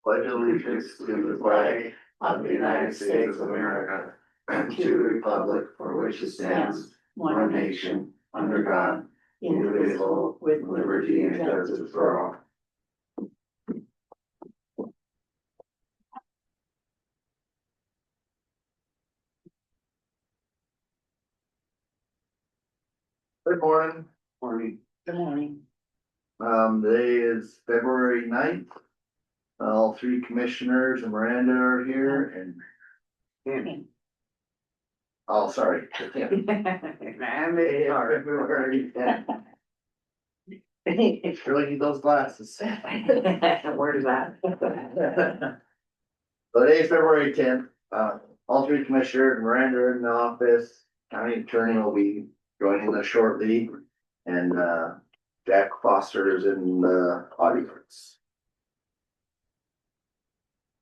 pledge allegiance to the flag of the United States of America and to the republic for which it stands, one nation, under God, indivisible, with liberty and justice for all. Good morning. Morning. Good morning. Today is February 9th. All three commissioners and Miranda are here and. Oh, sorry. February 10th. Really need those glasses. Where's that? Today's February 10th. All three commissioners and Miranda are in the office. County attorney will be joining us shortly. And Jack Foster is in the audience.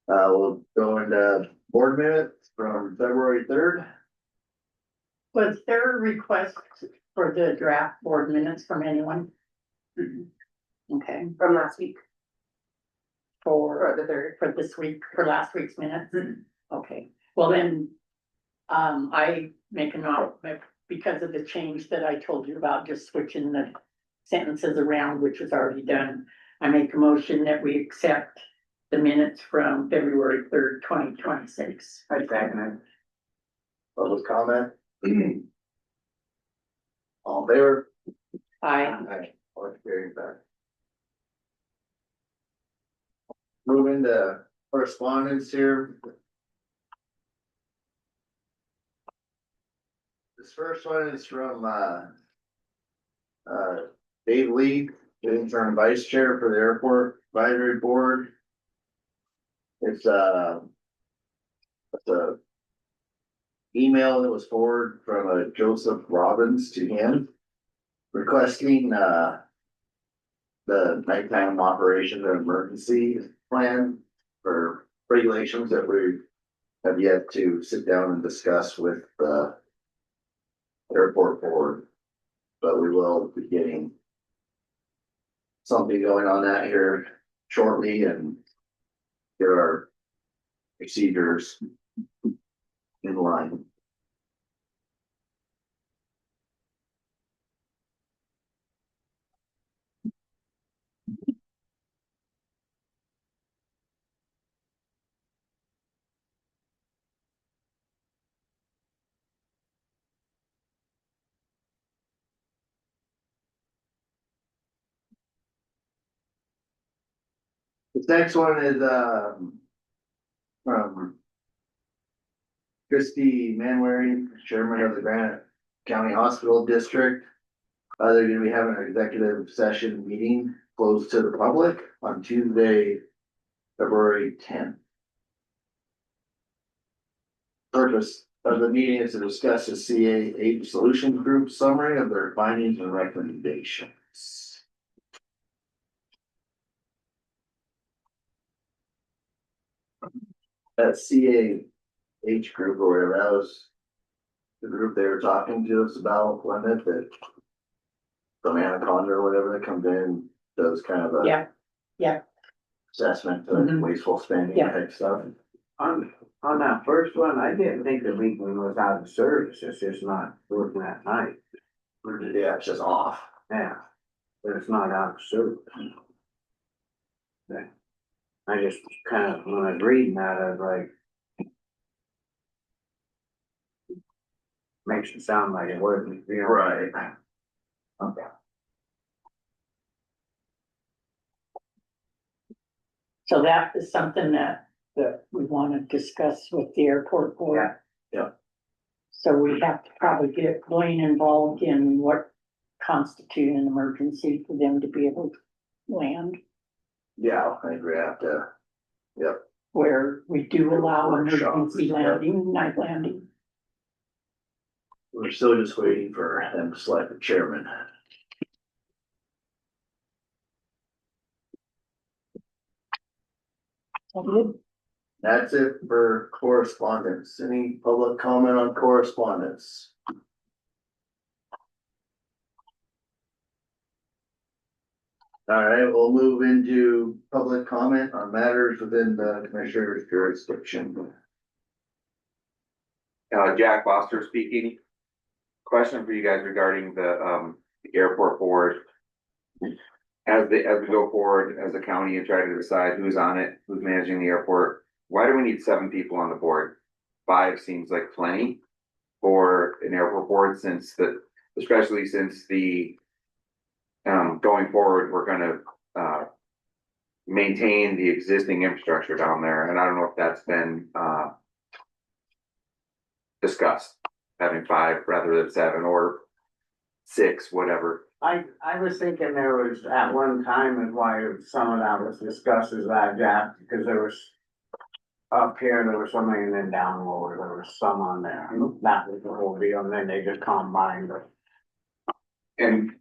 We'll go into board minutes from February 3rd. Was there a request for the draft board minutes from anyone? Okay, From last week, for or the third. for this week, for last week's minutes? Okay, well then, I make a note, but because of the change that I told you about, just switching the sentences around, which was already done. I make a motion that we accept the minutes from February 3rd, 2026. I second it. Public comment. All in favor? Aye. Or carried back. Moving to correspondence here. This first one is from Dave Lee, interim vice chair for the airport advisory board. It's a email that was forwarded from Joseph Robbins to him requesting the nighttime operation and emergency plan for regulations that we have yet to sit down and discuss with the airport board. But we will be getting something going on that here shortly and get our procedures in line. This next one is from Christy Manwaring, chairman of the Granite County Hospital District. They're gonna be having an executive session meeting closed to the public on Tuesday, February 10th. Purpose of the meeting is to discuss the CAH Solutions Group summary of their findings and recommendations. That CAH group or whatever, that was the group they were talking to us about, wasn't it, that from Anaconda or whatever that comes in, does kind of a Yeah, assessment of Mhm. wasteful spending Yeah. type stuff. On that first one, I didn't think the Weekly was out of service, it's just not working at night, Yeah, it's just off. yeah, but it's not out of service. Yeah. I just kind of, when I was reading that, I was like. Makes it sound like it wasn't, you know. Right. Okay. so that is something that we want to discuss with the airport board. Yeah. So we have to probably get Blaine involved in what constitute an emergency for them to be able to land, Yeah, I think we have to, where we do allow Workshops, emergency yeah. landing, night landing. we're still just waiting for them to select the chairman. That's it for correspondence. Any public comment on correspondence? All right, we'll move into public comment on matters within the commissioner's jurisdiction. Jack Foster speaking. Question for you guys regarding the airport board. As we go forward as a county and try to decide who's on it, who's managing the airport, why do we need 7 people on the board? 5 seems like plenty for an airport board, especially since going forward, we're gonna maintain the existing infrastructure down there, and I don't know if that's been discussed, having 5 rather than 7 or 6, whatever. I was thinking there was, at one time, and why some of that was discussed is that, Jack, because there was. Up here, there was something, and then down lower, there was some on there, that was the whole deal, and then they just combined it. And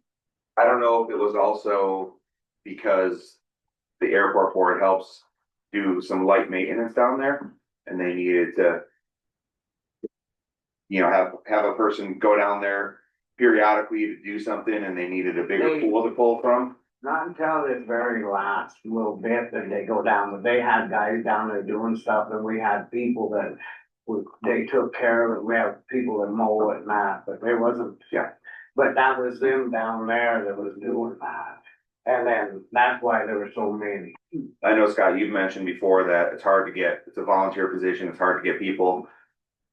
I don't know if it was also because the airport board helps do some light maintenance down there, and they needed to, have a person go down there periodically to do something, and they needed a bigger pool to pull from. Not until this very last little bit that they go down, but they had guys down there doing stuff, and we had people that. They took care of it, we have people that mow it and that, but there wasn't, yeah. But that was them down there that was doing that, and then that's why there were so many. I know, Scott, you've mentioned before that it's a volunteer position, it's hard to get people.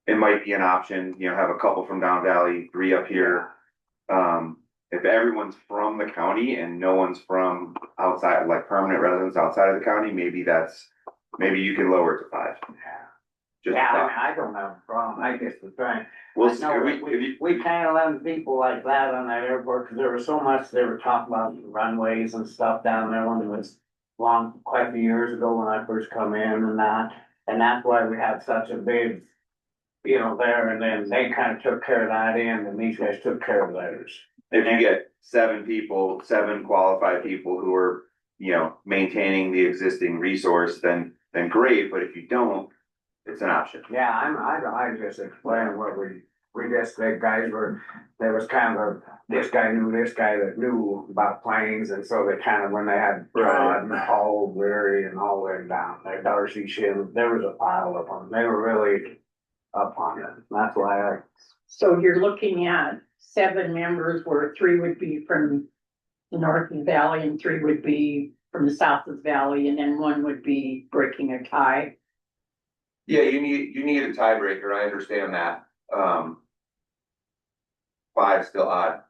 It might be an option, have a couple from down valley, 3 up here. If everyone's from the county and no one's from outside, like permanent residents outside of the county, maybe you can lower it to 5. Yeah, I don't have a problem, I guess the thing. We'll I know we kinda let people like that on that airport, cause there was so much, they were talking about runways and stuff down there when it was quite a few years ago when I first come in and that. And that's why we had such a big, there, and then they kinda took care of that end, and these guys took care of theirs. If you get 7 people, 7 qualified people who are, maintaining the existing resource, then great, but if you don't, it's an option. Yeah, I just explained what we just, the guys were, there was kind of this guy knew this guy that knew about planes, and so they kind of, when they had Rod and Paul, Weary and all the way down there, Darcy Shin, there was a pile of them, they were really up on it, that's why So you're looking at 7 members where 3 would be from the north of the valley and 3 would be from the south of the valley, and then 1 would be breaking a tie. Yeah, you need a tiebreaker, I understand that. 5's still odd.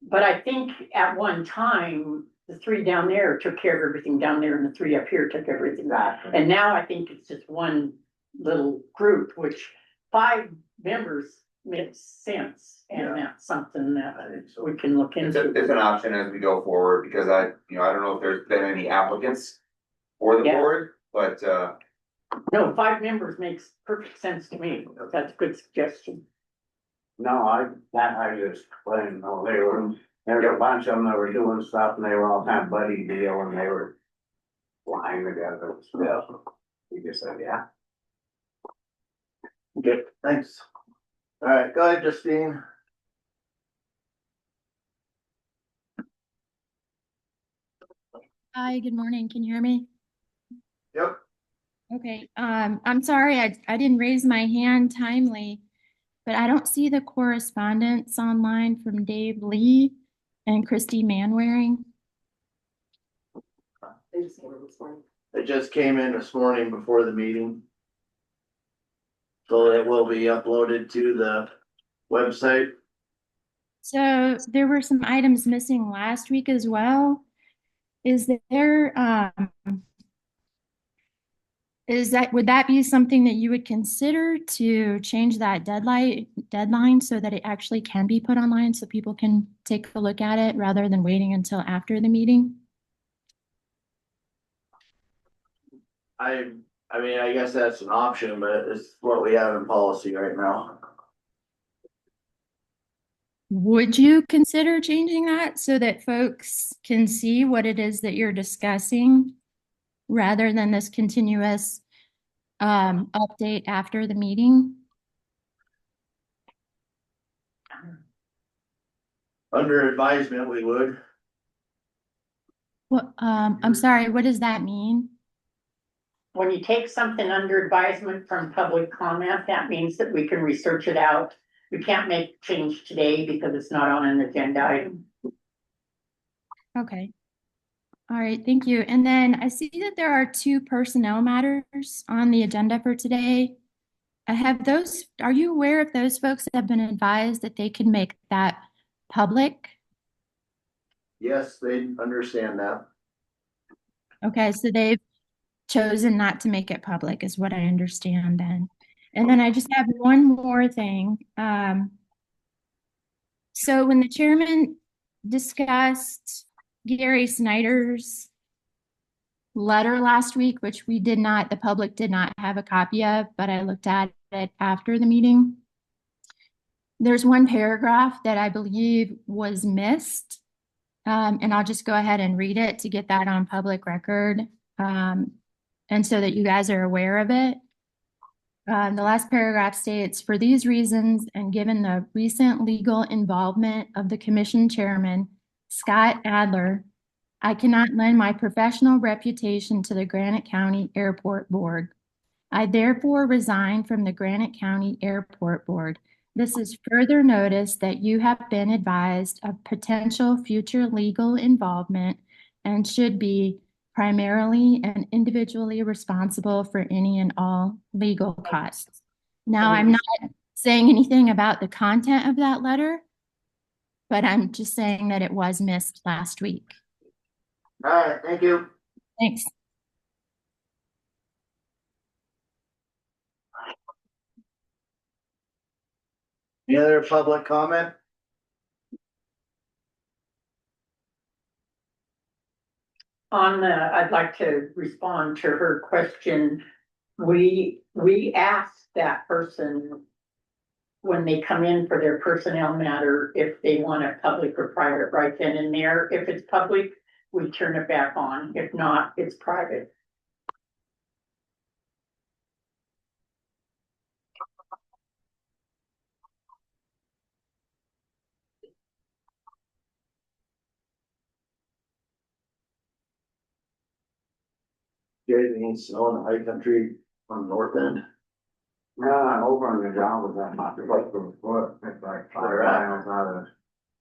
But I think at one time, the 3 down there took care of everything down there and the 3 up here took everything. Exactly. And now I think it's just one little group, which 5 members makes sense. And that's something that we can look It's into. an option as we go forward, because I don't know if there's been any applicants for the Yeah. board, but, No, 5 members makes perfect sense to me. That's a good suggestion. No, I just explained, there was a bunch of them that were doing stuff, and they were all kind of buddy deal, and they were flying together and stuff. We just said, yeah. Okay, thanks. All right, go ahead, Justine. Hi, good morning. Can you hear me? Yep. Okay, I'm sorry, I didn't raise my hand timely, but I don't see the correspondence online from Dave Lee and Christy Manwaring. It just came in this morning before the meeting. So it will be uploaded to the website. So there were some items missing last week as well. Would that be something that you would consider to change that deadline so that it actually can be put online so people can take a look at it rather than waiting until after the meeting? I mean, I guess that's an option, but it's what we have in policy right now. Would you consider changing that so that folks can see what it is that you're discussing rather than this continuous update after the meeting? Under advisement, we would. Well, I'm sorry, what does that mean? When you take something under advisement from public comment, that means that we can research it out. We can't make change today because it's not on an agenda item. Okay. All right, thank you. And then I see that there are two personnel matters on the agenda for today. Are you aware if those folks have been advised that they can make that public? Yes, they understand that. Okay, so they've chosen not to make it public is what I understand then. And then I just have one more thing. So when the chairman discussed Gary Snyder's letter last week, which the public did not have a copy of, but I looked at it after the meeting. There's one paragraph that I believe was missed. And I'll just go ahead and read it to get that on public record. And so that you guys are aware of it. The last paragraph states, for these reasons, and given the recent legal involvement of the commission chairman, Scott Adler, I cannot lend my professional reputation to the Granite County Airport Board. I therefore resign from the Granite County Airport Board. This is further notice that you have been advised of potential future legal involvement and should be primarily and individually responsible for any and all legal costs. Now, I'm not saying anything about the content of that letter, but I'm just saying that it was missed last week. All right, thank you. Thanks. Any other public comment? I'd like to respond to her question. We asked that person when they come in for their personnel matter, if they want it public or private right then and there. If it's public, we turn it back on. If not, it's private. Anything in snow in the high country on the north end? Over on the job with that much, like from foot, it's like 5 Where at? miles out of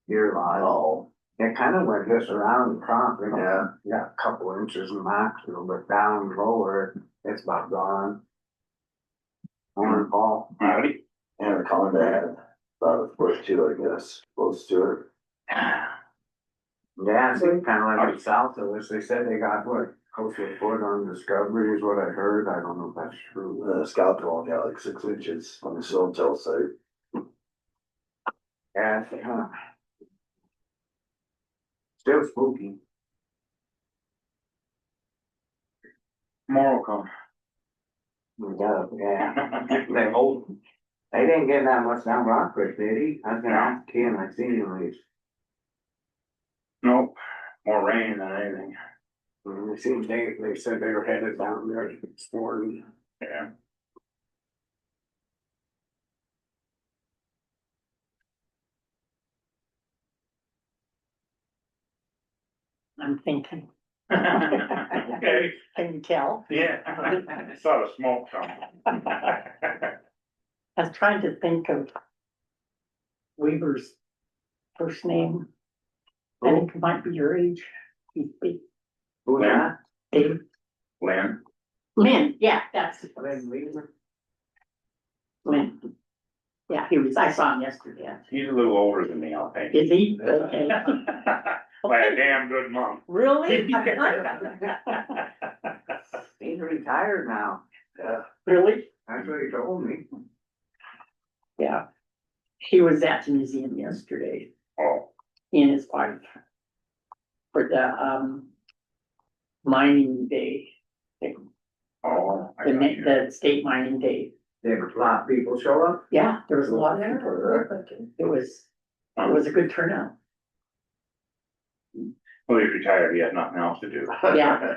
here line. Oh, It kind of went just around the crop, you know. yeah. Got a couple inches maximum, but down lower, it's about gone. Morning, Paul. Howdy. And a Conrad, about a foot too, I guess, close to it. Yeah, it seemed kind of like south of us. They said they got what, close to a foot on Discovery is what I heard. I don't know if that's true. The scout only got like 6 inches on the Siltel site. Yeah, it's kind of still spooky. More will come. Yeah. They hold. They didn't get that much down Rockbridge, did he? I was gonna ask Ken, I seen him leave. Nope, more rain than anything. It seems they said they were headed down there this morning. Yeah. I'm thinking. Okay, Can you tell? yeah, I saw the smoke coming. I was trying to think of Weaver's first name. I think it might be your age. Who's that? Dave. Lynn, Lynn, yeah, that's Lynn Weaver? Lynn. Yeah, I saw him yesterday. he's a little older than me, I'll think. Is he? Okay. By a damn good month. Really? He's retired now. Yeah. Really? That's what he told me. Yeah. He was at the museum yesterday, Oh, he and his wife. For the, mining day thing, oh. I the, got you. the state mining day. Did a lot of people show up? Yeah, there was a lot of people there. It was a good turnout. Well, he's retired, he had nothing else to do. Yeah.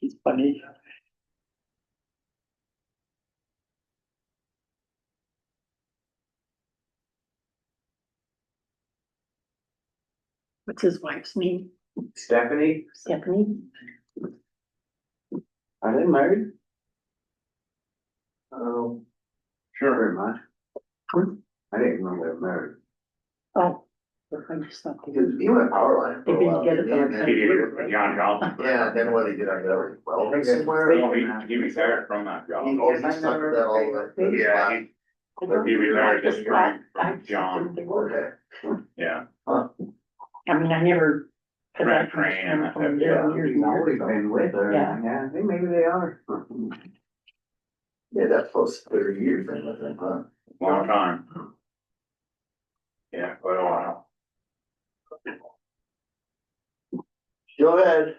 He's funny. What's his wife's name? Stephanie, Stephanie? are they married? Oh, Sure. Very much. Hmm? I didn't know they were married. Oh, I just thought they because he went power line for They've a been while. together didn't for he? like And then- John Johnson. Yeah, then what he did, I got well, They somewhere. get- He retired from that job. Oh, he stuck with that all the way. Yeah, he retired this spring from John. Okay. Yeah. Huh. I mean, I never. Cause I Ran can just train remember and from that, years He's and always years ago. been with her, Yeah. yeah, I think maybe they are. Yeah, that's close to 30 years then, I think, huh? Long time. Yeah, quite a while. Go ahead.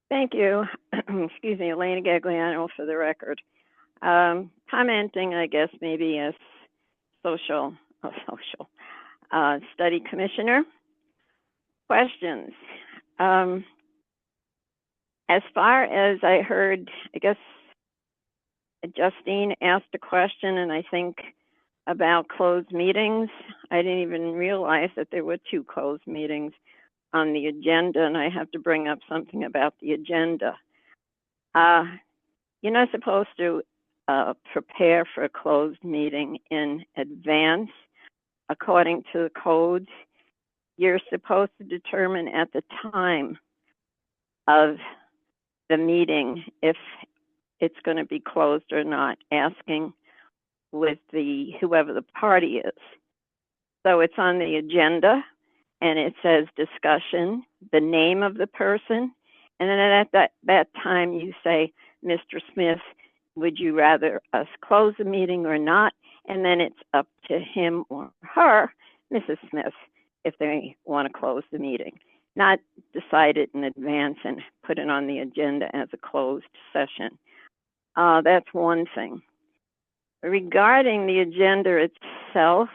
Thank you. Excuse me, Elena Gagliano for the record. Commenting, I guess, maybe as study commissioner. Questions. As far as I heard, I guess Justine asked a question, and I think about closed meetings. I didn't even realize that there were 2 closed meetings on the agenda, and I have to bring up something about the agenda. You're not supposed to prepare for a closed meeting in advance. According to the codes, you're supposed to determine at the time of the meeting if it's going to be closed or not, asking with whoever the party is. So it's on the agenda, and it says discussion, the name of the person, and then at that time you say, Mr. Smith, would you rather us close the meeting or not? And then it's up to him or her, Mrs. Smith, if they want to close the meeting. Not decide it in advance and put it on the agenda as a closed session. That's one thing. Regarding the agenda itself,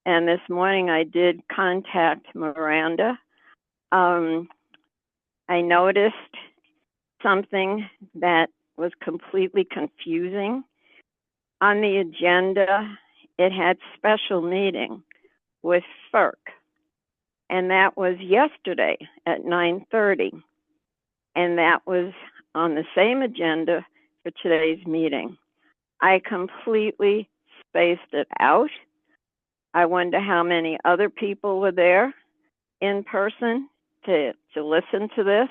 and this morning I did contact Miranda. I noticed something that was completely confusing. On the agenda, it had special meeting with FERC, and that was yesterday at 9:30, and that was on the same agenda for today's meeting. I completely spaced it out. I wonder how many other people were there in person to listen to this.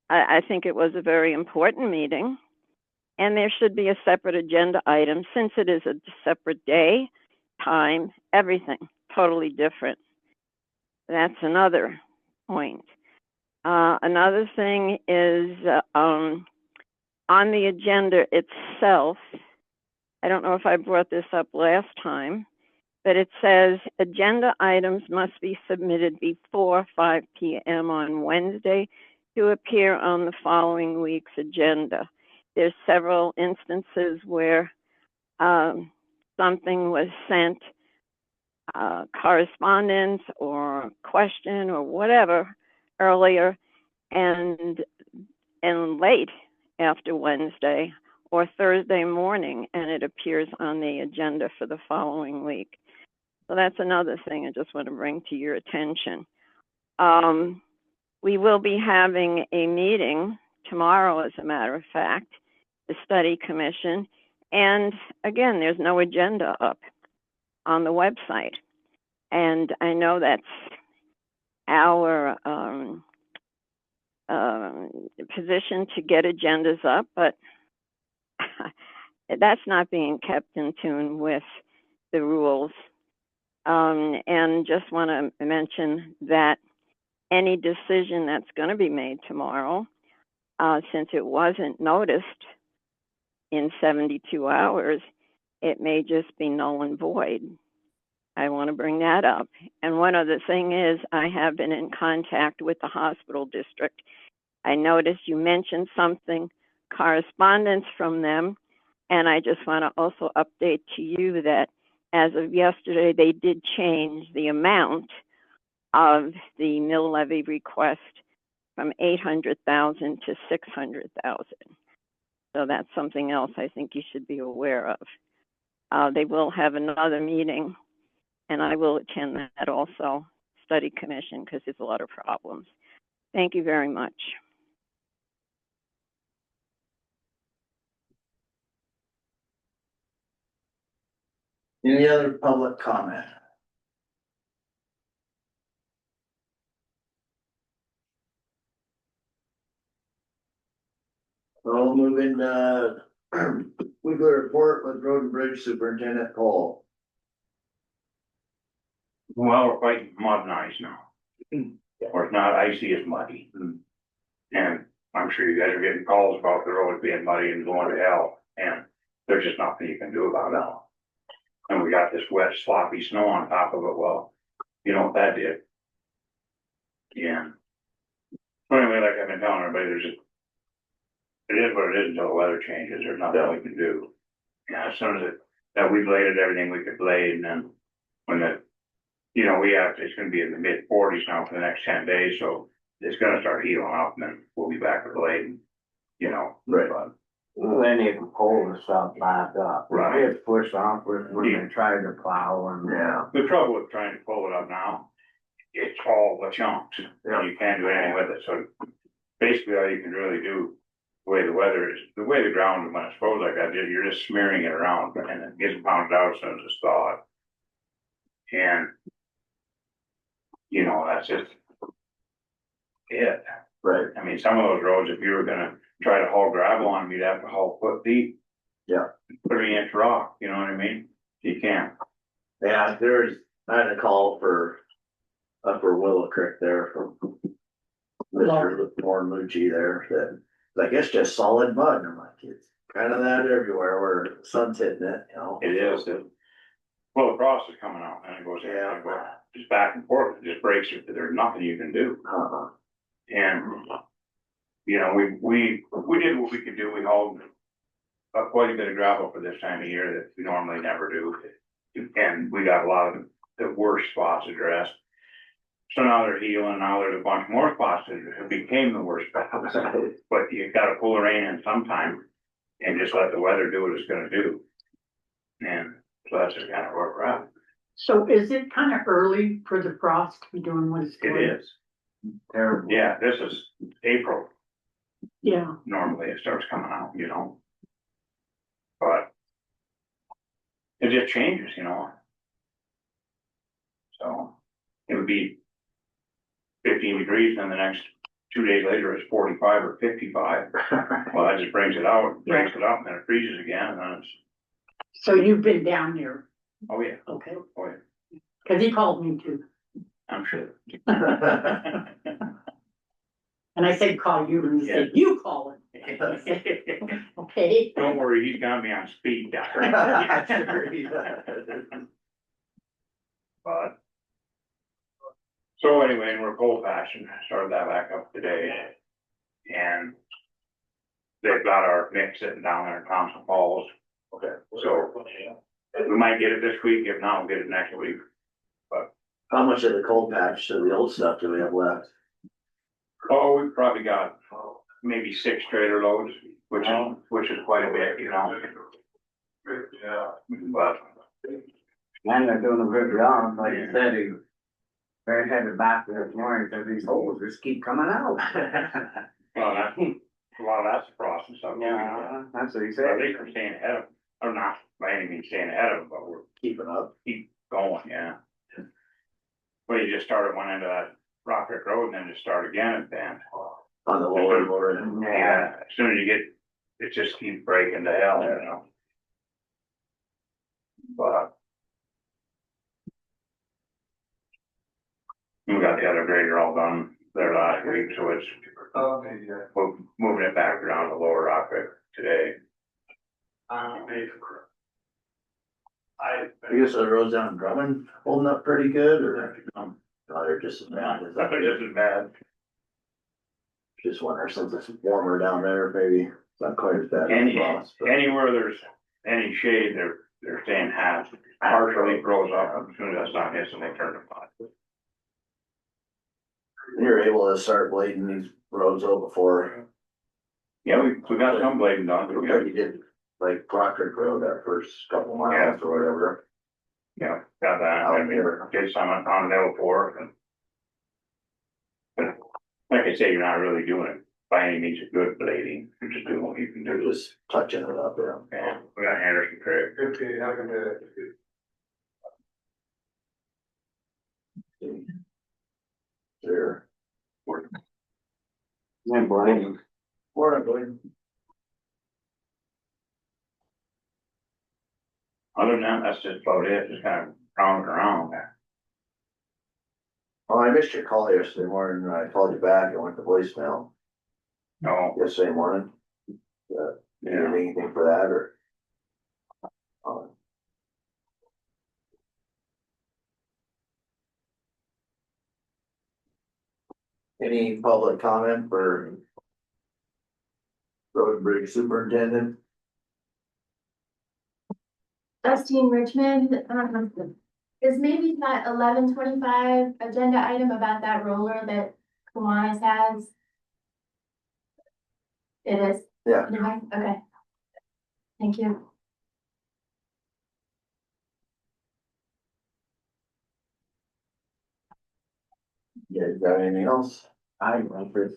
I think it was a very important meeting, and there should be a separate agenda item since it is a separate day, time, everything totally different. That's another point. Another thing is on the agenda itself, I don't know if I brought this up last time, but it says agenda items must be submitted before 5 p.m. on Wednesday to appear on the following week's agenda. There's several instances where something was sent, correspondence or question or whatever earlier and late after Wednesday or Thursday morning, and it appears on the agenda for the following week. So that's another thing I just want to bring to your attention. We will be having a meeting tomorrow, as a matter of fact, the study commission. And again, there's no agenda up on the website. And I know that's our position to get agendas up, but that's not being kept in tune with the rules. And just want to mention that any decision that's going to be made tomorrow, since it wasn't noticed in 72 hours, it may just be null and void. I want to bring that up. And one other thing is I have been in contact with the hospital district. I noticed you mentioned something, correspondence from them, and I just want to also update to you that as of yesterday, they did change the amount of the mill levy request from 800,000 to 600,000. So that's something else I think you should be aware of. They will have another meeting, and I will attend that also, study commission, because there's a lot of problems. Thank you very much. Any other public comment? We'll move into weekly report with Road and Bridge Superintendent Paul. Well, we're fighting mud and ice now. Or it's not icy, it's muddy. And I'm sure you guys are getting calls about the roads being muddy and going to hell, and there's just nothing you can do about it. And we got this wet sloppy snow on top of it. Well, you know what that did? Yeah. So anyway, like I've been telling everybody, it is what it is until the weather changes. There's nothing we can do. Yeah, as soon as that we bladed everything we could blade, and then when it's gonna be in the mid-40s now for the next 10 days, so it's gonna start healing up, and then we'll be back with blading, Right. But Well, then you can pull the stuff back up. Right. We had pushed off when they tried to plow and. Yeah. the trouble with trying to pull it up now, it's all the chunks, and you can't do anything with it, so basically all you can really do, the way the weather is, the way the ground, when it's froze like that, you're just smearing it around, and it gets pounded out as soon as it's thawed. And, that's just it. Right. I mean, some of those roads, if you were gonna try to haul gravel on them, you'd have to haul foot deep. Yeah. 3-inch rock, you know what I mean? You can't. Yeah, I had a call for Upper Willow Creek there from Mr. Warren Lucci there that, like, it's just solid mud. And I'm like, it's kind of that everywhere where the sun's hitting it, It is. Well, the frost is coming out and it goes, Yeah. just back and forth. It just breaks it. There's nothing you can do. Uh-huh. And, we did what we could do. We hauled quite a bit of gravel for this time of year that we normally never do. And we got a lot of the worst spots addressed. So now they're healing. Now there's a bunch more spots that became the worst spots. But you gotta pull the rain in sometime and just let the weather do what it's gonna do. And so that's just kind of where we're at. So is it kind of early for the frost to be doing what it's It doing? is. Terrible. Yeah, this is April. Yeah, Normally it starts coming out, But it just changes, So it would be 15 degrees, and the next 2 days later it's 45 or 55. Well, that just brings it out, breaks it up, and then it freezes again, and then it's, so you've been down there, oh yeah, okay, oh yeah, cause he called me too, I'm sure. and I said, call you, and he said, you call him. Okay, Don't worry, he's got me on speed dial. But. So anyway, we're cold patching, started that back up today. And. They've got our mix sitting down there in Thompson Falls. Okay. So. We might get it this week, if not, we'll get it next week. How much of the cold patch to the old stuff do we have left? Oh, we've probably got maybe 6 trailer loads, which is quite a bit, Yeah. But. And they're doing a good job, like you said, they're headed back there this morning, because these holes just keep coming out. Well, a lot of that's the frost and stuff. Yeah, that's what he I said. think we're staying ahead of them, or not by any means staying ahead of them, but we're Keeping up. keep going, yeah. Well, you just start at one end of that Rock Creek Road and then just start again at the end. On the lower end. Yeah, as soon as you get, it just keeps breaking to hell, But. We got the other grader all done there last week, so it's. We're moving it back around to Lower Rock Creek today. I guess the roads down in Drummond holding up pretty good, or, they're just as bad as that. Just as bad. Just wonder since it's warmer down there, maybe it's not quite as bad as frost. but- Anywhere there's any shade, they're staying half, partially grows up, as soon as that sun hits and they turn to pot. you're able to start blading these roads out before, Yeah, we got some blading done, but we got, you did like Proctor Road, that first couple miles or whatever. yeah, got that, I mean, did some on level 4. But like I say, you're not really doing it by any means a good blading, you're just doing what you can They're do. just touching it up, yeah. Yeah, we got Anderson Creek. Okay, how can do There. And Brian, Morning, Blaine. Other than that, that's just about it, just kind of round and around. Oh, I missed your call yesterday morning, I called you back, I went to voicemail No, yesterday morning. You yeah, need anything for that, or? Any public comment for road and bridge superintendent? Justine Richmond, is maybe that 11:25 agenda item about that roller that Kiwanis has? It is? Yeah. Okay. Thank you. You guys got anything else? I think it's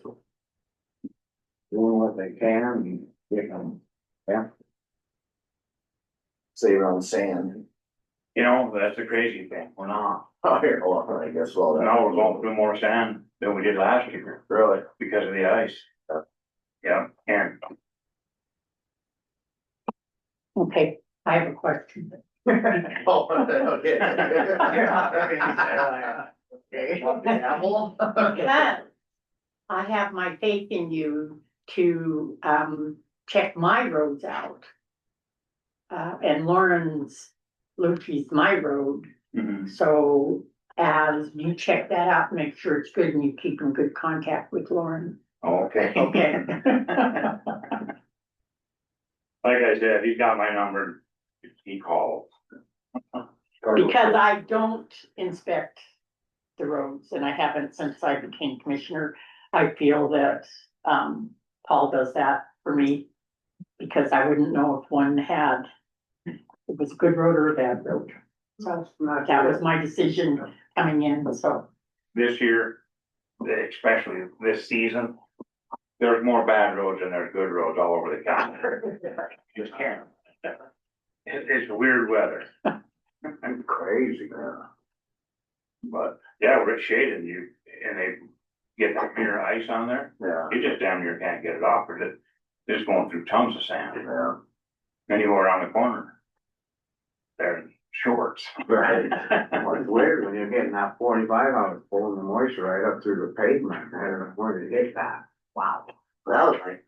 doing what they can and getting them, Save it on sand. you know, that's the crazy thing, we're not. Oh, here, well, I guess, well. Now we're going through more sand than we did last year Really? because of the ice. Yeah, and Okay, I have a question. Oh, okay. Because I have my faith in you to, check my roads out. And Lauren's, Lucky's my road, mhm, so as you check that out, make sure it's good and you keep in good contact with Lauren. okay. Okay. Like I said, he's got my number, he calls. Because I don't inspect the roads and I haven't since I became commissioner. I feel that, Paul does that for me. Because I wouldn't know if one had, it was a good road or a bad road. So that was my decision coming in, so. This year, especially this season, there's more bad roads than there's good roads all over the county. Just can't. It's weird weather. Crazy, man. But yeah, Rich shaded you and they get that mirror ice on there, Yeah, you just damn near can't get it off or it's going through tons of sand. yeah. Then you go around the corner. They're in shorts. Right. It's weird when you're getting that 45 hours pulling the moisture right up through the pavement, I don't know where to get that. Wow. That was like,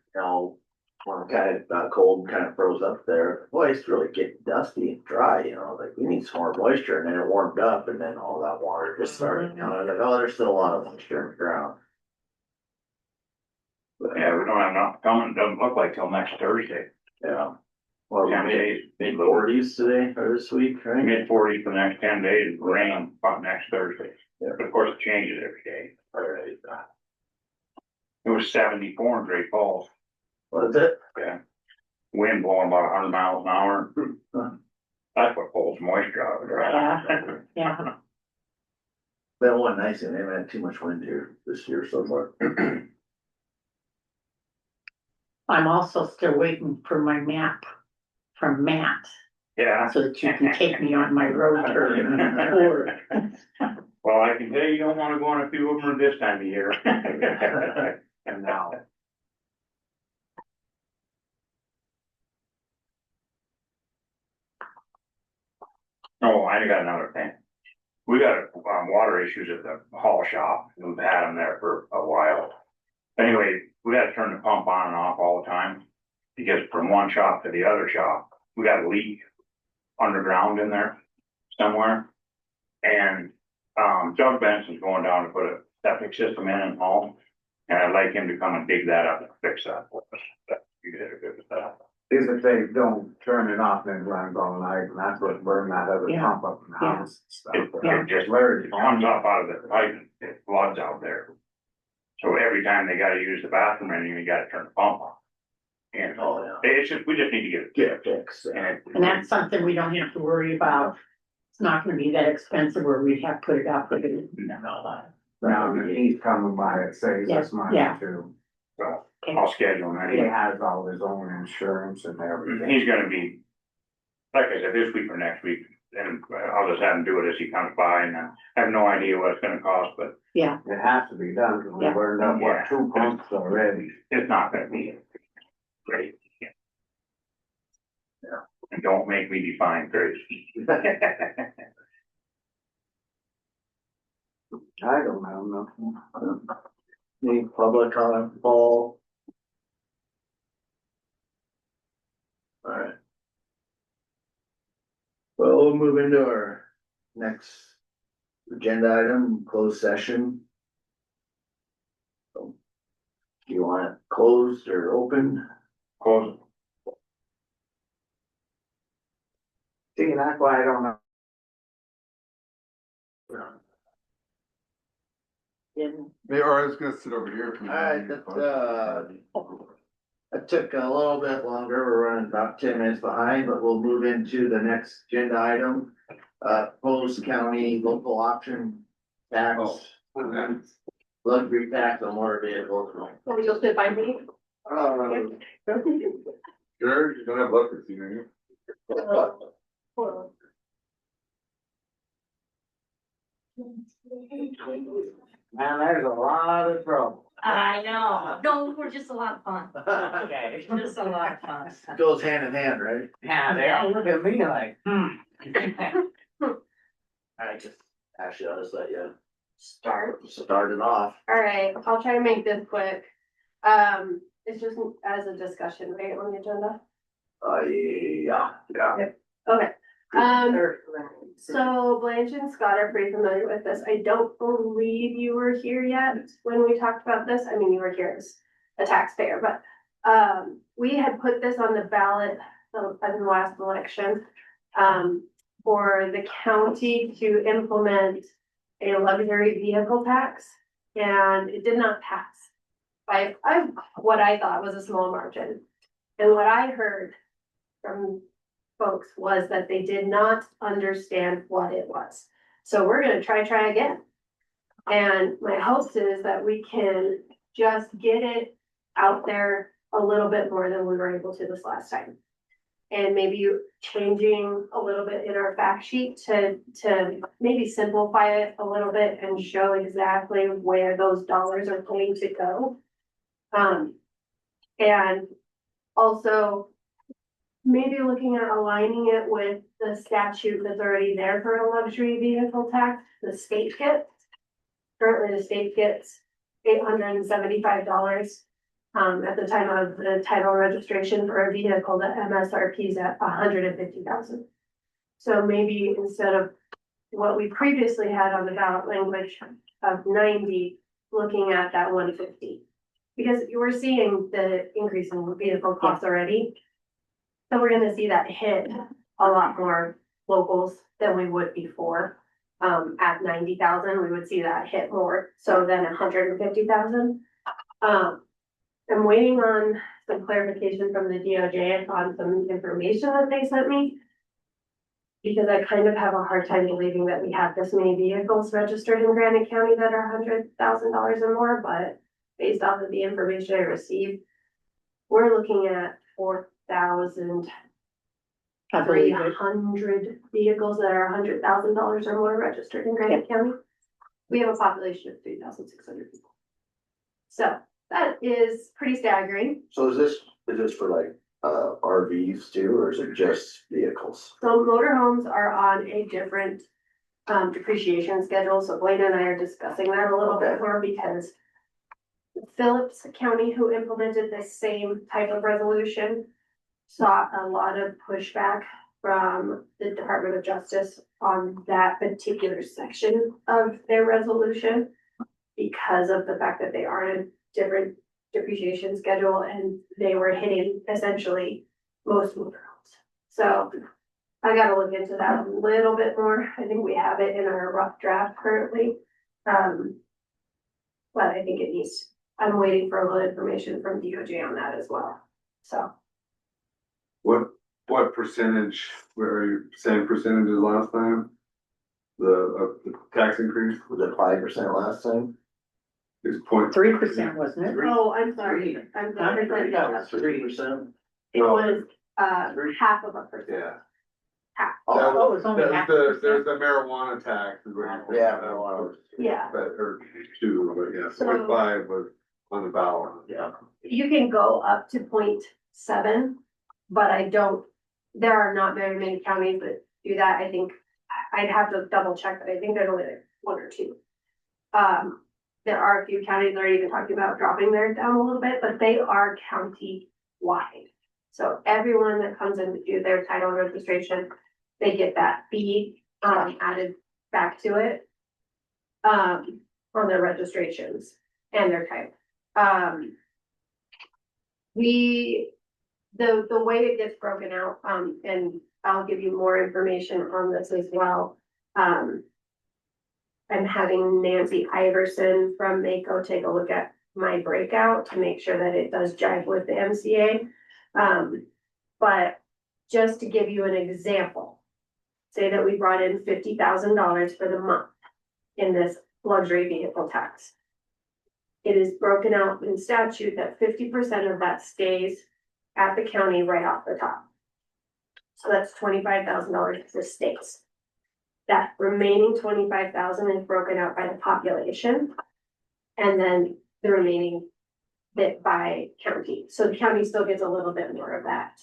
when it kind of got cold, kind of froze up there, boy, it's really getting dusty and dry, like, we need some more moisture, and then it warmed up, and then all that water just started, I was like, oh, there's still a lot of moisture in the ground. But, Yeah, we don't have enough coming, doesn't look like till next Thursday. yeah. Well, 10 days. mid-40s today, or this week, right? Mid-40s for the next 10 days, rain about next Thursday. Yeah. But of course, it changes every day. Alright. It was 74 in Great Falls. What is it? Yeah. Wind blowing about 100 miles an hour. That's what pulls moisture out of the ground. Yeah. That one nice, and they haven't had too much wind here this year so far. I'm also still waiting for my map from Matt, Yeah. so that you can take me on my road tour. Well, I can tell you don't want to go on a few of them this time of year. And now, Oh, I got another thing. We got water issues at the hall shop. We've had them there for a while. Anyway, we got to turn the pump on and off all the time. Because from one shop to the other shop, we got a leak underground in there somewhere. And Doug Benson's going down to put a septic system in and all. And I'd like him to come and dig that up and fix that for us. You guys are good with that. if they don't turn it off, then it runs all night, and that's what burned that other Yeah. pump up in the Yeah. house and It stuff. it just comes up out of the pipe and it floods out there. So every time they gotta use the bathroom, and you gotta turn the pump on. And Oh, yeah. it's just, we just need to get it. Get it fixed. And And that's something we don't have to worry about. It's not gonna be that expensive where we'd have to put it out, put it in. Now, he's coming by, it saves us money Yeah. too. so I'll schedule him. He Anyway. has all his own insurance and everything. He's gonna be, like I said, this week or next week, and I'll just have him do it as he comes by, and I have no idea what it's gonna cost, but Yeah, It has to be done, because we Yeah. burned up, Yeah. 2 pumps already. it's not gonna be great. Yeah. And don't make me define crazy. I don't have nothing. Any public comment, Paul? Alright. Well, we'll move into our next agenda item, closed session. So, do you want it closed or open? Close it. See, that's why I don't know. in, Or I was gonna sit over here. if you Alright, want. that took a little bit longer, we're running about 10 minutes behind, but we'll move into the next agenda item. Proposed county local option tax. Oh. Luxury tax on motor vehicles. oh, you'll sit by me? Sure, you don't have luck with you, Man, there's a lot of trouble. I know. No, we're just a lot of fun. Okay. Just a lot of fun. Goes hand in hand, right? Yeah, they all look at me like, I just, actually, I'll just let you Start. start it off. Alright, I'll try to make this quick. It's just as a discussion, right, on the agenda? Yeah. Okay. So Blanche and Scott are pretty familiar with this. I don't believe you were here yet when we talked about this. I mean, you were here as a taxpayer, but we had put this on the ballot in the last election for the county to implement a luxury vehicle tax, and it did not pass by what I thought was a small margin. And what I heard from folks was that they did not understand what it was. So we're gonna try again. And my hopes is that we can just get it out there a little bit more than we were able to this last time. And maybe changing a little bit in our fact sheet to maybe simplify it a little bit and show exactly where those dollars are going to go. And also maybe looking at aligning it with the statute that's already there for a luxury vehicle tax, the state gets. Currently, the state gets $875. At the time of the title registration for a vehicle, the MSRP is at $150,000. So maybe instead of what we previously had on the ballot language of 90, looking at that 150. Because you were seeing the increase in vehicle costs already. So we're gonna see that hit a lot more locals than we would before. At 90,000, we would see that hit more, so then 150,000. I'm waiting on some clarification from the DOJ on some information that they sent me. Because I kind of have a hard time believing that we have this many vehicles registered in Granite County that are $100,000 or more, but based off of the information I received, we're looking at 4,300 vehicles that are $100,000 or more registered in Granite County. We have a population of 3,600 people. So that is pretty staggering. So is this for like, RVs too, or is it just vehicles? So motorhomes are on a different depreciation schedule, so Blaine and I are discussing that a little bit more because Phillips County, who implemented this same type of resolution, saw a lot of pushback from the Department of Justice on that particular section of their resolution because of the fact that they are in a different depreciation schedule and they were hitting essentially most motorhomes. So I gotta look into that a little bit more. I think we have it in our rough draft currently. But I think it needs I'm waiting for a little information from DOJ on that as well, so. What percentage, were you same percentage as last time? The tax increase Was it 5% last time? is point. 3%, wasn't it? Oh, I'm sorry, I'm sorry. Yeah, 3%. It was, half of a percent. Yeah. Half. Oh, it was only There's half the, percent. there's the marijuana tax. Is what you- Yeah, marijuana. Yeah, But, or two, but yeah, So- 0.5 was on the ballot. Yeah. you can go up to 0.7, but there are not very many counties that do that. I think, I'd have to double check, but I think there's only like one or two. There are a few counties that are even talking about dropping theirs down a little bit, but they are county wide. So everyone that comes in to do their title registration, they get that fee, added back to it. On their registrations and their title. The way it gets broken out, and I'll give you more information on this as well. I'm having Nancy Iverson from Mako take a look at my breakout to make sure that it does jive with the MCA. But just to give you an example, say that we brought in $50,000 for the month in this luxury vehicle tax. It is broken out in statute that 50% of that stays at the county right off the top. So that's $25,000 to states. That remaining 25,000 is broken out by the population. And then the remaining bit by county. So the county still gets a little bit more of that.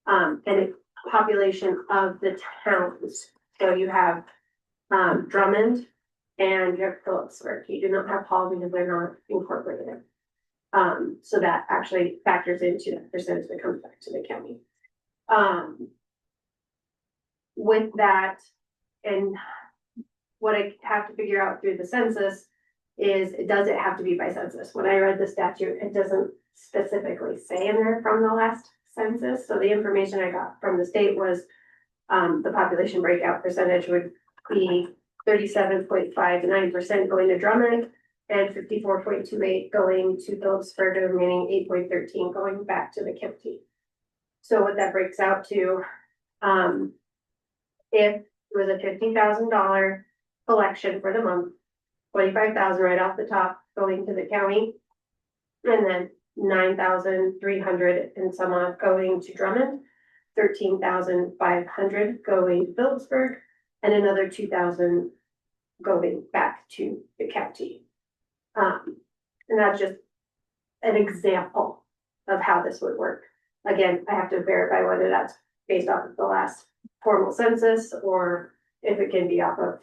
And it's population of the towns. So you have Drummond and you have Phillipsburg. You do not have Hall because they're not incorporated. So that actually factors into the percentage that comes back to the county. With that, and what I have to figure out through the census is, does it have to be by census? When I read the statute, it doesn't specifically say in there from the last census. So the information I got from the state was the population breakout percentage would be 37.59% going to Drummond and 54.28 going to Phillipsburg, the remaining 8.13 going back to the county. So what that breaks out to, if it was a $50,000 collection for the month, 25,000 right off the top going to the county, and then 9,300 and some odd going to Drummond, 13,500 going to Phillipsburg, and another 2,000 going back to the county. And that's just an example of how this would work. Again, I have to verify whether that's based off of the last formal census or if it can be off of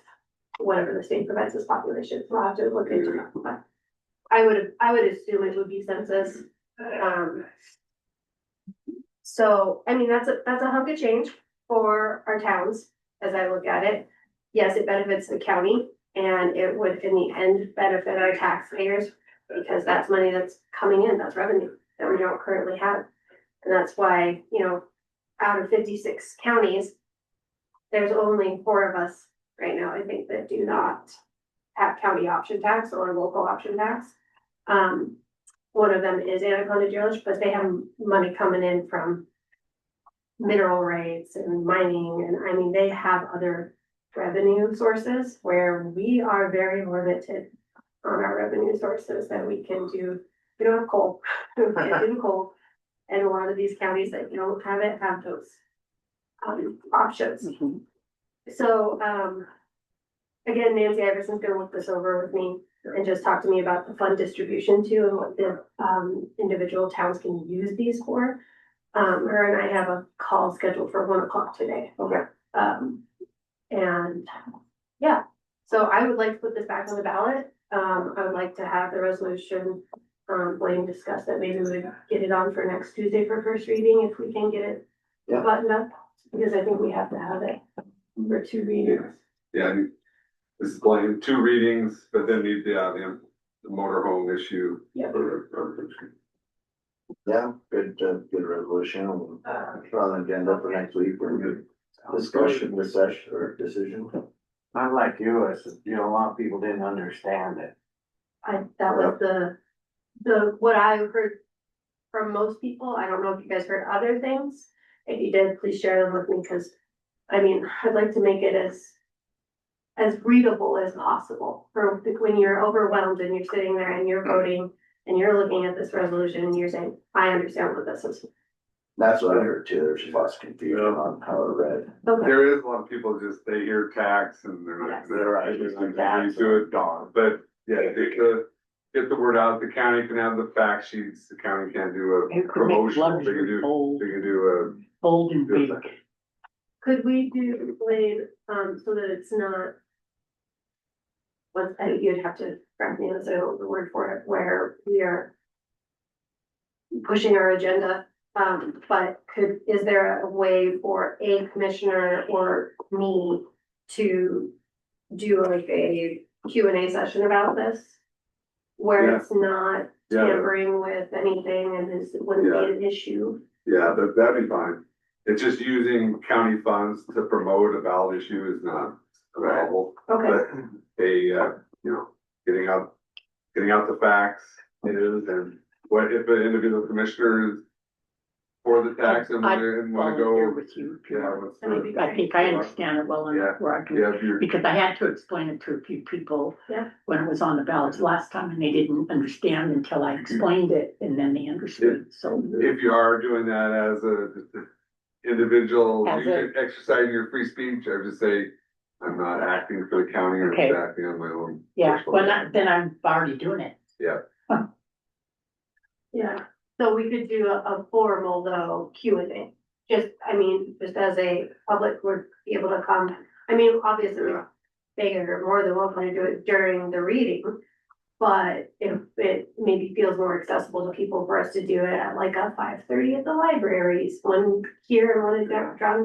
whatever the state provides as population. So I'll have to look into that. But I would assume it would be census. So, I mean, that's a hunk of change for our towns as I look at it. Yes, it benefits the county and it would in the end benefit our taxpayers because that's money that's coming in, that's revenue that we don't currently have. And that's why, you know, out of 56 counties, there's only 4 of us right now, I think, that do not have county option tax or local option tax. One of them is Anaconda Village, but they have money coming in from mineral rights and mining, and I mean, they have other revenue sources where we are very limited on our revenue sources that we can do. We don't have coal, we can't do coal, and a lot of these counties that don't have it have those options. So, again, Nancy Iverson's gonna look this over with me and just talk to me about the fund distribution too and what the individual towns can use these for. Her and I have a call scheduled for 1 o'clock today. Okay. And yeah, so I would like to put this back on the ballot. I would like to have the resolution, Blaine discussed that maybe we would get it on for next Tuesday for first reading if we can get it Yeah. buttoned up. Because I think we have to have it for 2 readings. Yeah, this is Blaine, 2 readings, but then the motorhome issue. Yeah. Yeah, good resolution. Put on the agenda for next week for good discussion, session or decision. Not like you, I said, you know, a lot of people didn't understand it. That was what I've heard from most people, I don't know if you guys heard other things. If you did, please share them with me, because, I mean, I'd like to make it as readable as possible for when you're overwhelmed and you're sitting there and you're voting and you're looking at this resolution and you're saying, I understand what this is. That's what I heard too. There's lots of confusion on how it read. Okay, There is a lot of people just, they hear tax and they're Yes. not, they're used to it, but yeah, get the word out. The county can have the fact sheets. The county can't do a You could make promotion. They can luxury do, bold, they can do bold and big. could we do, Blaine, so that it's not. You'd have to correct me as I don't know the word for it, where we are pushing our agenda, but is there a way for a commissioner or me to do like a Q&A session about this? Where Yeah. it's not Yeah. tampering with anything and wouldn't be an issue. yeah, that'd be fine. It's just using county funds to promote a ballot issue is not allowable. Okay, But you know, getting out the facts is, and what if an individual commissioner is for the tax and wanna Volunteer go. with you. Yeah, what's That'd be the, I think I understand it well enough where I can, yeah, if you're, because I had to explain it to a few people. Yeah. When it was on the ballots last time and they didn't understand until I explained it and then they understood, so. if you are doing that as a individual, As you a- can exercise your free speech, I would just say, I'm not acting for the county, I'm Okay. just acting on my own. Yeah, personal- well, then I'm already doing it. yeah, so we could do a formal though Q&A. Just, I mean, just as a public would be able to come, I mean, obviously, Yeah. they are more than welcome to do it during the reading. But if it maybe feels more accessible to people for us to do it at like a 5:30 at the libraries, one here and one in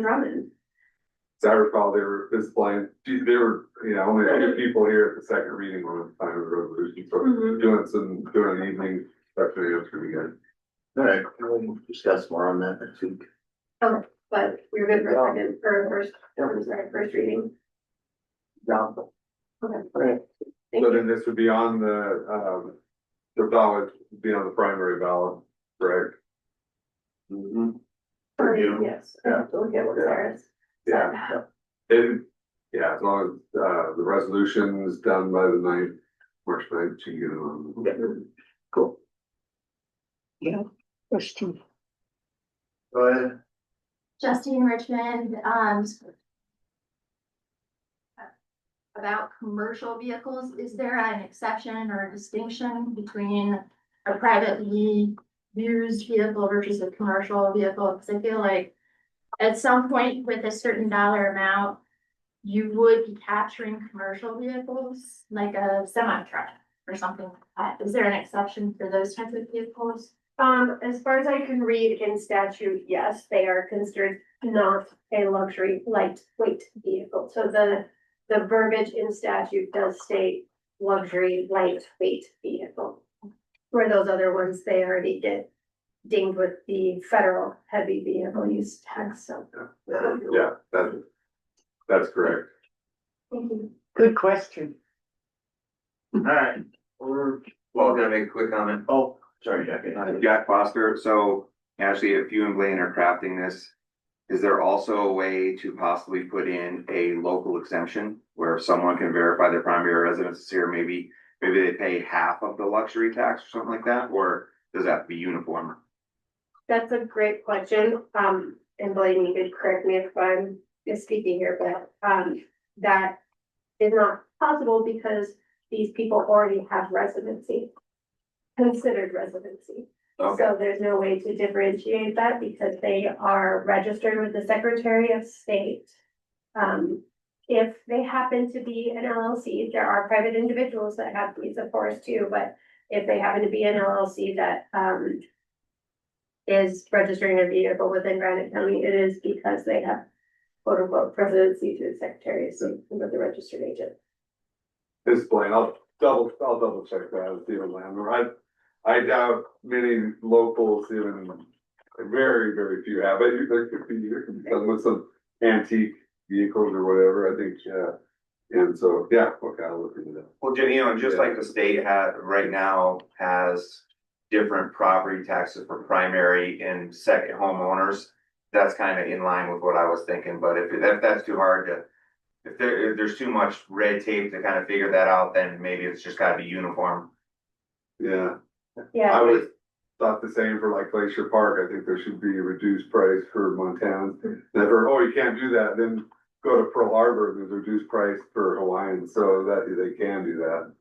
Drummond. As I recall, they were displaying, only a few people here at the second reading on the time of the resolution, so Mhm. doing an evening, definitely that's gonna be good. All right, we'll discuss more on that next week. But we're good for second, or first reading. Yeah. Okay. Right. Thank So you. then this would be on the ballot, be on the primary ballot, correct? Mm-hmm. For you. Yes, I have to look at what Sarah's. Yeah. As long as, the resolution is done by the March 9th, you can get it on. Okay. Cool. Yeah. Question. Go ahead. Justine Richmond, about commercial vehicles, is there an exception or a distinction between a privately used vehicle versus a commercial vehicle? Because I feel like at some point with a certain dollar amount, you would be capturing commercial vehicles, like a semi truck or something like that. Is there an exception for those types of vehicles? As far as I can read in statute, yes, they are considered not a luxury lightweight vehicle. So the verbiage in statute does state luxury lightweight vehicle. Where those other ones, they already get dinged with the federal heavy vehicle use tax, so. Yeah, that's correct. Thank you. Good question. All right, Well, can I make a quick comment? oh, sorry, Jackie. Jack Foster, so actually, if you and Blaine are crafting this, is there also a way to possibly put in a local exemption where someone can verify their primary residence here, maybe they pay half of the luxury tax or something like that, or does that have to be uniform? That's a great question. And Blaine, you could correct me if I'm speaking here, but, that is not possible because these people already have residency. Considered residency. Okay, So there's no way to differentiate that because they are registered with the Secretary of State. If they happen to be an LLC, there are private individuals that have these, of course, too, but if they happen to be an LLC that, is registering a vehicle within Granite County, it is because they have quote unquote presidency to the Secretary of State with the registered agent. This Blaine, I'll double check that with Stephen Landor. I doubt many locals, even very, very few have, but there could be some with some antique vehicles or whatever, I think, and so, yeah, okay, I'll look into that. well, Jenny, just like the state right now has different property taxes for primary and second homeowners. That's kind of in line with what I was thinking, but if that's too hard to, if there's too much red tape to kind of figure that out, then maybe it's just gotta be uniform. Yeah, Yeah. I would thought the same for like Glacier Park. I think there should be a reduced price for Montanans. Never, oh, you can't do that, then go to Pearl Harbor, there's a reduced price for Hawaiians, so that they can do that.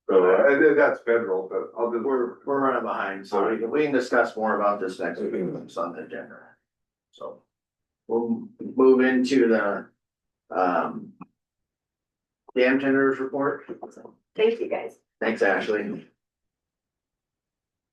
So, and that's federal, but I'll just. We're running behind, so we can discuss more about this next week when it's on the agenda. So we'll move into the dam tenders report. Thank you, guys. Thanks, Ashley.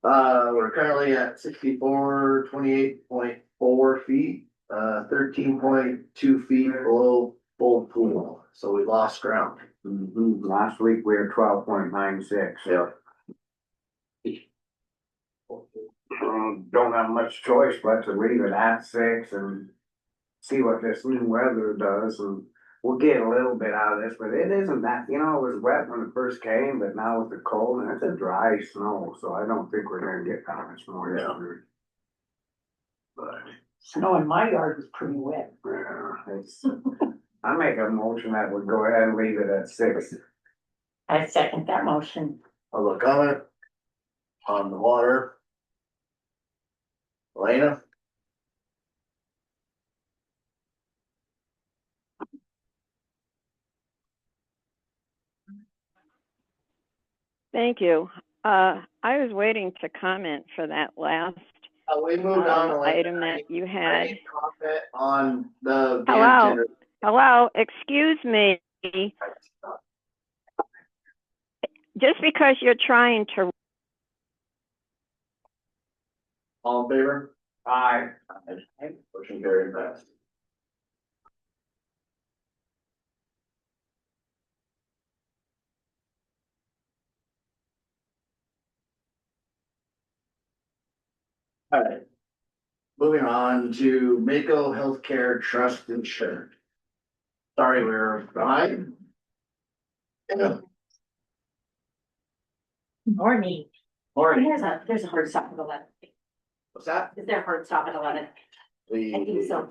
We're currently at 6428.4 feet, 13.2 feet below full pool, so we lost ground. Last week we were 12.96. Yeah. Don't have much choice but to leave it at 6 and see what this new weather does, and we'll get a little bit out of this, but it isn't that, it was wet when it first came, but now with the cold, and it's a dry snow, so I don't think we're gonna get that much more. Yeah. But, Snow in my yard was pretty wet. it's, I make a motion that we go ahead and leave it at 6. I second that motion. Public comment on the water. Elena? Thank you. I was waiting to comment for that last We moved on. Elena. item that you had. Any comment on the dam Hello? tender? Hello, excuse me. Just because you're trying to, All in favor? Aye. Motion carried fast. All right. Moving on to Mako Healthcare Trust Insurance. Sorry, we were behind. Yeah. Morning. Morning. There's a hard stop at 11. What's that? Is there a hard stop at 11? I think so.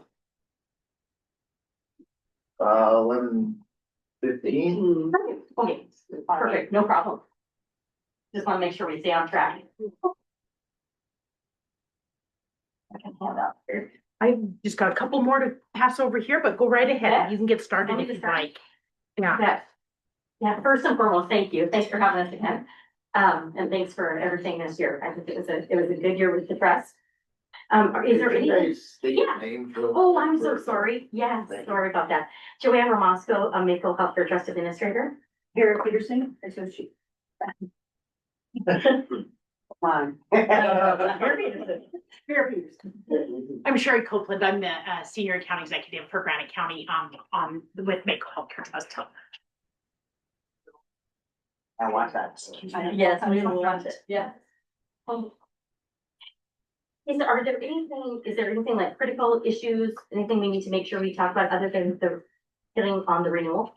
11:15. Okay, perfect, no problem. Just wanna make sure we stay on track. I can hand out here. I just got a couple more to pass over here, but go right ahead. You can get started if you'd like. Yeah. Yeah, first and foremost, thank you. Thanks for having us again. And thanks for everything this year. I think it was a good year with the press. Is there Did you anything? guys state your name for- Oh, I'm so sorry. Yes, Thank you. sorry about that. Joanne Ramasco, a Mako Healthcare Trust Administrator. Vera Peterson, Associate. Come on. Vera Peterson. Vera Peterson. I'm Sherry Copeland. I'm the Senior Account Executive for Granite County with Mako Healthcare Trust. I want that. Yes, we will watch it, yeah. Is there anything like critical issues, anything we need to make sure we talk about other than the getting on the renewal?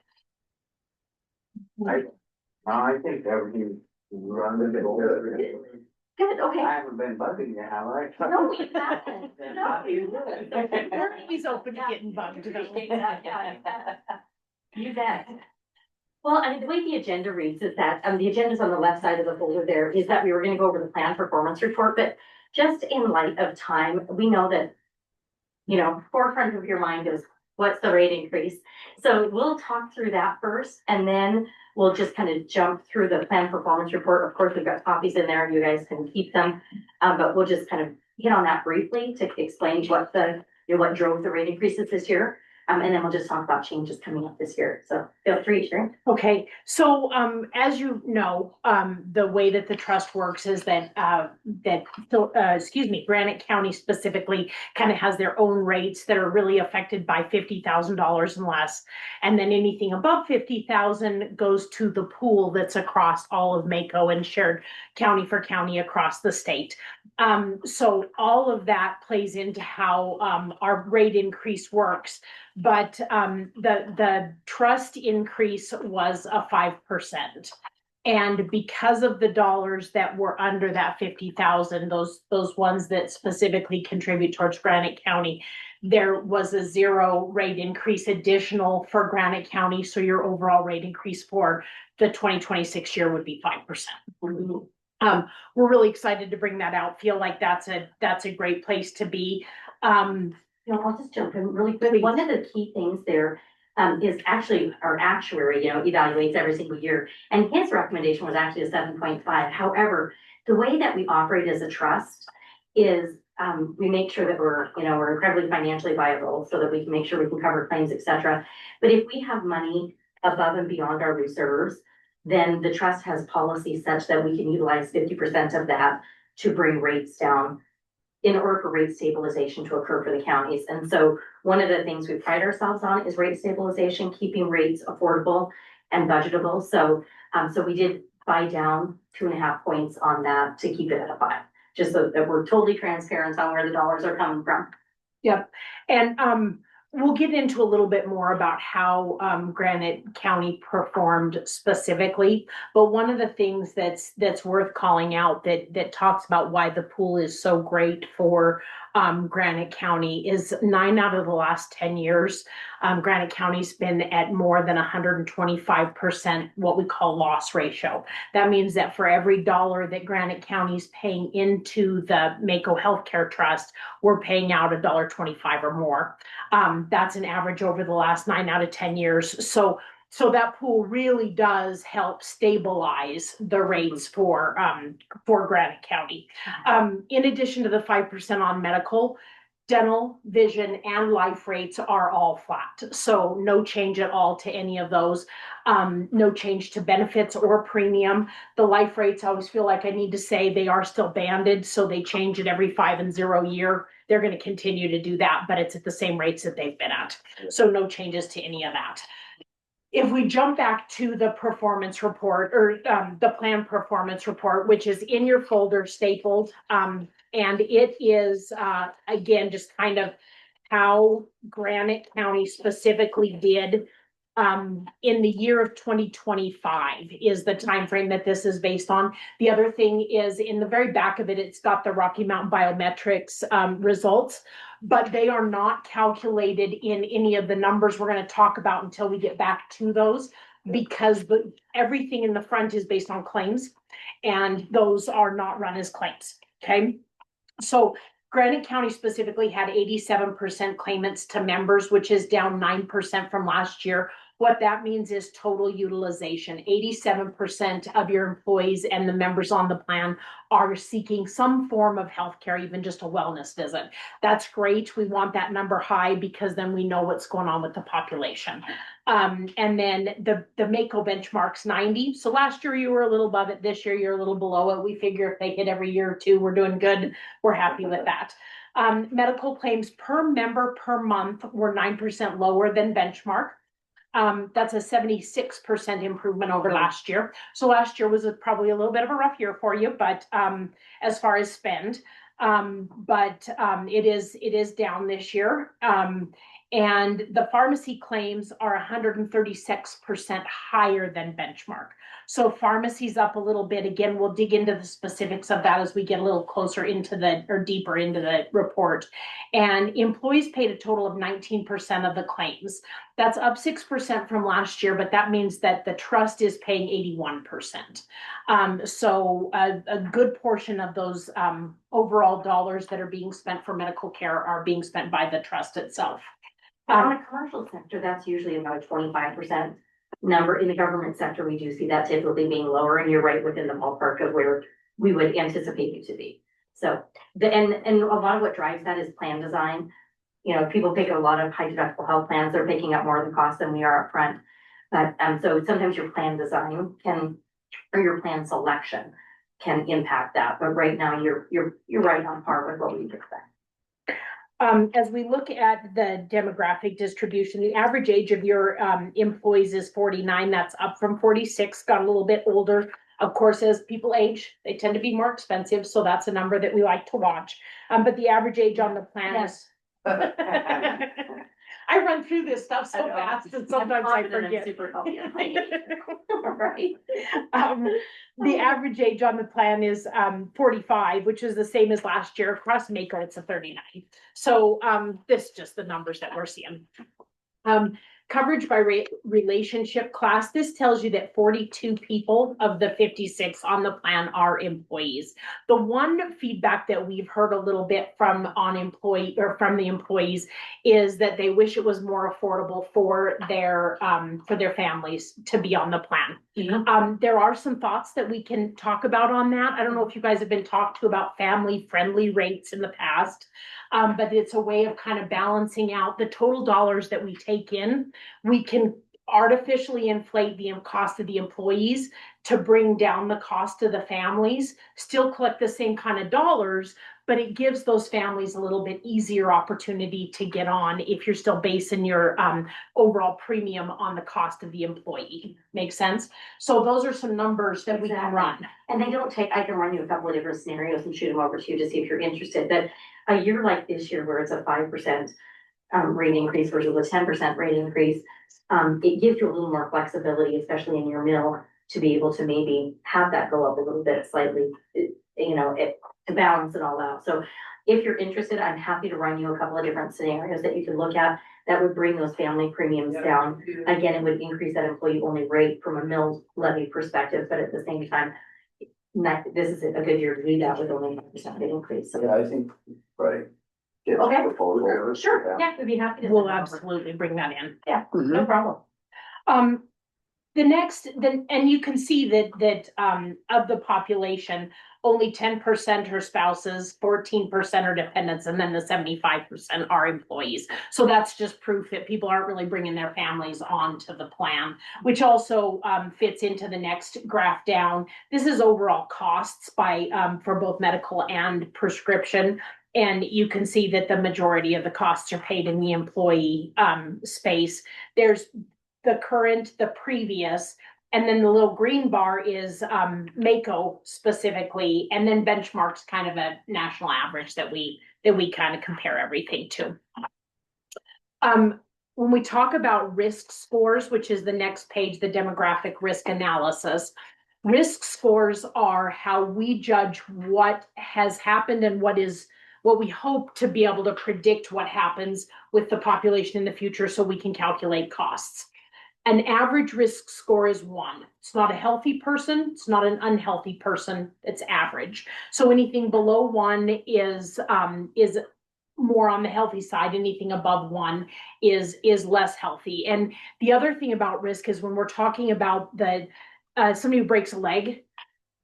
I think everything running good. Good, okay. I haven't been bugging you, have I? No, you haven't. No, you haven't. We're always open to getting bugged. Appreciate that, yeah. You bet. Well, I mean, the way the agenda reads is that, the agenda's on the left side of the folder there, is that we were gonna go over the plan performance report, but just in light of time, we know that, forefront of your mind is what's the rate increase? So we'll talk through that first, and then we'll just kind of jump through the plan performance report. Of course, we've got copies in there, you guys can keep them. But we'll just kind of hit on that briefly to explain what what drove the rate increases this year. And then we'll just talk about changes coming up this year. So feel free, Sharon. Okay, so as you know, the way that the trust works is that Granite County specifically kind of has their own rates that are really affected by $50,000 and less. And then anything above 50,000 goes to the pool that's across all of Mako and shared county for county across the state. So all of that plays into how our rate increase works. But the trust increase was a 5%. And because of the dollars that were under that 50,000, those ones that specifically contribute towards Granite County, there was a 0 rate increase additional for Granite County. So your overall rate increase for the 2026 year would be 5%. We're really excited to bring that out. Feel like that's a great place to be. No, I'll just jump in really quick. One of the key things there is actually our actuary, evaluates every single year. And his recommendation was actually a 7.5. However, the way that we operate as a trust is we make sure that we're incredibly financially viable so that we can make sure we can cover claims, et cetera. But if we have money above and beyond our reserves, then the trust has policies such that we can utilize 50% of that to bring rates down in order for rate stabilization to occur for the counties. And so one of the things we pride ourselves on is rate stabilization, keeping rates affordable and budgetable. So we did buy down 2.5 points on that to keep it at a 5, just so that we're totally transparent on where the dollars are coming from. Yep. And we'll get into a little bit more about how Granite County performed specifically. But one of the things that's worth calling out that talks about why the pool is so great for Granite County is 9 out of the last 10 years, Granite County's been at more than 125% what we call loss ratio. That means that for every dollar that Granite County's paying into the Mako Healthcare Trust, we're paying out $1.25 or more. That's an average over the last 9 out of 10 years. So that pool really does help stabilize the rates for Granite County. In addition to the 5% on medical, dental, vision, and life rates are all flat. So no change at all to any of those. No change to benefits or premium. The life rates, I always feel like I need to say they are still banded, so they change it every 5 and 0 year. They're going to continue to do that, but it's at the same rates that they've been at. So no changes to any of that. If we jump back to the performance report or the plan performance report, which is in your folder stapled, and it is, again, just kind of how Granite County specifically did in the year of 2025 is the time frame that this is based on. The other thing is in the very back of it, it's got the Rocky Mountain Biometrics results, but they are not calculated in any of the numbers we're going to talk about until we get back to those, because everything in the front is based on claims, and those are not run as claims. Okay, so Granite County specifically had 87% claimants to members, which is down 9% from last year. What that means is total utilization. 87% of your employees and the members on the plan are seeking some form of healthcare, even just a wellness visit. That's great. We want that number high because then we know what's going on with the population. And then the Mako benchmark's 90. So last year you were a little above it. This year you're a little below it. We figure if they hit every year or two, we're doing good. We're happy with that. Medical claims per member per month were 9% lower than benchmark. That's a 76% improvement over last year. So last year was probably a little bit of a rough year for you, but as far as spend, it is down this year. And the pharmacy claims are 136% higher than benchmark. So pharmacy's up a little bit. Again, we'll dig into the specifics of that as we get a little closer into deeper into the report. And employees paid a total of 19% of the claims. That's up 6% from last year, but that means that the trust is paying 81%. So a good portion of those overall dollars that are being spent for medical care are being spent by the trust itself. On a commercial sector, that's usually about a 25% number. In the government sector, we do see that typically being lower, and you're right within the ballpark of where we would anticipate you to be. So and a lot of what drives that is plan design. People pick a lot of high deductible health plans. They're picking up more of the cost than we are up front. But so sometimes your plan design or your plan selection can impact that. But right now you're right on par with what we expect. As we look at the demographic distribution, the average age of your employees is 49. That's up from 46, got a little bit older. Of course, as people age, they tend to be more expensive. So that's a number that we like to watch. But the average age on the plan is I run through this stuff so I know. fast and I'm sometimes I confident I'm forget. super healthy and right? The average age on the plan is 45, which is the same as last year. Across Mako, it's a 39. So this is just the numbers that we're seeing. Coverage by relationship class. This tells you that 42 people of the 56 on the plan are employees. The one feedback that we've heard a little bit from the employees is that they wish it was more affordable for their families to be on the plan. Mhm. There are some thoughts that we can talk about on that. I don't know if you guys have been talked to about family friendly rates in the past. But it's a way of kind of balancing out the total dollars that we take in. We can artificially inflate the cost of the employees to bring down the cost of the families, still collect the same kind of dollars, but it gives those families a little bit easier opportunity to get on if you're still basing your overall premium on the cost of the employee. Make sense? So those are some numbers that we can Exactly. run. And they don't take, I can run you a couple of different scenarios and shoot them over to you to see if you're interested, but a year like this year where it's a 5% rate increase versus a 10% rate increase, it gives you a little more flexibility, especially in your mill, to be able to maybe have that go up a little bit slightly, to balance it all out. So if you're interested, I'm happy to run you a couple of different scenarios that you can look at that would bring those family premiums down. Again, it would increase that employee only rate from a mill levy perspective, but at the same time, this is a good year to do that with only 9% rate increase. So, Yeah, I think, right. Get a Okay. proposal. sure, yeah, we'd be happy to. We'll send that over. absolutely bring that in. No problem. And you can see that of the population, only 10% are spouses, 14% are dependents, and then the 75% are employees. So that's just proof that people aren't really bringing their families onto the plan, which also fits into the next graph down. This is overall costs for both medical and prescription. And you can see that the majority of the costs are paid in the employee space. There's the current, the previous, and then the little green bar is Mako specifically, and then benchmarks kind of a national average that we kind of compare everything to. When we talk about risk scores, which is the next page, the demographic risk analysis, risk scores are how we judge what has happened and what we hope to be able to predict what happens with the population in the future so we can calculate costs. An average risk score is 1. It's not a healthy person. It's not an unhealthy person. It's average. So anything below 1 is more on the healthy side. Anything above 1 is less healthy. And the other thing about risk is when we're talking about somebody who breaks a leg,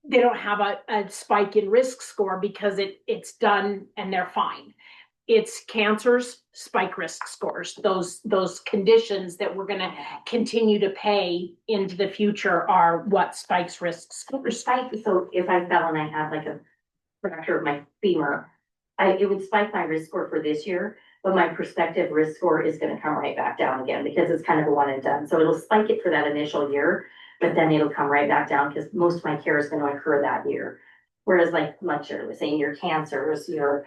they don't have a spike in risk score because it's done and they're fine. It's cancers, spike risk scores. Those conditions that we're gonna continue to pay into the future are what spikes risk scores. So if I fell and I had like a fracture of my femur, it would spike my risk score for this year, but my prospective risk score is gonna come right back down again because it's kind of a one and done. So it'll spike it for that initial year, but then it'll come right back down because most of my care is gonna occur that year. Whereas like Shirley was saying, your cancers, your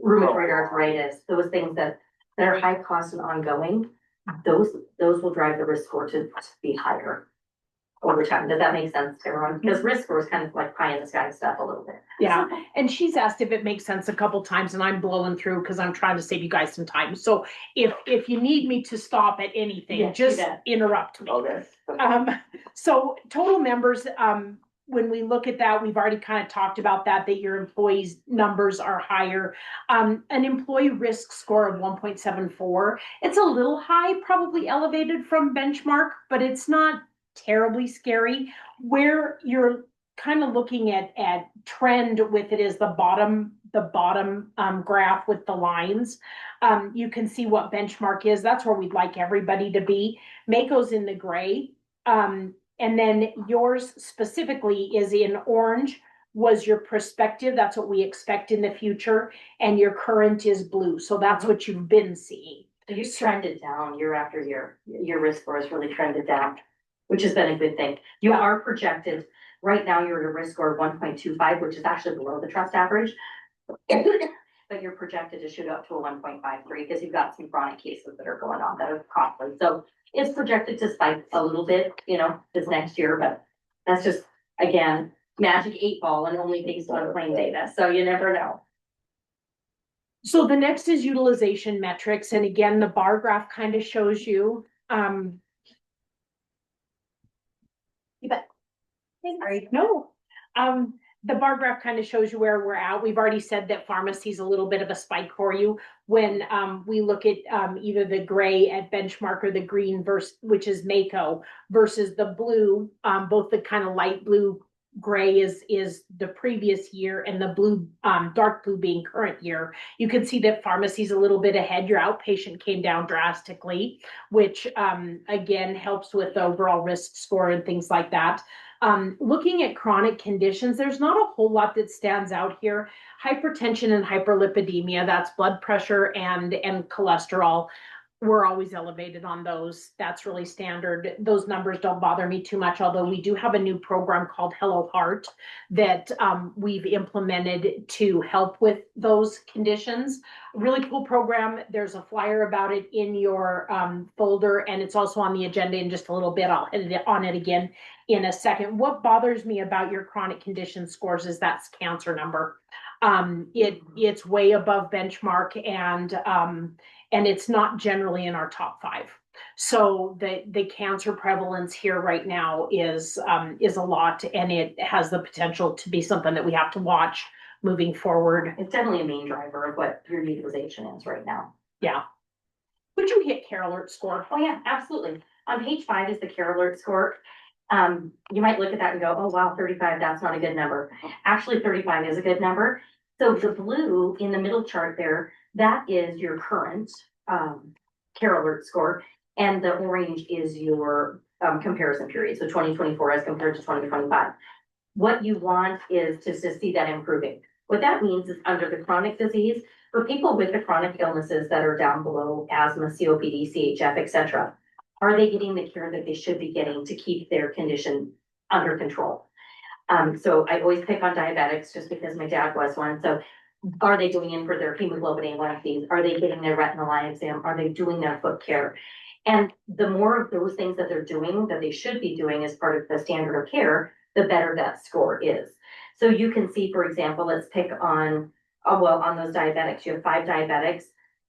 rheumatoid arthritis, those things that are high cost and ongoing, those will drive the risk score to be higher over time. Does that make sense to everyone? Because risk score is kind of like pie in the sky stuff a little bit. Yeah, and she's asked if it makes sense a couple times and I'm blowing through because I'm trying to save you guys some time. So if you need me to stop at anything, Yeah, just do that. interrupt me. Okay. So total members, when we look at that, we've already kind of talked about that your employees' numbers are higher. An employee risk score of 1.74, it's a little high, probably elevated from benchmark, but it's not terribly scary. Where you're kind of looking at trend with it is the bottom graph with the lines. You can see what benchmark is. That's where we'd like everybody to be. Mako's in the gray. And then yours specifically is in orange, was your prospective. That's what we expect in the future. And your current is blue. So that's what you've been seeing. So you've trended down year after year. Your risk score has really trended down, which has been a good thing. You are projected, right now you're at a risk score of 1.25, which is actually below the trust average. but you're projected to shoot up to a 1.53 because you've got some chronic cases that are going on that are costly. So it's projected to spike a little bit, this next year, but that's just, again, magic 8 ball and only based on claim data. So you never know. So the next is utilization metrics. And again, the bar graph kind of shows you, You bet. sorry, no. The bar graph kind of shows you where we're at. We've already said that pharmacy's a little bit of a spike for you. When we look at either the gray at benchmark or the green which is Mako versus the blue, both the kind of light blue gray is the previous year and the blue, dark blue being current year. You can see that pharmacy's a little bit ahead. Your outpatient came down drastically, which again helps with the overall risk score and things like that. Looking at chronic conditions, there's not a whole lot that stands out here. Hypertension and hyperlipidemia, that's blood pressure and cholesterol. We're always elevated on those. That's really standard. Those numbers don't bother me too much, although we do have a new program called Hello Heart that we've implemented to help with those conditions. Really cool program. There's a flyer about it in your folder, and it's also on the agenda in just a little bit. I'll hit it on it again in a second. What bothers me about your chronic condition scores is that's cancer number. It's way above benchmark, and it's not generally in our top 5. So the cancer prevalence here right now is a lot, and it has the potential to be something that we have to watch moving forward. It's definitely a main driver of what your utilization is right now. Yeah. Would you hit Care Alert score? Oh yeah, absolutely. On page 5 is the Care Alert score. You might look at that and go, oh wow, 35, that's not a good number. Actually, 35 is a good number. So the blue in the middle chart there, that is your current Care Alert score, and the orange is your comparison period, so 2024 as compared to 2025. What you want is to see that improving. What that means is under the chronic disease, for people with the chronic illnesses that are down below, asthma, COPD, CHF, etc., are they getting the care that they should be getting to keep their condition under control? So I always pick on diabetics just because my dad was one. So are they going in for their hemoglobin A1Cs? Are they getting their retinal eye exam? Are they doing their foot care? And the more of those things that they're doing, that they should be doing as part of the standard of care, the better that score is. So you can see, for example, let's pick on, on those diabetics, you have 5 diabetics,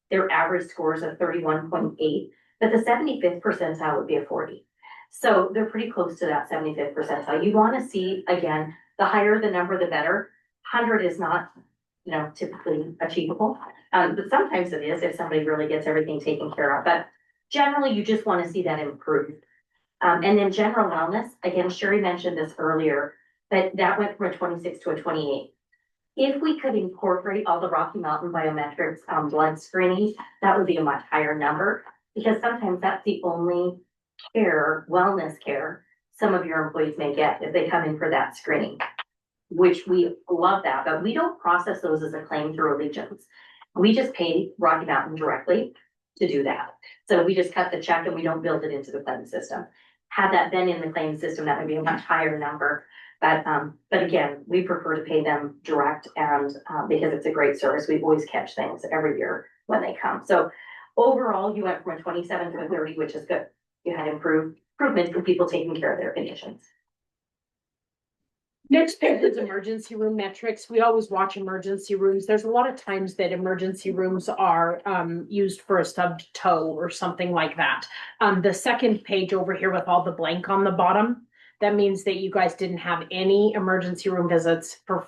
their average scores of 31.8, but the 75th percentile would be a 40. So they're pretty close to that 75th percentile. You want to see, again, the higher the number, the better. 100 is not, typically achievable. But sometimes it is if somebody really gets everything taken care of. But generally, you just want to see that improve. And then general wellness, again, Sherry mentioned this earlier, but that went from a 26 to a 28. If we could incorporate all the Rocky Mountain biometrics blood screening, that would be a much higher number, because sometimes that's the only wellness care some of your employees may get if they come in for that screening, which we love that, but we don't process those as a claim through Allegiance. We just pay Rocky Mountain directly to do that. So we just cut the check and we don't build it into the claim system. Had that been in the claim system, that would be a much higher number. But again, we prefer to pay them direct, and because it's a great service, we always catch things every year when they come. So overall, you went from a 27 to a 30, which is good. You had improvement for people taking care of their conditions. Next page is emergency room metrics. We always watch emergency rooms. There's a lot of times that emergency rooms are used for a stubbed toe or something like that. The second page over here with all the blank on the bottom, that means that you guys didn't have any emergency room visits for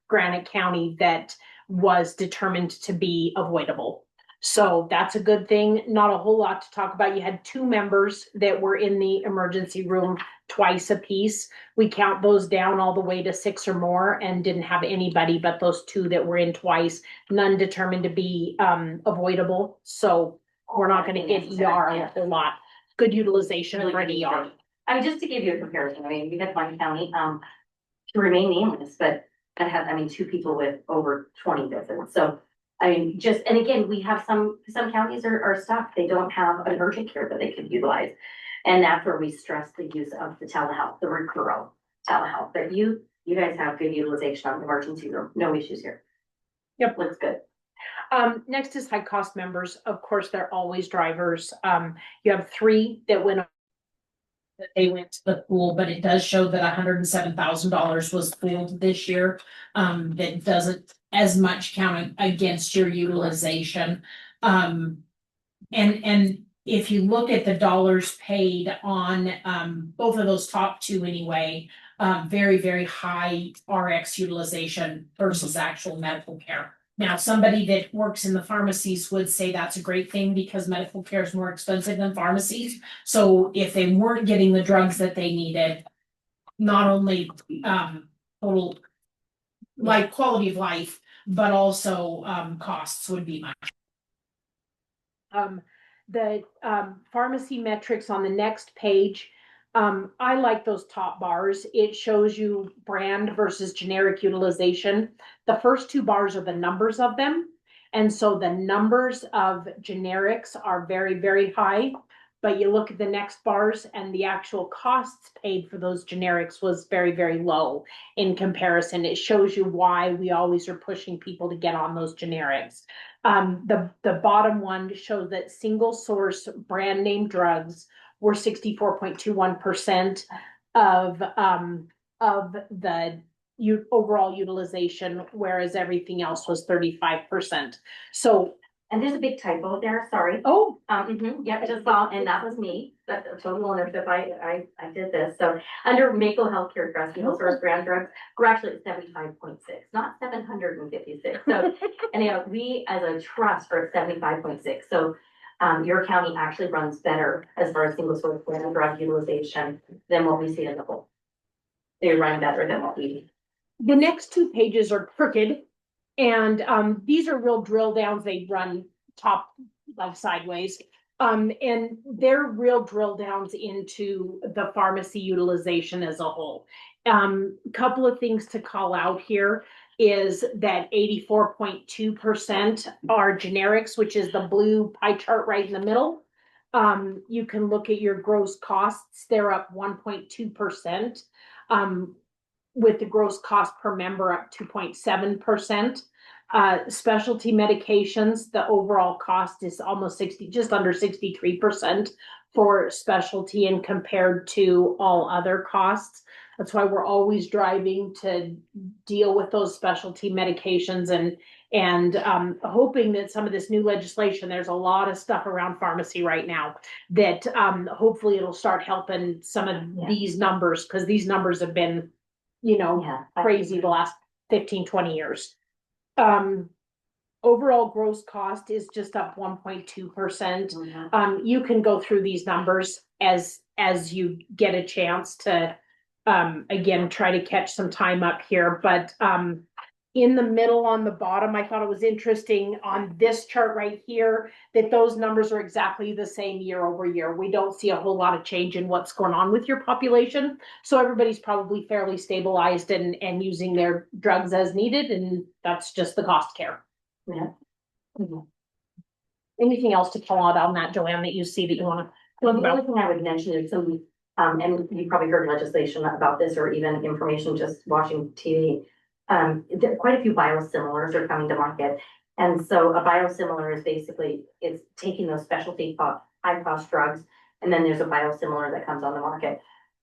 Granite County that was determined to be avoidable. So that's a good thing. Not a whole lot to talk about. You had 2 members that were in the emergency room twice a piece. We count those down all the way to 6 or more and didn't have anybody but those 2 that were in twice, none determined to be avoidable. So we're not going to hit ER a whole lot. Good utilization for an ER. I mean, just to give you a comparison, I mean, we had one county, to remain nameless, but that had, 2 people with over 20 visits. So I mean, and again, we have some counties are stuck. They don't have an urgent care that they could utilize. And that's where we stress the use of the telehealth, the referral telehealth. But you guys have good utilization on the emergency room. No issues here. Yep. Looks good. Next is high cost members. Of course, they're always drivers. You have 3 that went that they went to the pool, but it does show that $107,000 was pooled this year. That doesn't as much count against your utilization. And if you look at the dollars paid on, both of those top 2 anyway, very, very high RX utilization versus actual medical care. Now, somebody that works in the pharmacies would say that's a great thing because medical care is more expensive than pharmacies. So if they weren't getting the drugs that they needed, not only total like quality of life, but also costs would be much. The pharmacy metrics on the next page. I like those top bars. It shows you brand versus generic utilization. The first 2 bars are the numbers of them. And so the numbers of generics are very, very high. But you look at the next bars and the actual costs paid for those generics was very, very low in comparison. It shows you why we always are pushing people to get on those generics. The bottom one shows that single source brand name drugs were 64.21% of the overall utilization, whereas everything else was 35%. So, And there's a big typo there, sorry. oh, Yeah, just saw, and that was me, that total ownership, I did this, so under Mako Healthcare Trust, single source brand drugs, we're actually at 75.6, not 756, so, anyhow, we as a trust are at 75.6, so your county actually runs better as far as single source brand drug utilization than what we see as a whole. They run better than what we. the next 2 pages are crooked. And these are real drill downs. They run top like sideways. And they're real drill downs into the pharmacy utilization as a whole. Couple of things to call out here is that 84.2% are generics, which is the blue pie chart right in the middle. You can look at your gross costs, they're up 1.2%. With the gross cost per member up 2.7%. Specialty medications, the overall cost is almost just under 63% for specialty and compared to all other costs. That's why we're always driving to deal with those specialty medications and hoping that some of this new legislation, there's a lot of stuff around pharmacy right now that hopefully it'll start helping some of these numbers, because these numbers have been, crazy the last 15, 20 years. Overall gross cost is just up 1.2%. You can go through these numbers as you get a chance to, again, try to catch some time up here, but, in the middle on the bottom, I thought it was interesting on this chart right here that those numbers are exactly the same year over year. We don't see a whole lot of change in what's going on with your population. So everybody's probably fairly stabilized and using their drugs as needed. And that's just the cost care. Yeah. Anything else to call out on that, Joanne, that you see that you want to Well, talk the about? only thing I would mention is some, and you probably heard legislation about this or even information just watching TV. Quite a few biosimilars are coming to market. And so a biosimilar is basically, it's taking those specialty high cost drugs, and then there's a biosimilar that comes on the market.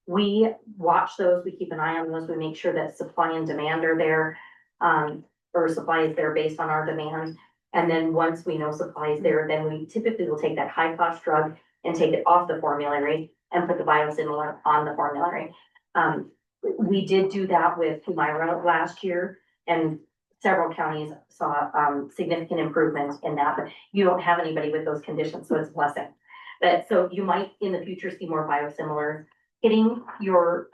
We watch those, we keep an eye on those, we make sure that supply and demand are there, or supply is there based on our demand. And then once we know supply is there, then we typically will take that high cost drug and take it off the formulary and put the biosimilar on the formulary. We did do that with Humira last year, and several counties saw significant improvement in that, but you don't have anybody with those conditions, so it's a blessing. But so you might in the future see more biosimilars hitting your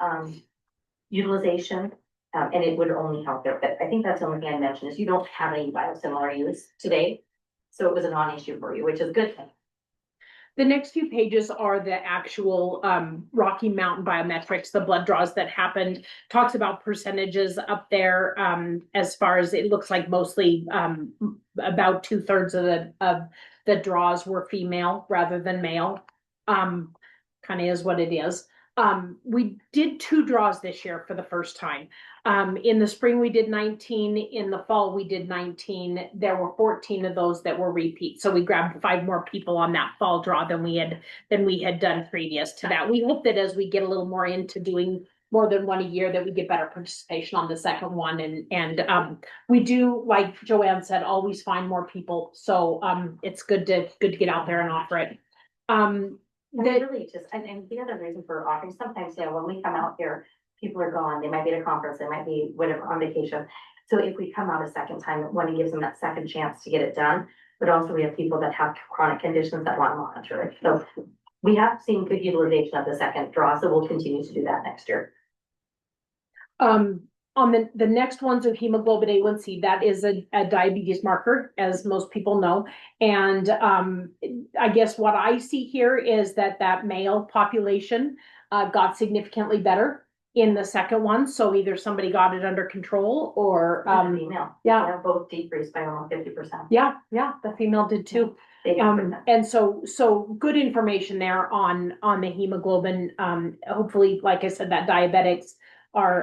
utilization, and it would only help there. But I think that's the only thing I mentioned is you don't have any biosimilar use today, so it was a non-issue for you, which is a good thing. The next few pages are the actual Rocky Mountain biometrics, the blood draws that happened, talks about percentages up there, as far as it looks like mostly about 2/3 of the draws were female rather than male. Kind of is what it is. We did 2 draws this year for the first time. In the spring, we did 19, in the fall, we did 19. There were 14 of those that were repeat. So we grabbed 5 more people on that fall draw than we had done previous to that. We hope that as we get a little more into doing more than one a year, that we get better participation on the second one. And we do, like Joanne said, always find more people. So it's good to get out there and offer it. And really just, and the other reason for offering, sometimes, you know, when we come out here, people are gone, they might be at a conference, they might be whatever on vacation. So if we come out a second time, one gives them that second chance to get it done. But also we have people that have chronic conditions that want to monitor it. So we have seen good utilization of the second draw, so we'll continue to do that next year. On the next one's of hemoglobin A1C, that is a diabetes marker, as most people know. And I guess what I see here is that male population got significantly better in the second one. So either somebody got it under control or Female. yeah, Both decreased by almost 50%. yeah, the female did too. And so good information there on the hemoglobin. Hopefully, like I said, that diabetics are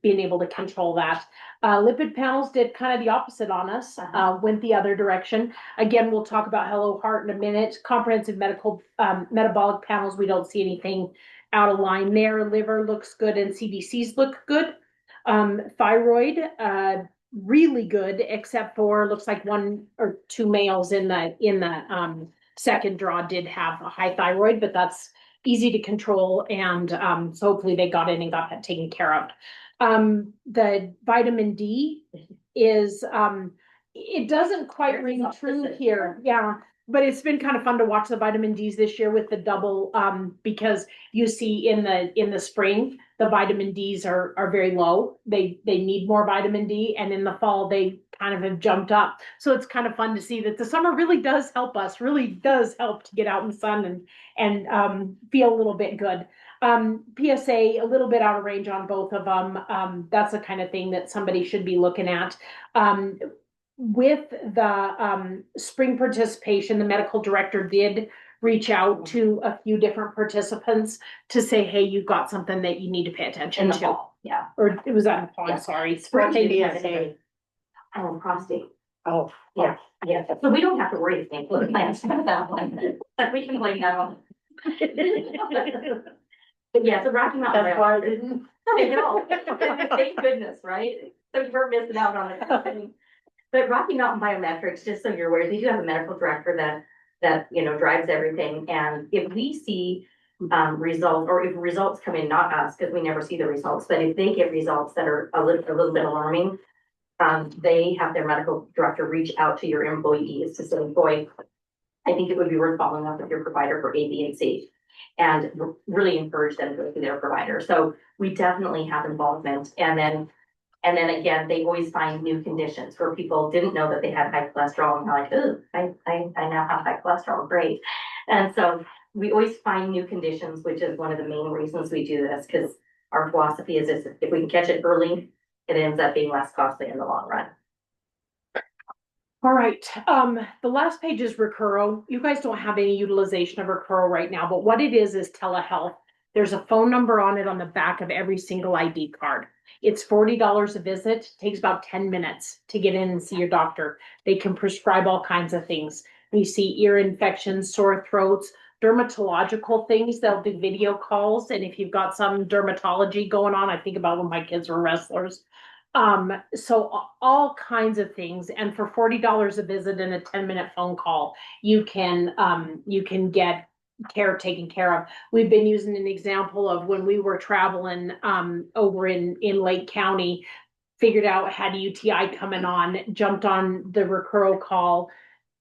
being able to control that. Lipid panels did kind of the opposite on us, went the other direction. Again, we'll talk about Hello Heart in a minute. Comprehensive medical metabolic panels, we don't see anything out of line there. Liver looks good and CBCs look good. Thyroid, really good, except for looks like 1 or 2 males in the second draw did have a high thyroid, but that's easy to control, and so hopefully they got in and got that taken care of. The vitamin D is it doesn't quite ring true here, yeah, but it's been kind of fun to watch the vitamin Ds this year with the double, because you see in the spring the vitamin Ds are very low. They need more vitamin D, and in the fall they kind of have jumped up. So it's kind of fun to see that the summer really does help us, really does help to get out in the sun and feel a little bit good. PSA, a little bit out of range on both of them. That's the kind of thing that somebody should be looking at. With the spring participation, the medical director did reach out to a few different participants to say, hey, you've got something that you need to pay attention In the to. fall, yeah. Or it was that in the fall, Yeah. I'm sorry. Spring PSA. Prostate. Oh, Yeah, yeah. So we don't have to worry if they include plans for that one. But we can blame that on. But yeah, so Rocky Mountain. that's why I didn't. I know. Thank goodness, right? So we're missing out on it. But Rocky Mountain Biometrics, just so you're aware, they do have a medical director that you know drives everything. And if we see results, or if results come in, not us, because we never see the results, but if they get results that are a little bit alarming, they have their medical director reach out to your employees to say, boy, I think it would be worth following up with your provider for A, B, and C. And really encourage them to go to their provider. So we definitely have involvement. And then again, they always find new conditions where people didn't know that they had high cholesterol, and they're like, oh, I now have high cholesterol, great. And so we always find new conditions, which is one of the main reasons we do this, because our philosophy is this: if we can catch it early, it ends up being less costly in the long run. All right, the last page is Recuro. You guys don't have any utilization of Recuro right now, but what it is telehealth. There's a phone number on it on the back of every single ID card. It's $40 a visit, takes about 10 minutes to get in and see your doctor. They can prescribe all kinds of things. We see ear infections, sore throats, dermatological things. They'll do video calls, and if you've got some dermatology going on, I think about when my kids were wrestlers. So all kinds of things. And for $40 a visit and a 10-minute phone call, you can get care taken care of. We've been using an example of when we were traveling over in Lake County, figured out had a UTI coming on, jumped on the Recuro call.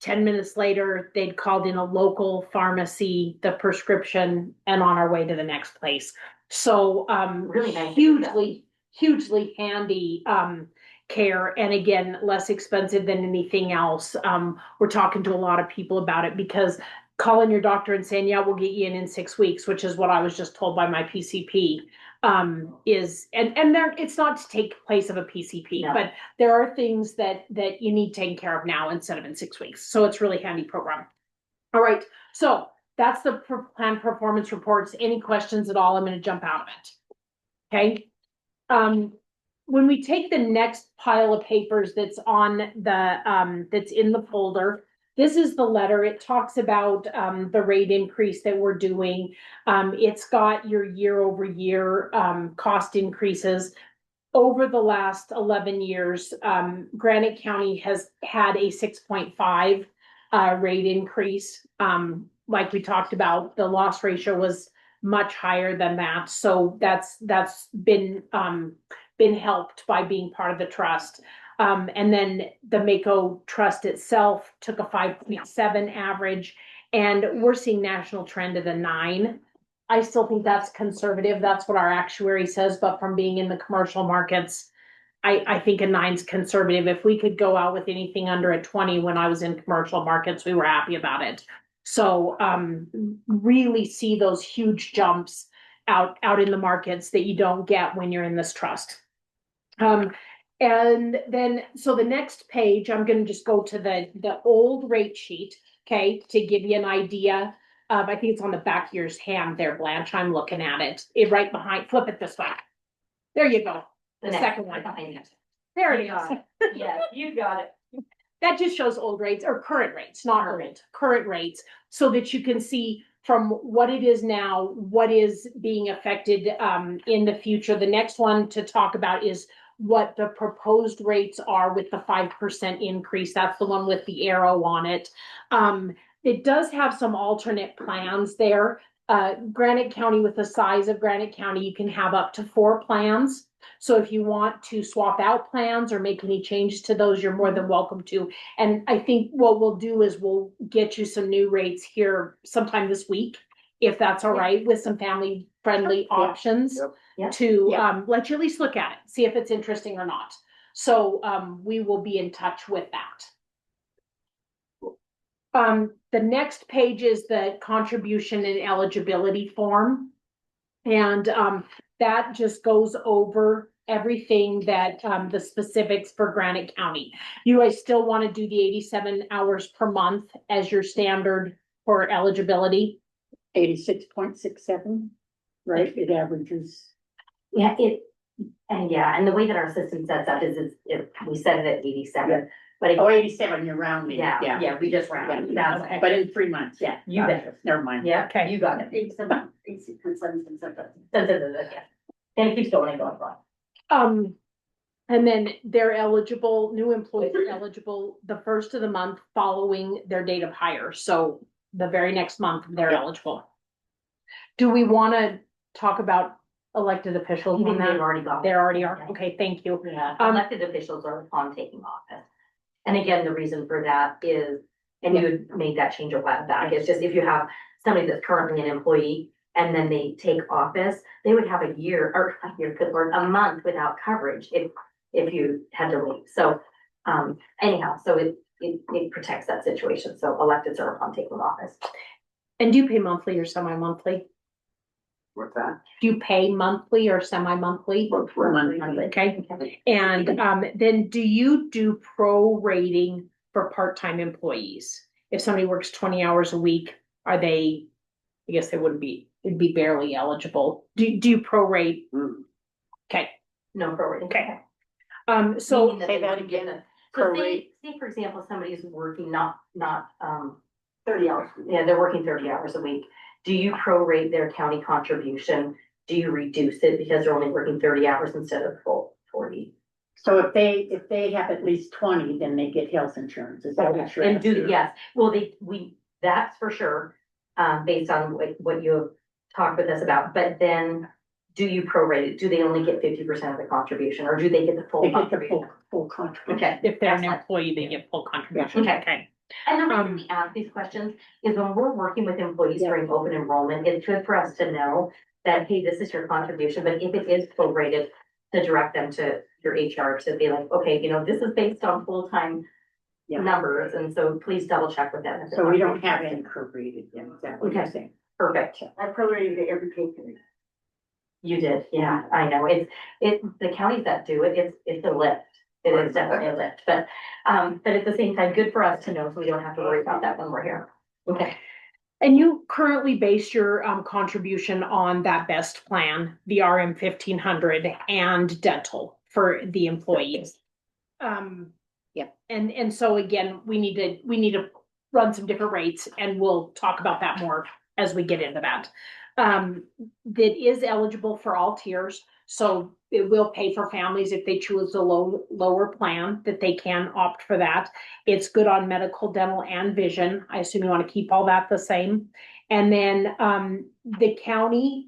10 minutes later, they'd called in a local pharmacy, the prescription, and on our way to the next place. So Really nice. hugely handy care, and again, less expensive than anything else. We're talking to a lot of people about it, because calling your doctor and saying, yeah, we'll get you in 6 weeks, which is what I was just told by my PCP, is, and there, it's not to take place of a PCP, No. but there are things that you need taken care of now instead of in 6 weeks. So it's really handy program. All right, so that's the plan performance reports. Any questions at all, I'm gonna jump out of it. Okay? When we take the next pile of papers that's on the, that's in the folder, this is the letter. It talks about, the rate increase that we're doing. It's got your year over year, cost increases. Over the last 11 years, Granite County has had a 6.5 rate increase. Like we talked about, the loss ratio was much higher than that. So that's been helped by being part of the trust. And then the Mako Trust itself took a 5.7 average, and we're seeing national trend of a 9. I still think that's conservative. That's what our actuary says, but from being in the commercial markets, I think a 9's conservative. If we could go out with anything under a 20 when I was in commercial markets, we were happy about it. So really see those huge jumps out in the markets that you don't get when you're in this trust. And then, so the next page, I'm gonna just go to the old rate sheet, okay, to give you an idea. I think it's on the back of your hand there, Blanche. I'm looking at it. Right behind, flip it this way. There you go. The second one. There it is. Yes, you got it. That just shows old rates or current rates, not old, current rates, so that you can see from what it is now, what is being affected in the future. The next one to talk about is what the proposed rates are with the 5% increase. That's the one with the arrow on it. It does have some alternate plans there. Granite County, with the size of Granite County, you can have up to 4 plans. So if you want to swap out plans or make any changes to those, you're more than welcome to. And I think what we'll do is we'll get you some new rates here sometime this week, if that's all right, with some family friendly options to let you at least look at it, see if it's interesting or not. So we will be in touch with that. The next page is the contribution and eligibility form. And that just goes over everything that the specifics for Granite County. You guys still want to do the 87 hours per month as your standard for eligibility? 86.67, right? It averages. Yeah, and the way that our system sets up is we set it at 87. But Oh, 87, you're rounding. yeah, we just round. That's Okay. But in 3 months, yeah. You bet. Never mind. Yeah, Okay. you got it. 87, 86.7. Yeah. And it keeps going and going and going. And then they're eligible, new employees are eligible the first of the month following their date of hire. So the very next month, they're eligible. Do we want to talk about elected officials on They've that? already got. They already are. Okay, thank you. Yeah, elected officials are upon taking office. And again, the reason for that is, and you would make that change a while back, it's just if you have somebody that's currently an employee and then they take office, they would have a month without coverage if you had to leave. So anyhow, so it protects that situation. So electeds are upon taking office. And do you pay monthly or semi-monthly? What's that? Do you pay monthly or semi-monthly? Monthly. Okay, and then do you do prorating for part-time employees? If somebody works 20 hours a week, are they, I guess they wouldn't be, it'd be barely eligible. Do you prorate? Okay, No prorating. Okay. So Meaning say they that wouldn't get again. the- So Prorate. say for example, somebody is working not 30 hours. Yeah, they're working 30 hours a week. Do you prorate their county contribution? Do you reduce it because they're only working 30 hours instead of full 40? So if they have at least 20, then they get health insurance. Is that what you're And asking? yes, well, that's for sure, based on what you have talked with us about, but then do you prorate it? Do they only get 50% of the contribution or do they get the full They get the contribution? full contribution. Okay. if they're an Excellent. employee, they get full contribution. Okay. And the reason we ask these questions is when we're working with employees during open enrollment, it's good for us to know that, hey, this is your contribution, but if it is prorated, to direct them to your HR to be like, okay, this is based on full-time Yeah. numbers, and so please double check with them. So we don't have any prorated yet. Is that what you're Okay. saying? Perfect. I prorated it every pay period. You did, yeah, I know, the counties that do it, it's a lift. It is definitely a lift, but at the same time, good for us to know, so we don't have to worry about that when we're here. Okay. And you currently base your contribution on that best plan, the RM 1500 and dental for the employees. Yeah, and so again, we need to run some different rates, and we'll talk about that more as we get into that. That is eligible for all tiers, so it will pay for families if they choose a lower plan, that they can opt for that. It's good on medical, dental, and vision. I assume you want to keep all that the same. And then the county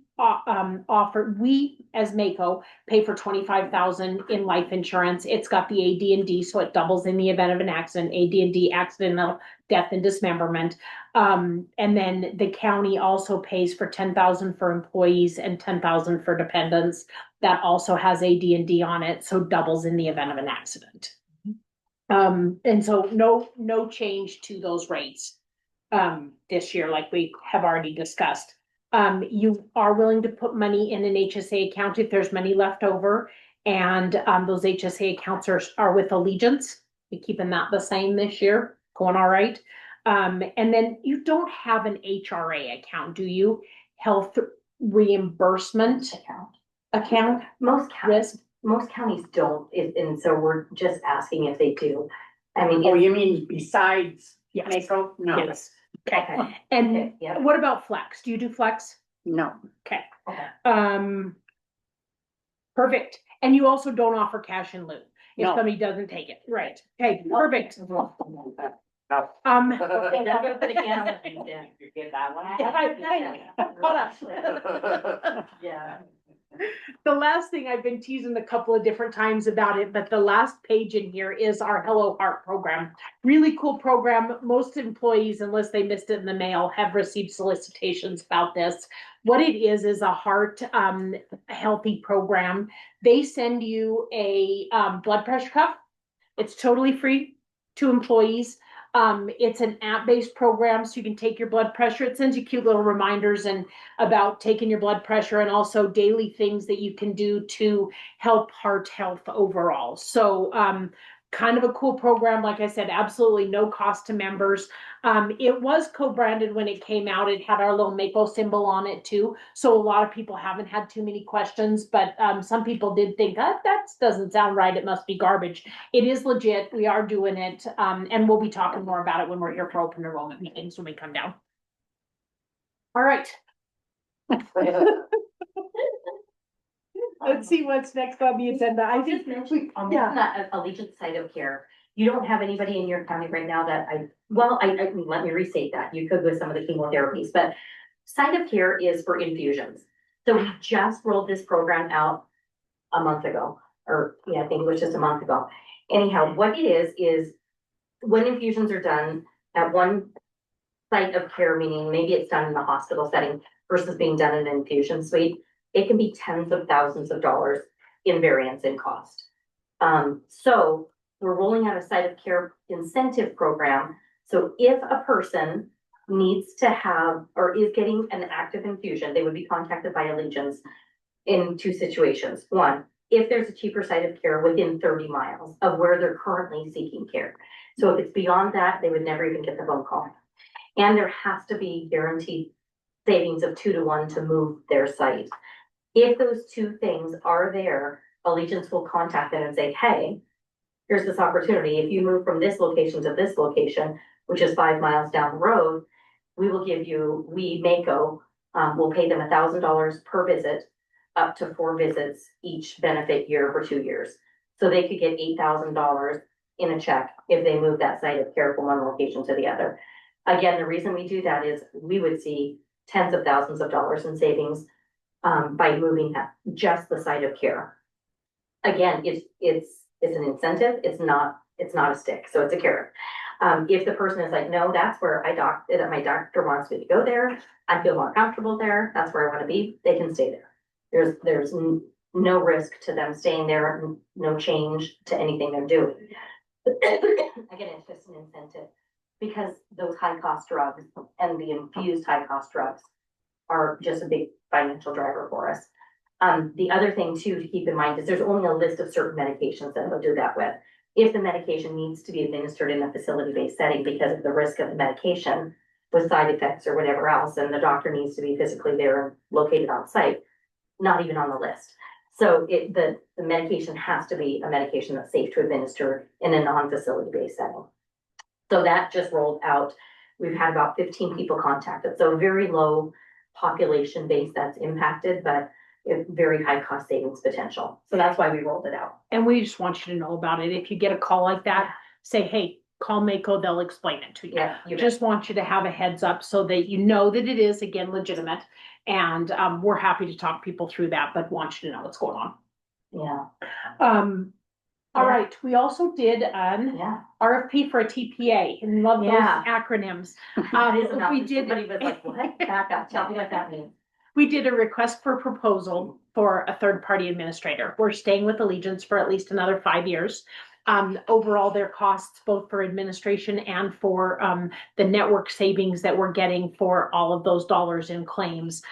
we as Mako pay for 25,000 in life insurance. It's got the AD&D, so it doubles in the event of an accident, AD&D, accidental death and dismemberment. And then the county also pays for 10,000 for employees and 10,000 for dependents. That also has AD&D on it, so doubles in the event of an accident. And so no change to those rates this year, like we have already discussed. You are willing to put money in an HSA account if there's money left over, and those HSA accounts are with Allegiance. We're keeping that the same this year, going all right. And then you don't have an HRA account, do you? Health reimbursement account? Most counties don't, and so we're just asking if they do. I mean, Oh, you mean besides Yes. Mako? No. Yes. Okay. And Okay, yeah. what about Flex? Do you do Flex? No. Okay. Okay. Perfect. And you also don't offer cash in lieu if No. somebody doesn't take it. Right. Okay, perfect. Okay, I'm gonna put a can on the thing then. You get that one? Hold on. Yeah. The last thing, I've been teasing a couple of different times about it, but the last page in here is our Hello Heart program. Really cool program. Most employees, unless they missed it in the mail, have received solicitations about this. What it is a heart healthy program. They send you a blood pressure cuff. It's totally free to employees. It's an app-based program, so you can take your blood pressure. It sends you cute little reminders and about taking your blood pressure, and also daily things that you can do to help heart health overall. So kind of a cool program. Like I said, absolutely no cost to members. It was co-branded when it came out. It had our little Mako symbol on it too. So a lot of people haven't had too many questions, but some people did think that doesn't sound right. It must be garbage. It is legit. We are doing it. And we'll be talking more about it when we're here for open enrollment meetings when we come down. All right. Let's see what's next on the agenda. I think, That Allegiance site of care, you don't have anybody in your county right now that let me restate that. You could with some of the chemotherapies, but site of care is for infusions. So we just rolled this program out a month ago, or I think it was just a month ago. Anyhow, what it is when infusions are done at one site of care, meaning maybe it's done in the hospital setting versus being done in an infusion suite, it can be tens of thousands of dollars in variance in cost. So we're rolling out a site of care incentive program. So if a person needs to have or is getting an active infusion, they would be contacted by Allegiance in two situations. One, if there's a cheaper site of care within 30 miles of where they're currently seeking care. So if it's beyond that, they would never even get the phone call. And there has to be guaranteed savings of 2 to 1 to move their site. If those two things are there, Allegiance will contact them and say, hey, here's this opportunity. If you move from this location to this location, which is 5 miles down the road, we will give you, Mako, will pay them $1,000 per visit, up to 4 visits each benefit year for 2 years. So they could get $8,000 in a check if they move that site of care from one location to the other. Again, the reason we do that is we would see tens of thousands of dollars in savings by moving that, just the site of care. Again, it's an incentive. It's not a stick, so it's a carrot. If the person is like, no, that's where my doctor wants me to go there, I feel more comfortable there, that's where I want to be, they can stay there. There's no risk to them staying there, no change to anything they're doing. Again, it's just an incentive because those high cost drugs and the infused high cost drugs are just a big financial driver for us. The other thing too to keep in mind is there's only a list of certain medications that they'll do that with. If the medication needs to be administered in a facility-based setting because of the risk of the medication, with side effects or whatever else, and the doctor needs to be physically there and located on site, not even on the list. So the medication has to be a medication that's safe to administer in a non-facility based setting. So that just rolled out. We've had about 15 people contacted, so very low population base that's impacted, but very high cost savings potential. So that's why we rolled it out. And we just want you to know about it. If you get a call like that, say, hey, call Mako, they'll explain it to you. Yeah, you bet. Just want you to have a heads up so that you know that it is, again, legitimate. And we're happy to talk people through that, but want you to know what's going on. Yeah, All Yeah. right, we also did an yeah. RFP for a TPA, and love those Yeah. acronyms. That is enough. We did, Somebody was like, what? Back up, tell me what that means. we did a request for proposal for a third-party administrator. We're staying with Allegiance for at least another 5 years. Overall, their costs, both for administration and for the network savings that we're getting for all of those dollars in claims,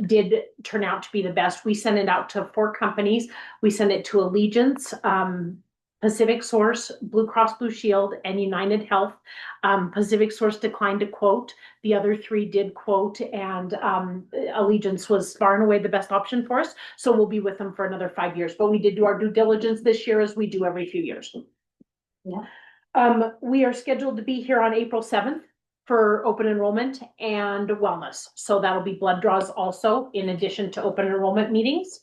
did turn out to be the best. We sent it out to 4 companies. We sent it to Allegiance, Pacific Source, Blue Cross Blue Shield, and United Health. Pacific Source declined to quote. The other 3 did quote, and Allegiance was far and away the best option for us. So we'll be with them for another 5 years. But we did do our due diligence this year, as we do every few years. Yeah. We are scheduled to be here on April 7th for open enrollment and wellness. So that'll be blood draws also, in addition to open enrollment meetings.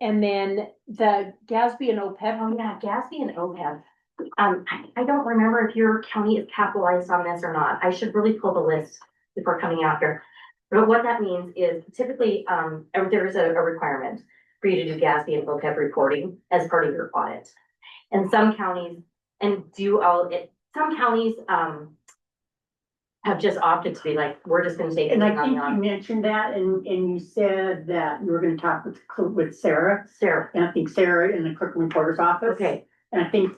And then the GASB and OPEB. Oh, yeah, GASB and OPEB. I don't remember if your county is capitalized on this or not. I should really pull the list before coming out here. But what that means is typically, there is a requirement for you to do GASB and OPEB reporting as part of your audit. And some counties, some counties, have just opted to be like, we're just gonna take. And I think you mentioned that, and you said that you were gonna talk with Sarah. Sarah. And I think Sarah in the clerk reporter's office. Okay, And I think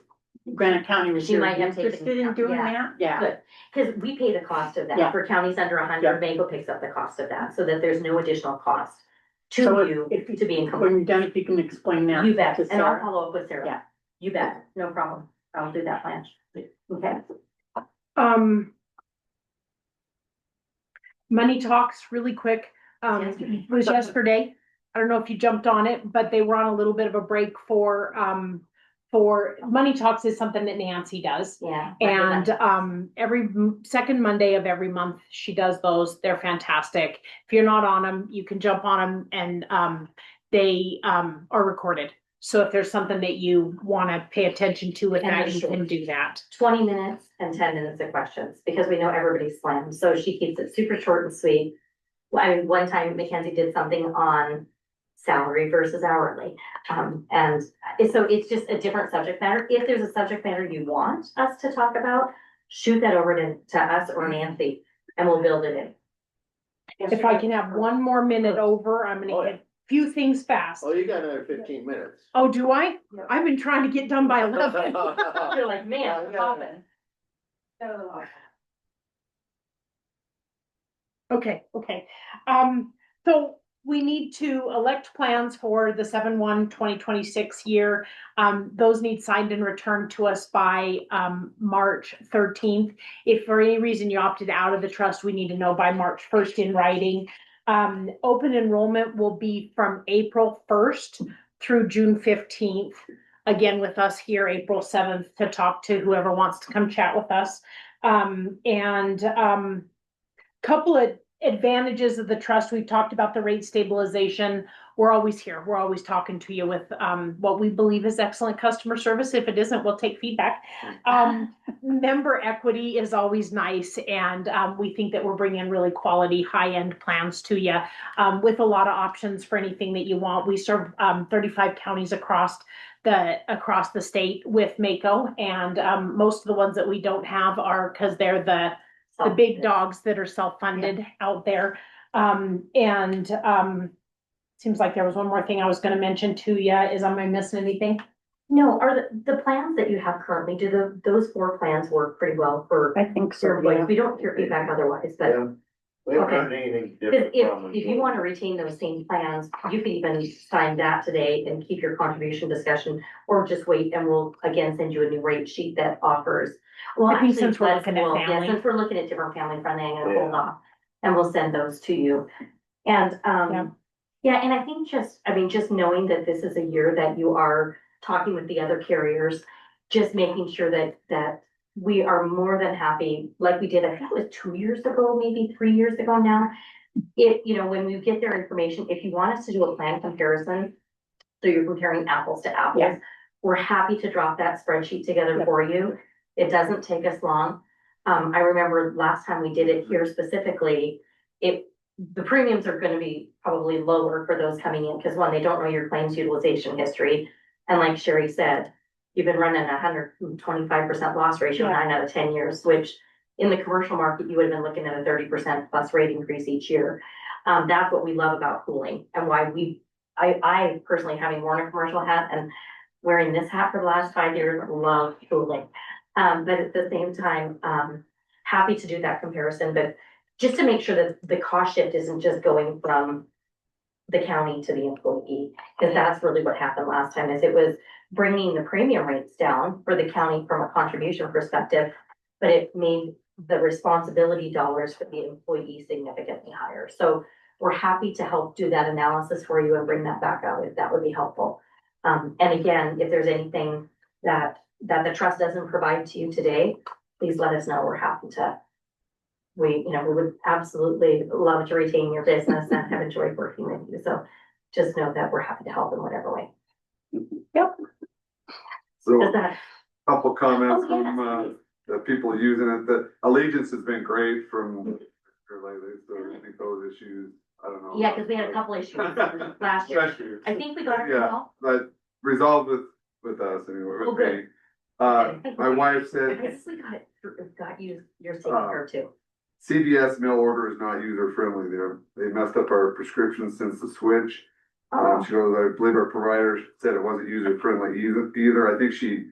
Granite County was She might have interested taken- in doing yeah. that. Yeah. good, because we pay the cost of Yeah. that. For counties under Yeah. 100, Mango picks up the cost of that, so that there's no additional cost to So you if to be When included. you're done, if you can explain that. You bet, to and I'll Sarah. follow up with Sarah. Yeah. You bet, no problem. I'll do that plan. Okay. Money Talks, really quick, was yesterday. I don't know if you jumped on it, but they were on a little bit of a break for Money Talks is something that Nancy does. Yeah. And every second Monday of every month, she does those. They're fantastic. If you're not on them, you can jump on them, and they are recorded. So if there's something that you want to pay attention to with And that, they're you can short. do that. 20 minutes and 10 minutes of questions, because we know everybody's slammed, so she keeps it super short and sweet. Well, I mean, one time Mackenzie did something on salary versus hourly. And so it's just a different subject matter. If there's a subject matter you want us to talk about, shoot that over to us or Nancy, and we'll build it in. If I can have one more minute over, I'm gonna hit a few things fast. Oh, you got another 15 minutes. Oh, do I? I've been trying to get done by 11. You're like, man, Yeah. popping. Okay. So we need to elect plans for the 7/1/2026 year. Those need signed and returned to us by March 13th. If for any reason you opted out of the trust, we need to know by March 1st in writing. Open enrollment will be from April 1st through June 15th. Again, with us here, April 7th, to talk to whoever wants to come chat with us. Couple of advantages of the trust. We've talked about the rate stabilization. We're always here. We're always talking to you with what we believe is excellent customer service. If it isn't, we'll take feedback. Member equity is always nice, and we think that we're bringing really quality, high-end plans to you with a lot of options for anything that you want. We serve 35 counties across the state with Mako, and most of the ones that we don't have are because they're the big dogs that are self-funded out there. Seems like there was one more thing I was gonna mention to you. Am I missing anything? No, are the plans that you have currently, do those 4 plans work pretty well for I think so. your employees? Yeah. We don't hear feedback otherwise, but Yeah. We haven't Okay. heard anything Because different if, from them. if you want to retain those same plans, you can even sign that today and keep your contribution discussion, or just wait and we'll again send you a new rate sheet that offers Well, I think actually, since we're let's- looking at well, yeah, family. since we're looking at different family friendly, I'm gonna Yeah. hold off. And we'll send those to you. And, Yeah. yeah, and I think just knowing that this is a year that you are talking with the other carriers, just making sure that we are more than happy, like we did, I think it was 2 years ago, maybe 3 years ago now. When we get their information, if you want us to do a plan comparison, so you're comparing apples to apples, Yeah. we're happy to drop that spreadsheet together Yeah. for you. It doesn't take us long. I remember last time we did it here specifically, the premiums are gonna be probably lower for those coming in, because one, they don't know your claims utilization history. And like Sherry said, you've been running 125% loss ratio Yeah. 9 out of 10 years, which in the commercial market, you would have been looking at a 30% plus rate increase each year. That's what we love about pooling and why I personally, having worn a commercial hat and wearing this hat for the last 5 years, love pooling. But at the same time, happy to do that comparison, but just to make sure that the cost shift isn't just going from the county to the employee, because that's really what happened last time, is it was bringing the premium rates down for the county from a contribution perspective, but it made the responsibility dollars for the employee significantly higher. So we're happy to help do that analysis for you and bring that back out if that would be helpful. And again, if there's anything that the trust doesn't provide to you today, please let us know. We're happy to. We would absolutely love to retain your business and have enjoyed working with you. So just know that we're happy to help in whatever way. So Does that? couple comments Oh, yes, from, the people using it, that Allegiance has been great from lately, so I think those issues, I don't know. Yeah, because we had a couple issues last year. Last year. I think we got it Yeah. resolved. But resolved with us anyway, Oh, with good. me. My wife I said guess we got you, your signature too. CVS mail order is not user friendly there. They messed up our prescriptions since the switch. Oh, She goes, I believe our provider said it wasn't user friendly either. I think she's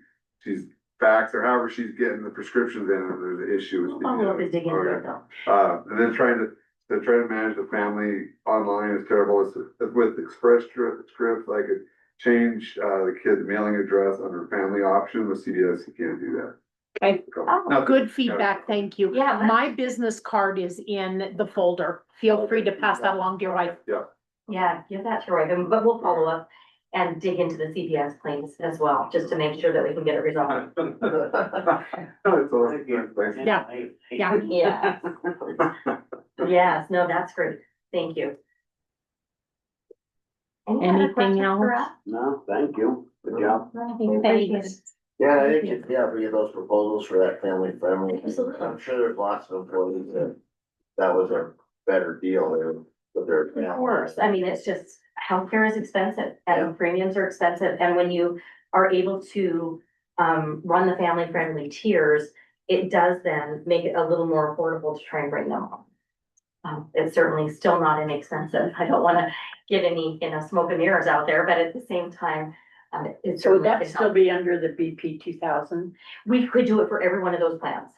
faxed or however she's getting the prescriptions in, and there's an issue with we'll follow up and dig into it Okay. though. And then trying to manage the family online is terrible. It's with Express Scripts, I could change the kid's mailing address under family option. With CVS, you can't do that. Okay. Oh, Now, Good feedback, thank you. Yeah, but- My business card is in the folder. Feel free to pass that along to your wife. Yeah, give that to Roy, but we'll follow up and dig into the CPS claims as well, just to make sure that we can get it resolved. It's all good, thanks. Yeah. Yeah. Yeah. Yes, no, that's great. Thank you. Any other Anything questions for else? us? No, thank you. Good job. We appreciate it. Thanks. Yeah, I think, if we get those proposals for that family friendly, Absolutely. I'm sure there's lots of employees that was a better deal there with their. Of course, I mean, it's just, healthcare is expensive and premiums are expensive, and when you are able to run the family friendly tiers, it does then make it a little more affordable to try and bring them on. It's certainly still not inexpensive. I don't wanna get any, smoke and mirrors out there, but at the same time, it So would certainly that can still help. be under the BP 2000? We could do it for every one of those plans.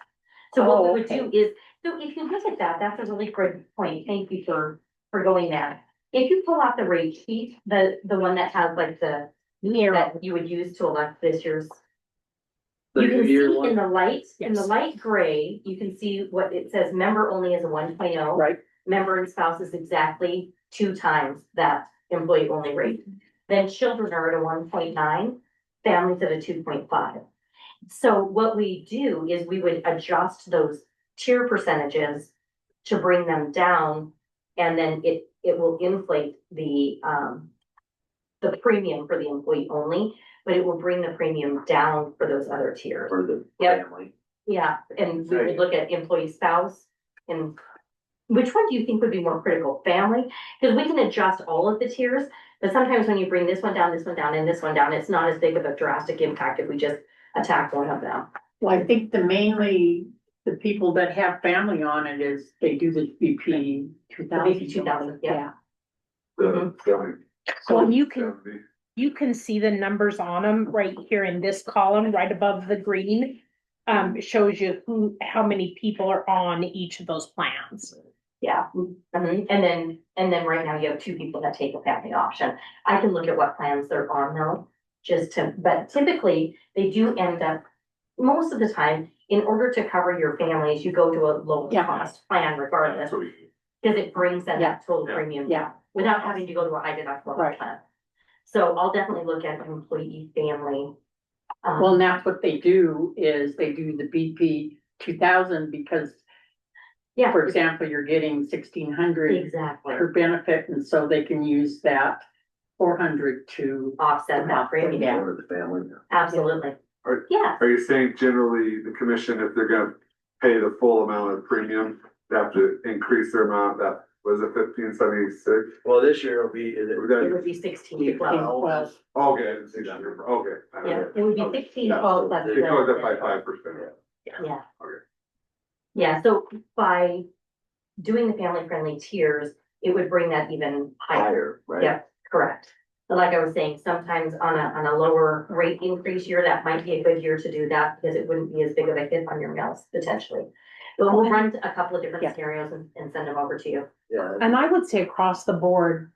So what we Oh, would do is, so if you look at that, that's a really good point. Thank you for going there. If you pull out the rate sheet, the one that has like the mirror that you would use to elect this year's. You can see in the Yes. light gray, you can see what it says, member only is a 1.0. Right. Member and spouse is exactly 2 times that employee only rate. Then children are at a 1.9, families at a 2.5. So what we do is we would adjust those tier percentages to bring them down. And then it will inflate the premium for the employee only, but it will bring the premium down for those other tiers. For the Yep. family. Yeah, and we would look at employee spouse and which one do you think would be more critical, family? Because we can adjust all of the tiers, but sometimes when you bring this one down, and this one down, it's not as big of a drastic impact if we just attack one of them. Well, I think mainly the people that have family on it is, they do the BP 2000. BP 2000, yeah. So you can see the numbers on them right here in this column, right above the green. It shows you how many people are on each of those plans. Yeah, and then right now you have 2 people that take a family option. I can look at what plans they're on though, but typically they do end up, most of the time, in order to cover your families, you go to a low Yeah. cost plan regardless, because it brings that Yeah. total premium Yeah. down, without having to go to a high deductible Right. plan. So I'll definitely look at employee family. Well, and that's what they do, is they do the BP 2000 because, Yeah, for example, you're getting 1,600 exactly, per benefit, and so they can use that 400 to. offset that premium, Yeah. For the family. absolutely. Are- Yeah, Are you saying generally the commission, if they're gonna pay the full amount of premium, they have to increase their amount, that was it 1576? Well, this year will be, is it it? would be 16 to 12. 12. Okay, I didn't see that, okay. Yeah, it would be 16, 12 plus. It goes up by 5%. Yeah. Okay. Yeah, so by doing the family friendly tiers, it would bring that even higher. Higher, right? Yep, correct. But like I was saying, sometimes on a lower rate increase year, that might be a good year to do that, because it wouldn't be as big of a hit on your mills potentially. But we'll run a couple of different Yeah. scenarios and send them over to you. Yeah. And I would say across the board,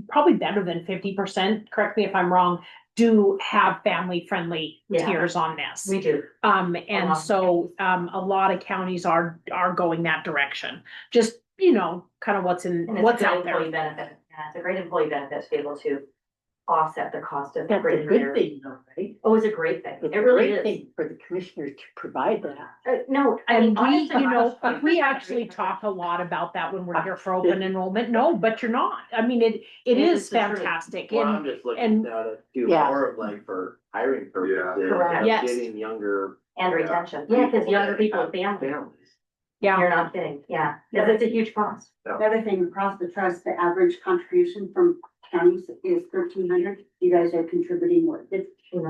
probably better than 50%, correct me if I'm wrong, do have family friendly Yeah. tiers on this. We do. And so, a lot of counties are going that direction. Just, you know, kind of what's And it's what's a good out there. employee benefit. Yeah, it's a great employee benefit to be able to offset the cost of. That's a bringing good your- thing, though, right? Oh, it's a great thing. It's It a really great is. thing for the commissioners to provide that. No, I mean, And we, honestly, you know, we actually talk a lot about that when we're here for open enrollment. No, but you're not. I mean, it It is is the truth. fantastic. Well, And I'm just looking and- at it, do Yeah. more of like for hiring purposes. Correct. of Yes. Getting younger And retention. Yeah, because younger people with families. families. yeah, You're not kidding. Yeah, because it's a huge cost. The other thing, across the trust, the average contribution from counties is 1,300. You guys are contributing what, They would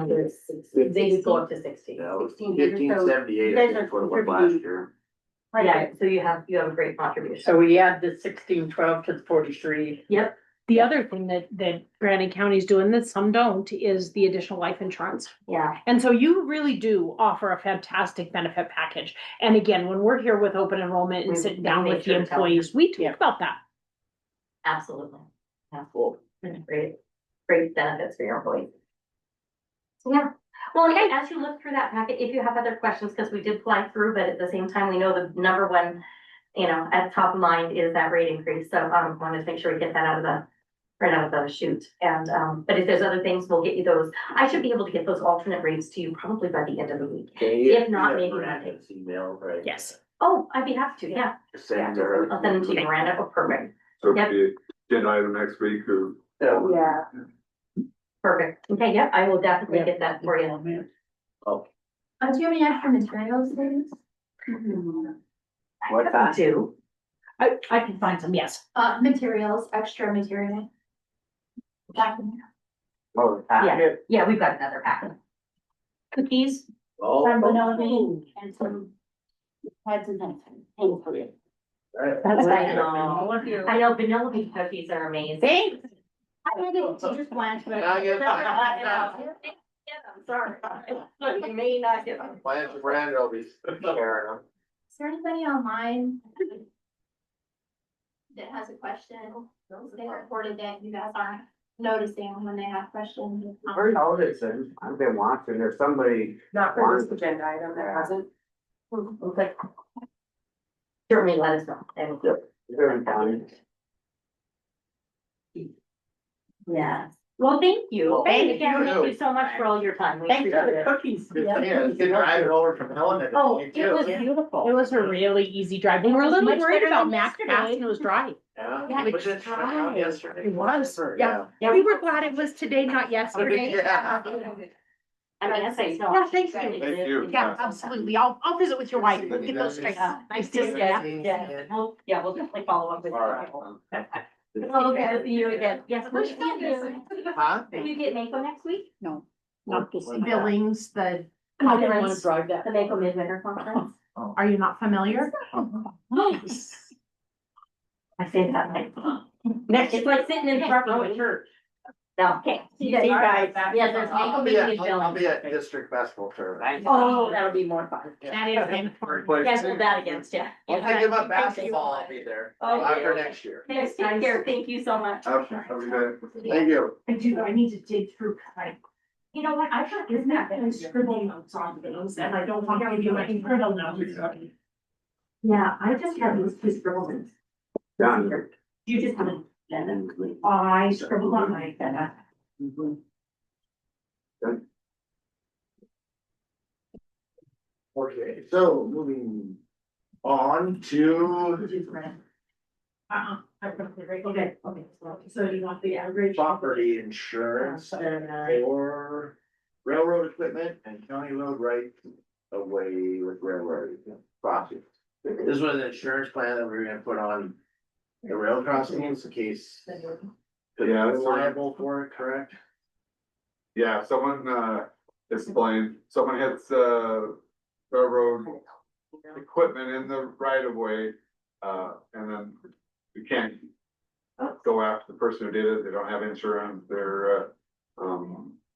go up to 60. That was 1,500, so 1578, you I guys think, are what it was last contributing. year. Yeah, so you have a great contribution. So we add the 1612 to the 43. Yep, the other thing that Granite County's doing that some don't is the additional life insurance. yeah, And so you really do offer a fantastic benefit package. And again, when we're here with open enrollment and We- sitting we down make with the sure to tell them. employees, we Yeah. talk about that. absolutely. Yeah, great benefits for your employees. So, yeah, well, and again, as you look through that packet, if you have other questions, because we did fly through, but at the same time, we know the number one, you know, at top of mind is that rate increase. So, wanted to make sure we get that right out of the chute. And, but if there's other things, we'll get you those. I should be able to get those alternate rates to you probably by the end of the week. If not, maybe Monday. Email, right? Yes. Oh, I'd be happy to, yeah. Just send her. I'll send them to you, Miranda. Oh, perfect, So Yep. it'd be agenda item next week or? Yeah. perfect. Okay, yeah, I will definitely get that for you. Oh, Do you have any extra materials, ladies? What I do. I can find some, yes. Materials, extra material. oh, Yeah, yeah, we've got another packet. Cookies, oh, Some vanilla bean and some heads and heads. Thank you. right. I know vanilla bean cookies are amazing. Thanks. I had it to just blanch, but. Now you- I'm sorry. You may not get them. Plans for Brandon will be sharing them. Is there anybody online that has a question? They reported that you guys aren't noticing when they have questions. We're noticing, I've been watching, there's somebody. Not for this agenda item, there hasn't. Okay. Certainly let us know. And Very kind. yeah, well, thank you. Well, And thank again, thank you. you so much for all your time. We Thanks for appreciate the it. cookies. Yeah, let's get driving over from Helena. Oh, today, it was too. Beautiful. It was a really easy drive. We were a was little much worried better about than Mac yesterday. Pass and it was dry. Yeah, Which was it dry. yesterday? It was, Yeah. Yeah, We were glad it was today, not yesterday. Yeah. I mean, that's nice. No, Yeah, thank you. Thank you. Yeah, absolutely. I'll visit with your wife. We'll get those straight up. Nice to see you. Yeah, we'll definitely follow up with All right. you. Oh, good to see you again. Yes, we'll see you. Huh? Will you get Mako next week? No, not this. What? Billings, the I didn't want to conference. drive that. The Mako Midwinter Conference? Are you not familiar? Nice. I say that like. Next, It's like sitting in front row at church. No, okay. See you guys. Yeah, there's Mako I'll be meeting in I'll be Billings. at District Festival Tournament. Oh, that'll be more fun. That is. You guys will bat against you. Once I give up basketball, I'll be there Oh, after okay. next year. Thanks, take care. Thank you so much. Have a good day. Thank you. I do, I need to dig through, You know what, I thought, isn't that, I scribble notes on things, and I don't want to give you my scribble notes. Yeah, I just have these two scribble notes. Done. You just haven't, I scribbled on my pen. Okay, so moving on to Okay, so you want the average? property insurance for railroad equipment and county road right away with railroad crossings. This was an insurance plan that we were gonna put on the rail crossings in case. Yeah, We're that's- liable for it, correct? Yeah, someone, explained, someone hits, railroad equipment in the right of way, and then you can't go after the person who did it, they don't have insurance, they're,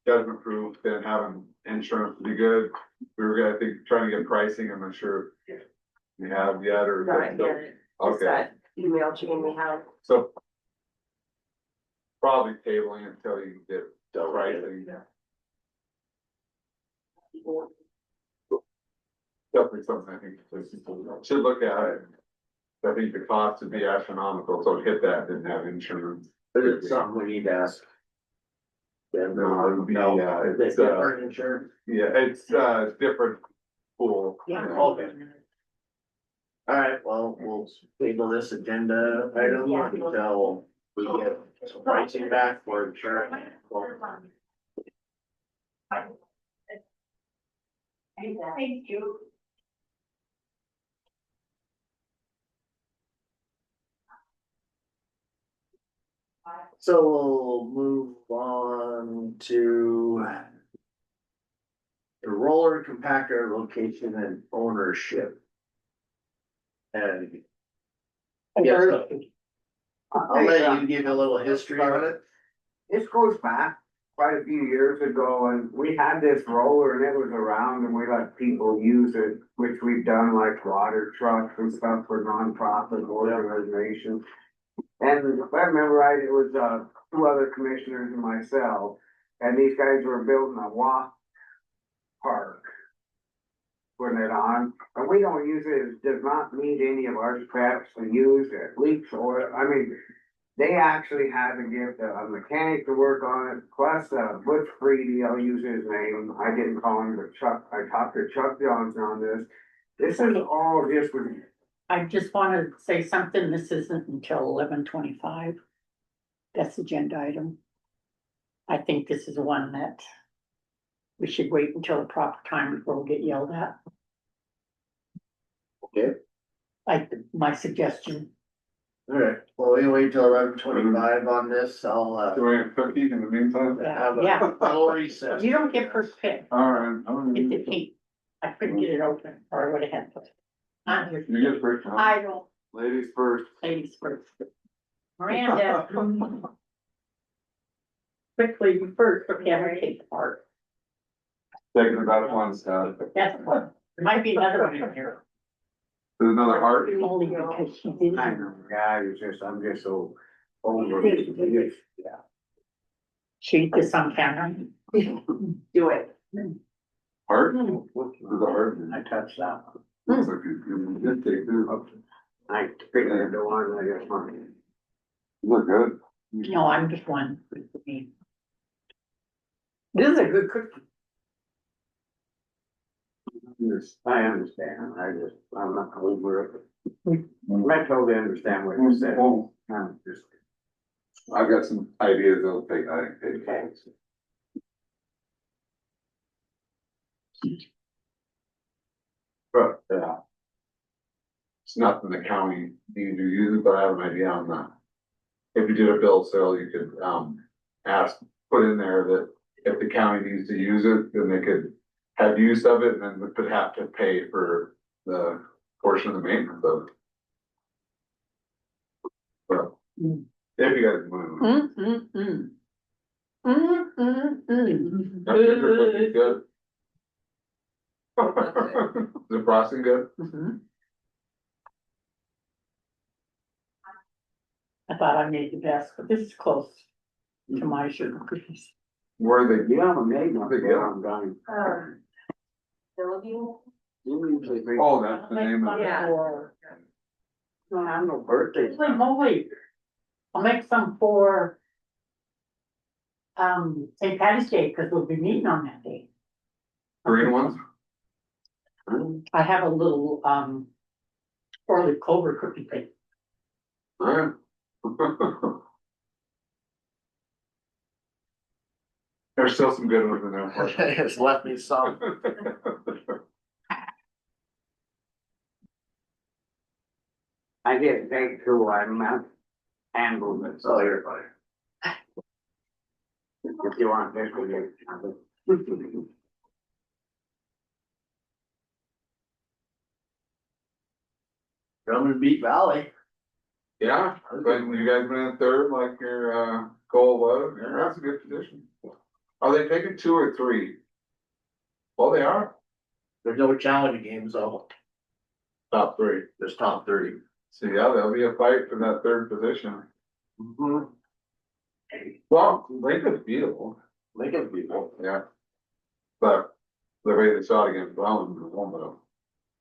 judgment proof, then having insurance to be good. We were gonna, I think, trying to get pricing, I'm not sure if we have yet, or. Okay, Email Jamie how. so. Probably tabling until you get the pricing. Definitely something I think we should look at it. I think the cost would be astronomical, so to hit that, didn't have insurance. But it's something we need to ask. Them. No, it would be, Is it's, it different insurance? yeah, it's, different pool. Yeah. Okay. All right, well, we'll table this agenda item until we get some pricing back for insurance. Thank you. So we'll move on to the roller compactor location and ownership. And yes, I'll let you give a little history on it. This goes back quite a few years ago, and we had this roller and it was around and we let people use it, which we've done like water trucks and stuff for nonprofit organizations. And if I remember right, it was, two other commissioners and myself, and these guys were building a walk park. Putting it on, and we don't use it, it does not meet any of our specs to use it, leaks oil, I mean. They actually had to give a mechanic to work on it, plus, Butch Freedy, I'll use his name, I didn't call him, but Chuck, I talked to Chuck Johnson on this. This is all just with. I just wanna say something, this isn't until 11:25. That's agenda item. I think this is one that we should wait until the proper time before we get yelled at. Okay, My suggestion. all right, well, we wait till 11:25 on this, I'll, Do we have cookies in the meantime? have a Yeah. little recess. You don't get first pick. Alright, It's at 8. I couldn't get it open, or I would have had to. I'm here. you get first, huh? I don't, Ladies first. ladies first. Miranda. Quickly, you first, okay, I'm gonna take the part. Taking about one step. That's one. There might be another one in here. There's another heart. Only because she didn't. I know, guy, it's just, I'm just so over. Shoot this on camera. Do it. Heart? There's a heart. I touched that. Looks like you did take it. I figured the one I just wanted. Look good. No, I'm just one. This is a good cookie. Yes, I understand, I'm not over it. I totally understand what you said. Well, I'm just. I've got some ideas that'll take, I think, but, it's nothing the county needs to use it, but I have an idea on that. If you did a bill sale, you could, ask, put in there that if the county needs to use it, then they could have use of it, and then would have to pay for the portion of the maintenance of it. Well, if you guys move. That's good, good. Is the frosting good? I thought I made the best, but this is close to my sugar cookies. Where they, Yeah, I'm made one. They get 'em. I'm done. Bellevue. You usually bring. oh, that's the name of it. Yeah. Don't have no birthdays. Holy moly. I'll make some for St. Patty's Day, because we'll be meeting on that day. Green ones? I have a little, 4-leaf clover cookie thing. Alright. There's still some good ones in there. It's left me some. I get big too, I'm not handling it, Oh, so you're fine. if you want this, we get. Drummond Beat Valley. Yeah, but you guys been in third like your, goal was, yeah, that's a good position. Are they taking 2 or 3? Well, they are, There's no challenge games though. top 3. There's top 30. So yeah, there'll be a fight for that third position. Mm-hmm. Well, Lincoln's beatable, Lincoln people. yeah. But the way they shot against Brown,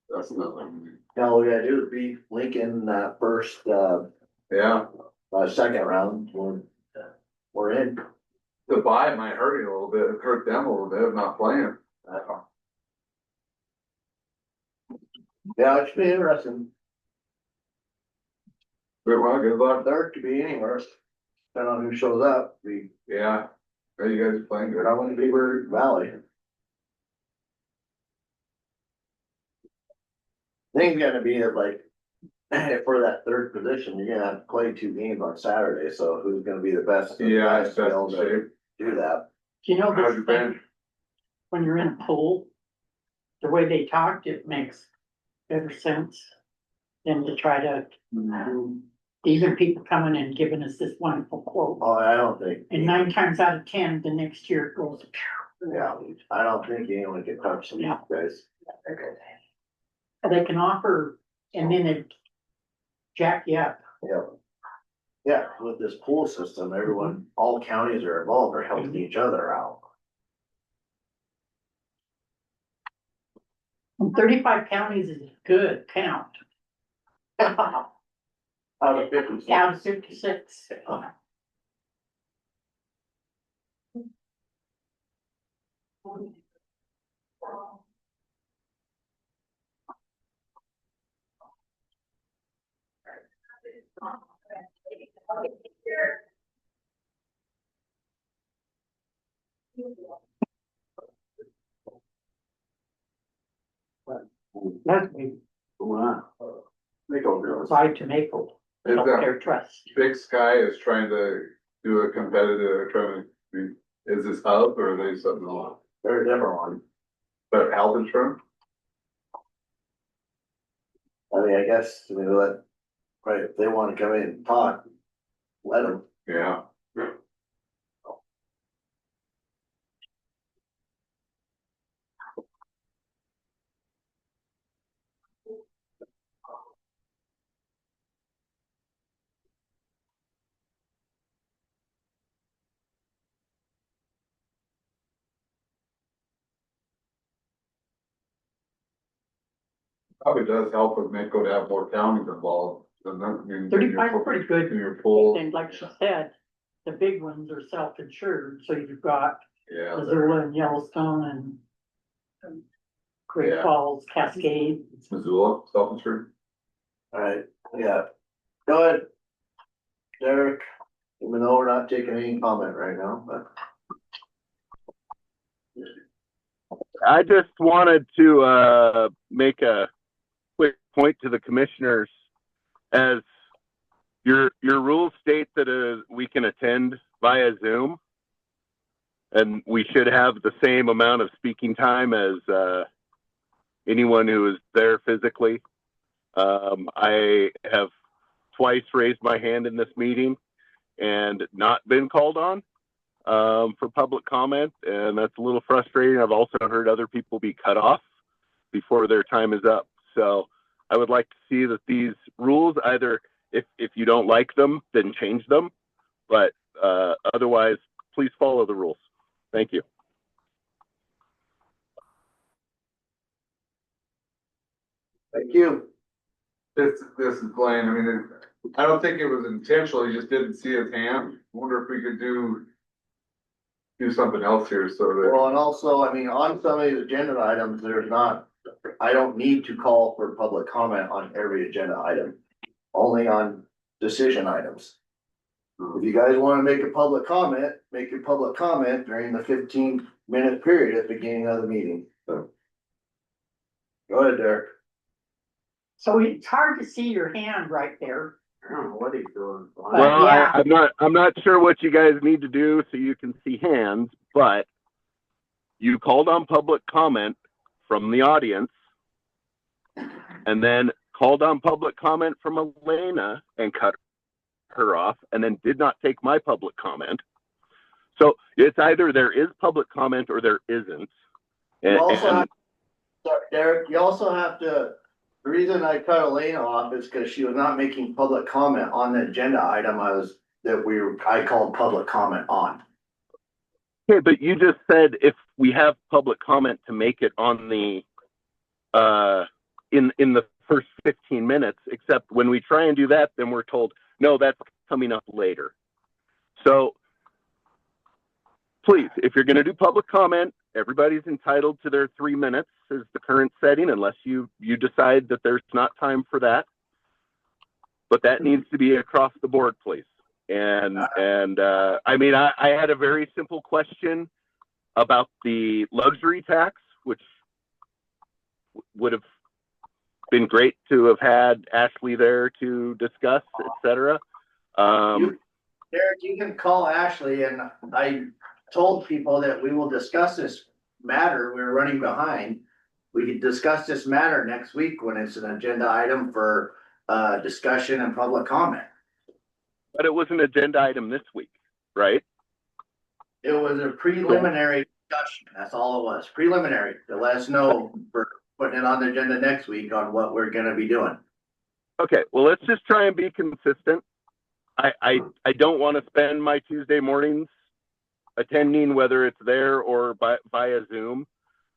that's not like, Now, all we gotta do is beat Lincoln, first, yeah. second round, we're in. The bye might hurt you a little bit, hurt them a little bit of not playing. Yeah, it should be interesting. But well, good luck. Third could be anywhere, depending on who shows up. Yeah, yeah, you guys are playing good. I want to Beaver Valley. Thing's gonna be that like, for that third position, you're gonna have to play 2 games on Saturday, so who's gonna be the best? Yeah, guys it's to be best able in to shape. do that. Do you know How's this your thing, band? when you're in a pool, the way they talked, it makes better sense than to try to, even people coming and giving us this wonderful quote. Oh, I don't think. And 9 times out of 10, the next year it goes. Yeah, I don't think anyone can touch them, Yeah. guys. They can offer, and then it jack you up. Yeah. Yeah, with this pool system, everyone, all counties are involved, are helping each other out. And 35 counties is a good count. Out of 50. Out of 56. That's me, Wow. Make over. applied to Maple Is that Healthcare Trust. Big Sky is trying to do a competitive, is this hub or are they something else? They're a different one. But health insurance? I mean, I guess, I mean, right, if they wanna come in and talk, let them. Yeah. Probably does help with Mako to have more counties involved, doesn't it? I mean, 35 is pretty good. In your pool. And like she said, the big ones are self-insured, so you've got Yeah. Missoula and Yellowstone and Great Yeah. Falls, Cascade. Missoula, self-insured? Alright, yeah. Go ahead. Derek, even though we're not taking any comment right now, but. I just wanted to make a quick point to the commissioners, as your rules state that we can attend via Zoom, and we should have the same amount of speaking time as anyone who is there physically. I have twice raised my hand in this meeting and not been called on for public comment, and that's a little frustrating. I've also heard other people be cut off before their time is up. So I would like to see that these rules, either if you don't like them, then change them, but otherwise, please follow the rules. Thank you. Thank you. This is Blaine. I mean, I don't think it was intentional. He just didn't see his hand. Wonder if we could do something else here so that. Well, and also, I mean, on some of these agenda items, there's not, I don't need to call for public comment on every agenda item. Only on decision items. If you guys wanna make a public comment, make your public comment during the 15-minute period at the beginning of the meeting, so. Go ahead, Derek. So it's hard to see your hand right there. I don't know what he's doing. Well, yeah. I'm not sure what you guys need to do so you can see hands, but you called on public comment from the audience and then called on public comment from Elena and cut her off and then did not take my public comment. So it's either there is public comment or there isn't. You also sorry, Derek, you also have to, the reason I cut Elena off is because she was not making public comment on the agenda item I called public comment on. Okay, but you just said if we have public comment to make it on the in the first 15 minutes, except when we try and do that, then we're told, no, that's coming up later. So please, if you're gonna do public comment, everybody's entitled to their 3 minutes is the current setting, unless you decide that there's not time for that. But that needs to be across the board, please. And I mean, I had a very simple question about the luxury tax, which would have been great to have had Ashley there to discuss, et cetera. Derek, you can call Ashley, and I told people that we will discuss this matter. We're running behind. We could discuss this matter next week when it's an agenda item for discussion and public comment. But it was an agenda item this week, right? It was a preliminary discussion. That's all it was. Preliminary to let us know for putting it on the agenda next week on what we're gonna be doing. Okay, well, let's just try and be consistent. I don't want to spend my Tuesday mornings attending, whether it's there or via Zoom.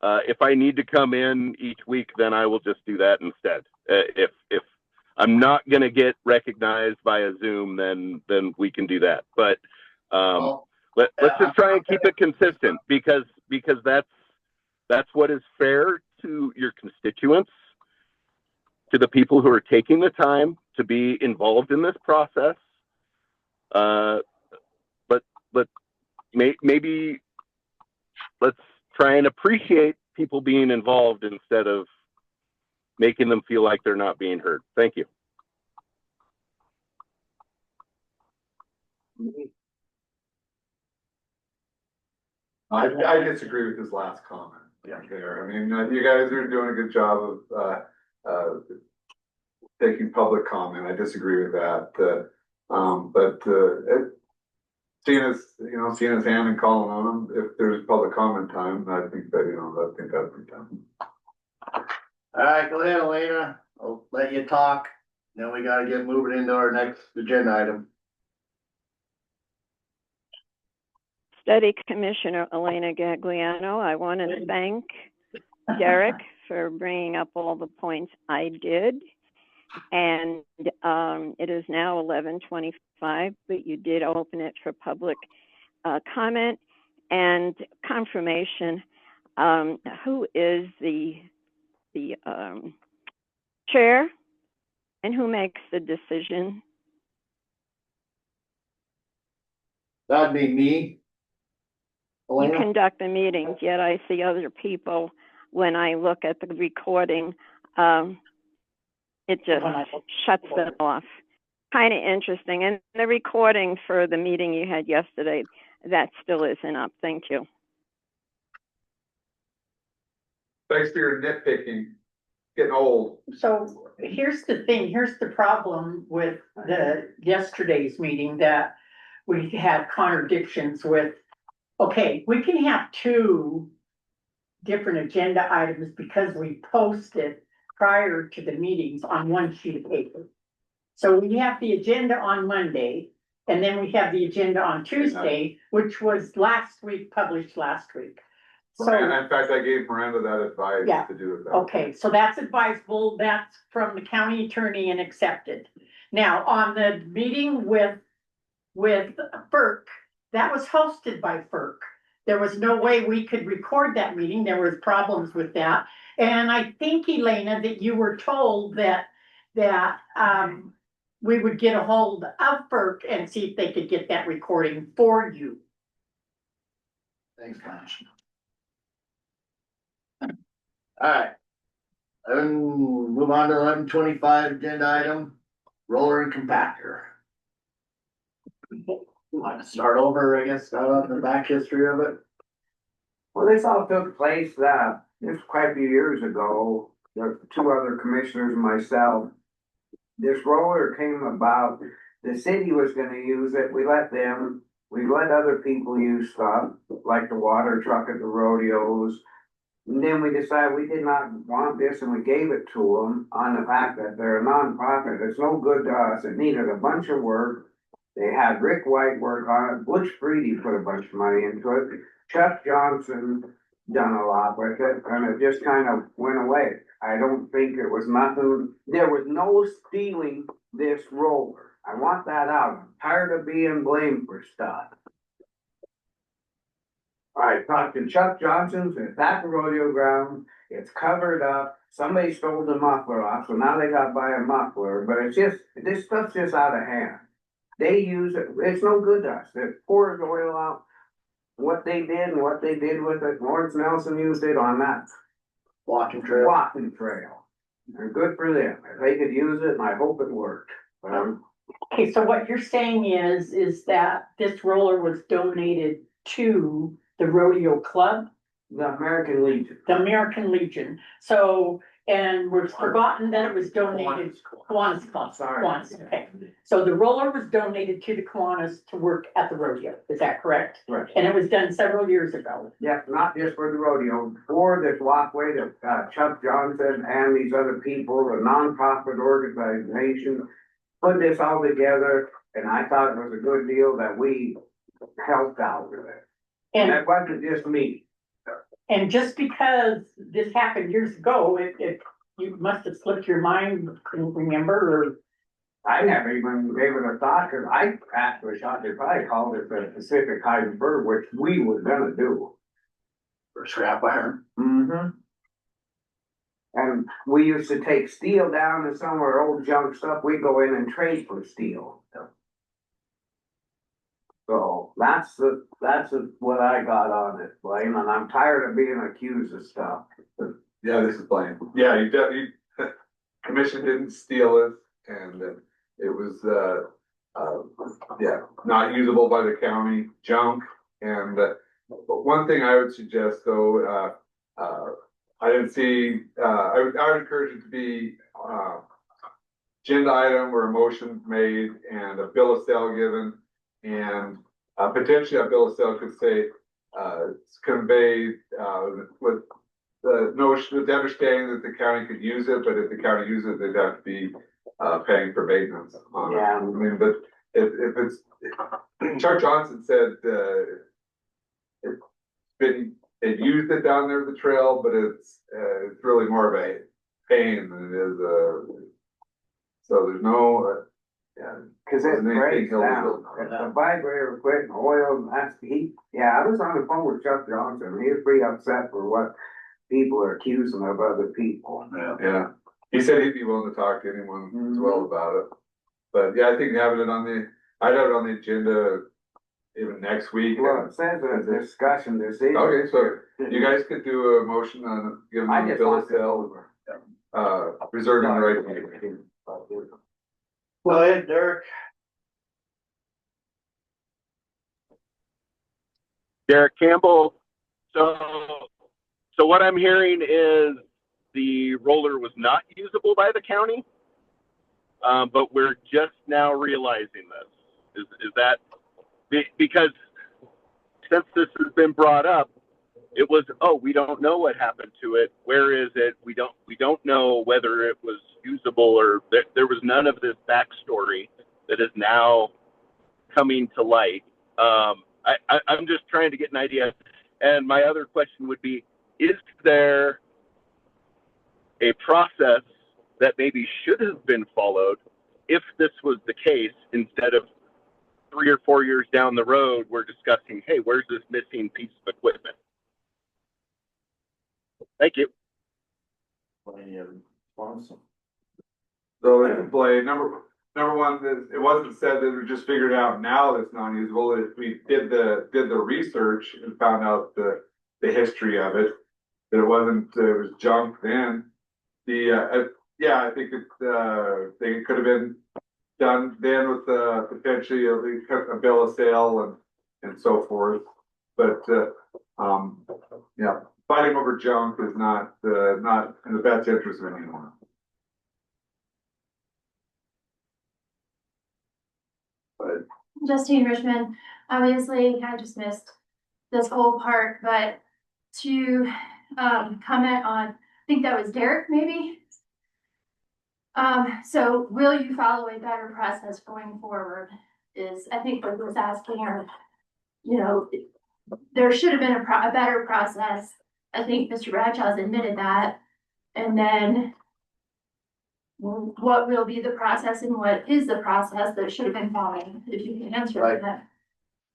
If I need to come in each week, then I will just do that instead. If I'm not going to get recognized via Zoom, then we can do that. But let's just try and keep it consistent because that's what is fair to your constituents, to the people who are taking the time to be involved in this process. But maybe let's try and appreciate people being involved instead of making them feel like they're not being heard. Thank you. I disagree with his last comment. Yeah. There. I mean, you guys are doing a good job of taking public comment. I disagree with that. Seeing his hand and calling on him, if there's public comment time, I think that'd be done. All right, go ahead, Elena. I'll let you talk. Then we gotta get moving into our next agenda item. Study Commissioner Elena Gagliano, I want to thank Derek for bringing up all the points I did. And it is now 11:25, but you did open it for public comment and confirmation. Who is the chair and who makes the decision? That'd be me. You Elena? conduct the meetings, yet I see other people when I look at the recording. It just shuts them off. Kind of interesting. And the recording for the meeting you had yesterday, that still isn't up. Thank you. Thanks for your nitpicking. Getting old. So here's the thing, here's the problem with yesterday's meeting, that we had contradictions with, okay, we can have 2 different agenda items because we posted prior to the meetings on one sheet of paper. So we have the agenda on Monday, And then we have the agenda on Tuesday, which was last week, published last week. And So, in fact, I gave Miranda that advice Yeah. to do it. okay, so that's advisable, that's from the county attorney and accepted. Now, on the meeting with FERC, that was hosted by FERC. There was no way we could record that meeting, there was problems with that. And I think, Elena, that you were told that we would get a hold of FERC and see if they could get that recording for you. Thanks, Blanche. Alright. Move on to 11:25 agenda item, roller and compactor. Want to start over, I guess, start on the back history of it? Well, this all took place, this quite a few years ago, there were two other commissioners and myself. This roller came about, the city was gonna use it, we let other people use stuff, like the water truck at the rodeos. And then we decided we did not want this and we gave it to them on the fact that they're a nonprofit, it's no good to us, it needed a bunch of work. They had Rick White work on it, Butch Freedy put a bunch of money into it, Chuck Johnson done a lot with it, and it just kind of went away. I don't think it was nothing, there was no stealing this roller. I want that out, I'm tired of being blamed for stuff. I talked to Chuck Johnson's, it's at the rodeo ground, it's covered up, somebody stole the muffler off, so now they gotta buy a muffler, but it's just, this stuff's just out of hand. They use it, it's no good to us, it pours oil out. What they did and what they did with it, Lawrence Nelson used it on that Walking trail. walking trail. And good for them, if they could use it, and I hope it worked. Okay, so what you're saying is that this roller was donated to the rodeo club, The American Legion. the American Legion. So, and we've forgotten that it was donated, Kiwanis Club, Sorry. Kiwanis, okay. So the roller was donated to the Kiwanis to work at the rodeo, is that correct? Right. And it was done several years ago. Yeah, not just for the rodeo, for this walkway that Chuck Johnson and these other people, a nonprofit organization, put this all together, and I thought it was a good deal that we helped out with it. And And, it wasn't just me. and just because this happened years ago, you must have slipped your mind, couldn't remember, or I never even gave it a thought, cause I actually thought they probably called it the Pacific High Bird, which we were gonna do. For scrap iron. Mm-hmm. And we used to take steel down to somewhere, old junk stuff, we go in and trade for steel. So that's what I got on it, Blaine, and I'm tired of being accused of stuff. Yeah, this is Blaine. Yeah, commission didn't steal it, and it was, yeah, not usable by the county, junk. And, but one thing I would suggest though, I didn't see, I would encourage it to be, agenda item where a motion made and a bill of sale given. And, potentially a bill of sale could say, it's conveyed, with the notion, with the understanding that the county could use it, but if the county uses it, they'd have to be, paying for maintenance on it. Yeah. I mean, but if it's, Chuck Johnson said, they've used it down there at the trail, but it's really more of a pain than it is so there's no, yeah. Cause it Anything breaks down, illegal. if the vibrator quit and oil, yeah, I was on the phone with Chuck Johnson, he was pretty upset for what people are accusing of other people. Yeah, he said he'd be willing to talk to anyone as well about it. But yeah, I think having it I'd have it on the agenda even next week. Well, it says a discussion decision. Okay, so you guys could do a motion on giving I them the just bill want of to sale, reserving the right to. Go ahead, Derek. Derek Campbell. So what I'm hearing is the roller was not usable by the county, but we're just now realizing this. Is that because since this has been brought up, it was, oh, we don't know what happened to it. Where is it? We don't know whether it was usable or there was none of this backstory that is now coming to light. I'm just trying to get an idea. And my other question would be, is there a process that maybe should have been followed if this was the case, instead of 3 or 4 years down the road, we're discussing, hey, where's this missing piece of equipment? Thank you. Any other response? So, Blaine, number one, it wasn't said that we just figured out now that's non-usable. We did the research and found out the history of it. That it was junk then. I think it could have been done then with potentially a bill of sale and so forth. But fighting over junk is not in the best interest of anyone. Justine Richmond, obviously, I just missed this whole part, but to comment on, I think that was Derek, maybe? So will you follow a better process going forward is, I think what he was asking, or, you know, there should have been a better process. I think Mr. Bradshaw's admitted that. And then what will be the process and what is the process that should have been followed, if you can answer that.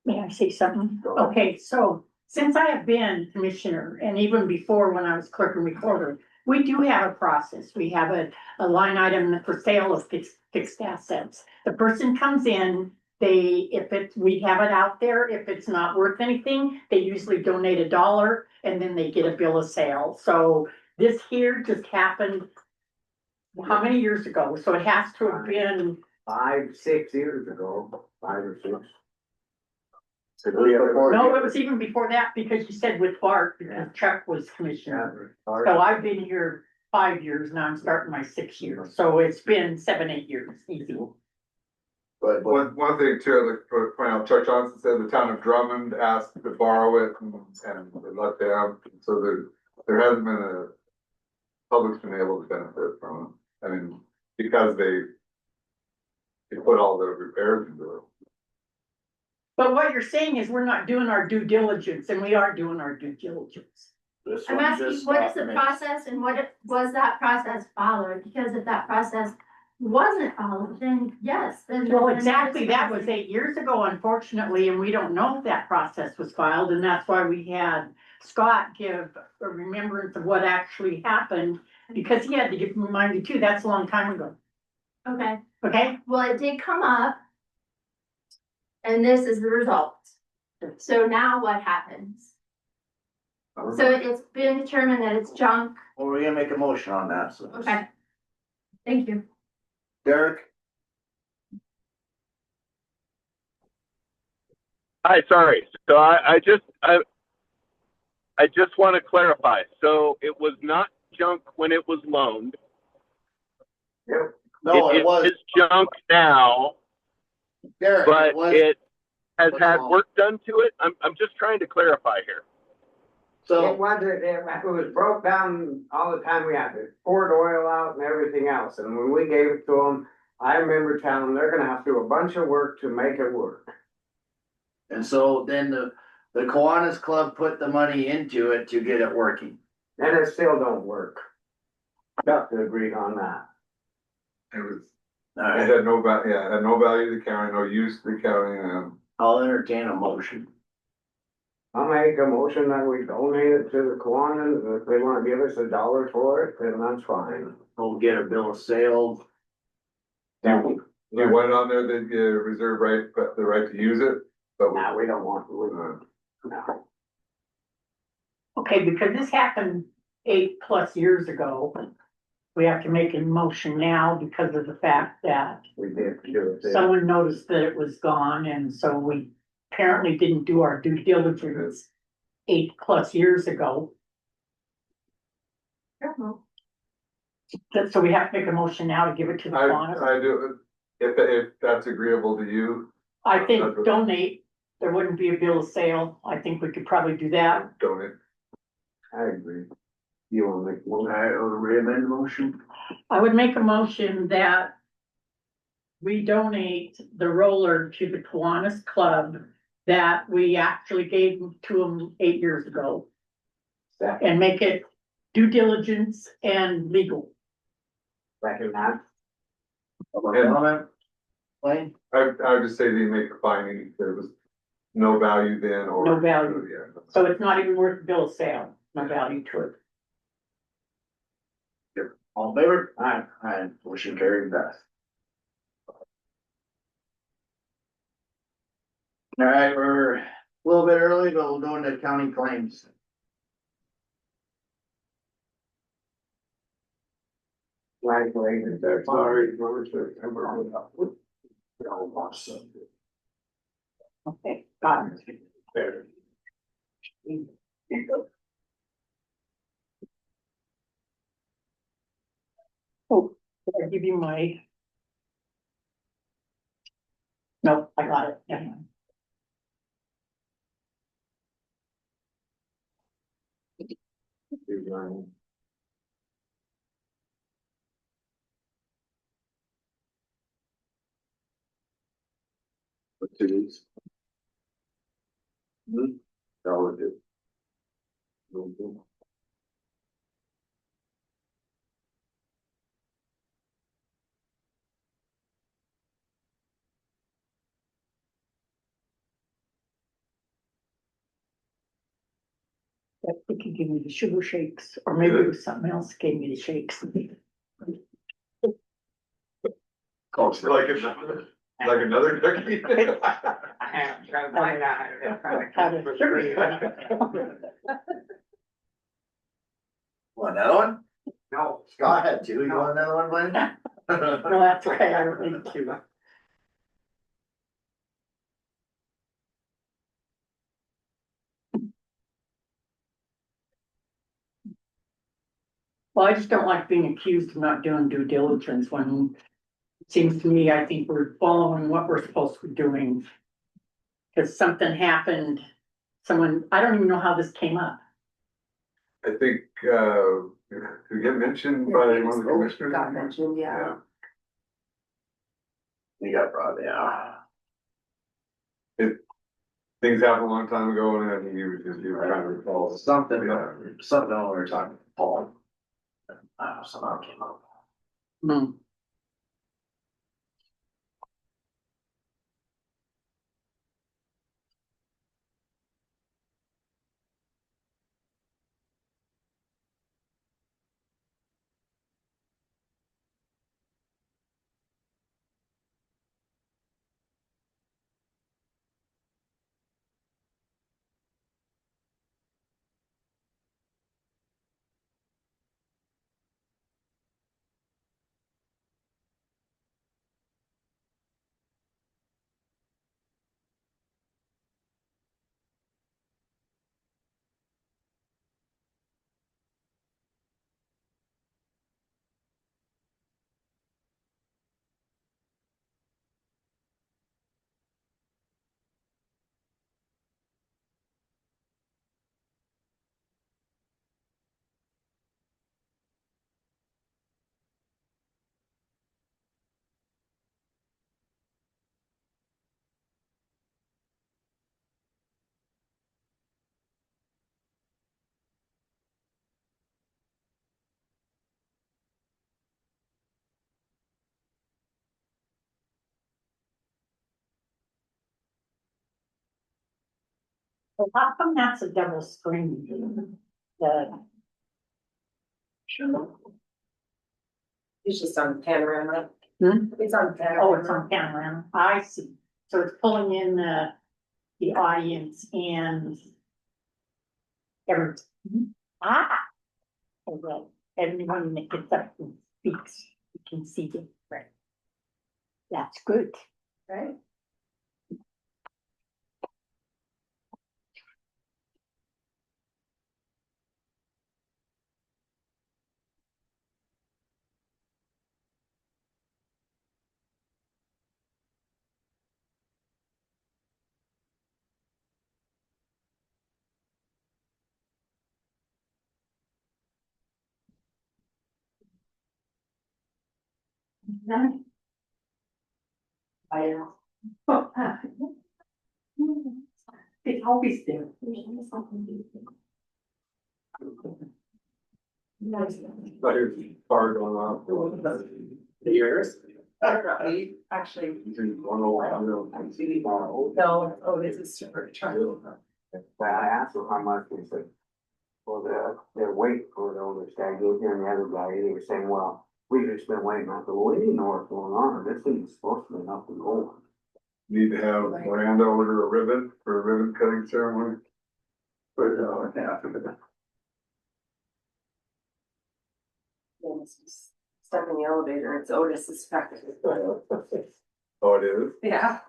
May I say something? Okay, so since I have been commissioner, and even before when I was clerk and recorder, we do have a process. We have a line item for sale of fixed assets. The person comes in, we have it out there. If it's not worth anything, they usually donate $1 and then they get a bill of sale. So this here just happened, how many years ago? So it has to have been 5, 6 years ago, 5 or 6. No, it was even before that, because you said with Bart, because Chuck was commissioner. So I've been here 5 years, now I'm starting my 6th year, so it's been 7, 8 years, easy. But one thing too, I'd like to point out, Chuck Johnson said the town of Drummond asked to borrow it and they let them, so there hasn't been public's been able to benefit from it. I mean, because they put all the repairs into it. But what you're saying is we're not doing our due diligence, and we are doing our due diligence. I'm asking, what is the process and was that process followed? Because if that process wasn't followed, then yes. Well, exactly, that was 8 years ago, unfortunately, and we don't know if that process was filed, and that's why we had Scott give a remembrance of what actually happened, because he had to give remind you too, that's a long time ago. Okay, Okay? well, it did come up. And this is the result. So now what happens? So it's been determined that it's junk. Well, we're gonna make a motion on that, so. Okay. Thank you. Derek? Hi, sorry. So I just want to clarify. So it was not junk when it was loaned. Yep. No, it was. It's junk now. Derek, but it has what's had wrong? work done to it. I'm just trying to clarify here. So, It was broke down all the time. We had to pour oil out and everything else. And when we gave it to them, I remember telling them they're gonna have to do a bunch of work to make it work. and so then the Kiwanis Club put the money into it to get it working. And it still don't work. Got to agree on that. It was, All it right, had no value to the county, no use to the county, and I'll entertain a motion. I'll make a motion that we donate it to the Kiwanis, and if they wanna give us $1 for it, then that's fine. We'll get a bill of sale. you want it on there that you reserve the right to use it, but Nah, we don't want to. No. Okay, because this happened 8+ years ago. We have to make a motion now because of the fact that We did do it. someone noticed that it was gone, and so we apparently didn't do our due diligence 8+ years ago. So we have to make a motion now to give it to the Kiwanis. I do, if that's agreeable to you, I think donate, there wouldn't be a bill of sale. I think we could probably do that. donate. I agree. You wanna make one? All right, we'll amend the motion. I would make a motion that we donate the roller to the Kiwanis Club that we actually gave to them 8 years ago. And make it due diligence and legal. Recognize. Comment? Wayne? I would just say they make a finding, there was no value then or. No value. Yeah. So it's not even worth the bill of sale, no value to it. All in favor? Aye, motion carried pass. All right, we're a little bit early, but we'll go into county claims. Right, right, That's sorry. Okay, got it. There. Oh, did I give you my? No, I got it. Never mind. For 2 weeks. That would do. I think you gave me the sugar shakes, or maybe it was something else gave me the shakes. Oh, so like another cookie? Had a sugar. Want another one? No. Scott had two, you want another one, Wayne? No, that's okay, I don't need to. Well, I just don't like being accused of not doing due diligence when it seems to me, I think we're following what we're supposed to be doing. Cause something happened, I don't even know how this came up. I think, we get mentioned by one of the commissioners. Got mentioned, yeah. You got brought, yeah. Things happened a long time ago and I think you were trying to recall. Something, Yeah. something when we were talking to Paul. Somehow came up. Hmm. Well, how come that's a double screen? The. Sure. It's just on panorama. Hmm? It's on Oh, it's on camera, I see, so it's pulling in the audience and. Everyone. Ah. Okay, everyone that gets up and speaks, you can see them, right? That's good, right? I They always do. But here's bar going on. Yours? Actually. One over. No, oh, this is super charged. But I asked them how much, they said, well, they're waiting for the older guy, go here and the other guy, they were saying, well, we've just been waiting, I said, well, we didn't know what's going on, this thing's supposed to be up and going. Need to have Miranda order a ribbon for a ribbon cutting ceremony. But, Stuck in the elevator, it's Otis's factory. Oh, it is? Yeah.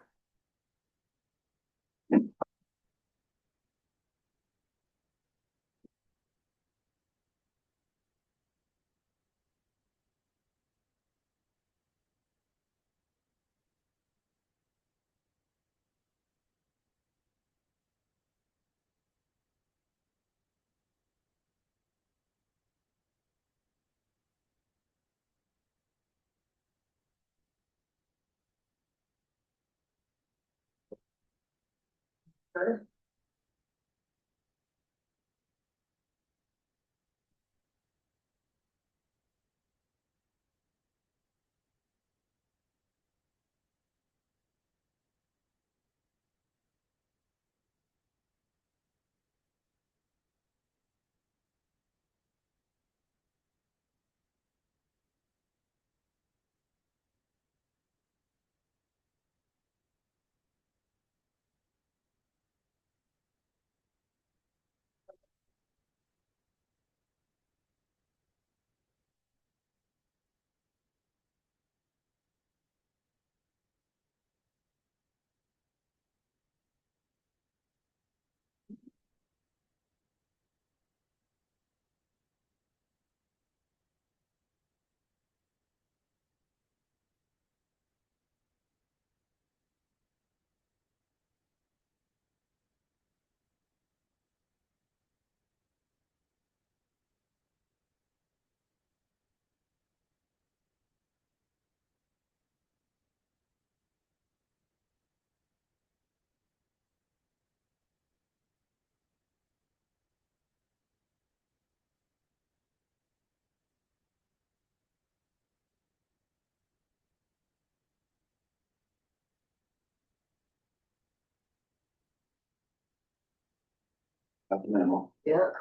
That's minimal. Yeah.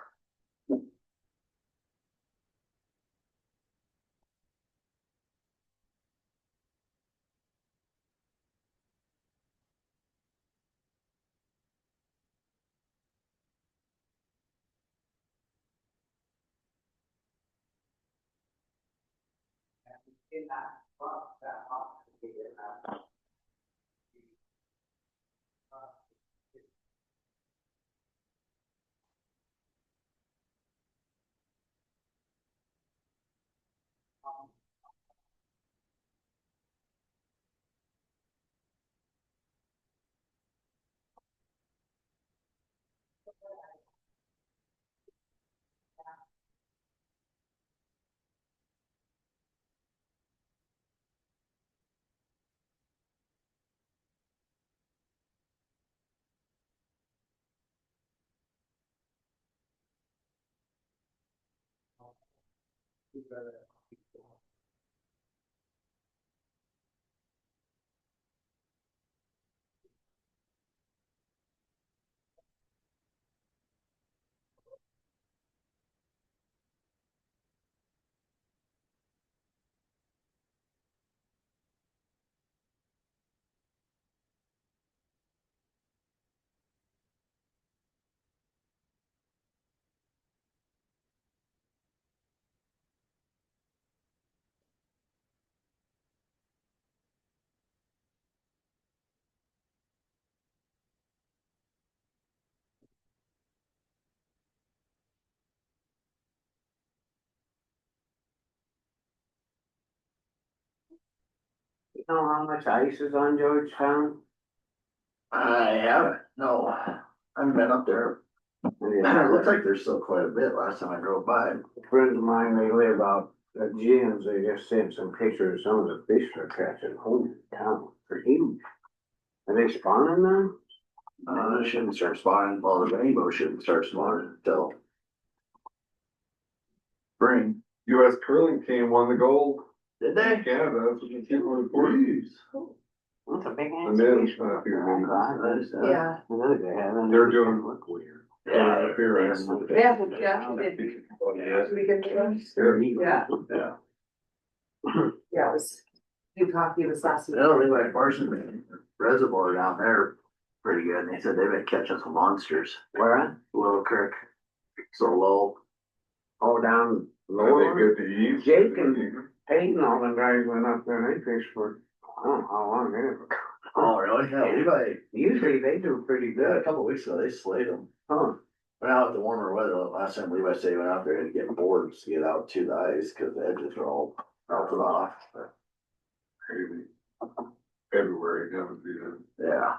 You know how much ice is on Georgetown? I haven't, no, I haven't been up there. It looks like there's still quite a bit last time I drove by. Friends of mine, they live out at Jim's, they just sent some pictures, some of the fish they're catching, holy cow, for Are they spawning now? It shouldn't start spawning, well, the rainbow shouldn't start spawning until spring. US curling team won the gold. Did they? Canada, that's what the team reported. That's a big And then, I think answer. That is, Yeah. they're doing. Look weird. Yeah. Appearance. Yeah, did. Oh, yes. We good to go? Yeah. Yeah, Yeah. yeah, it was good talking this last week. Well, they like Parsons Reservoir down there, pretty good. And they said they've been catching some monsters. Where at? Willow Creek, so low. Oh, down Are they lower. good to eat? Jake and Peyton, all the guys went up there and they fished for, I don't know how long it is. Oh, really? Yeah, Levi, Usually they do pretty yeah, a good. couple weeks ago, they slayed them. Huh. Went out with the warmer weather. Last time Levi said he went out there and get boards to get out to the ice because the edges are all melted off. But, Crazy. February, that would be the. yeah.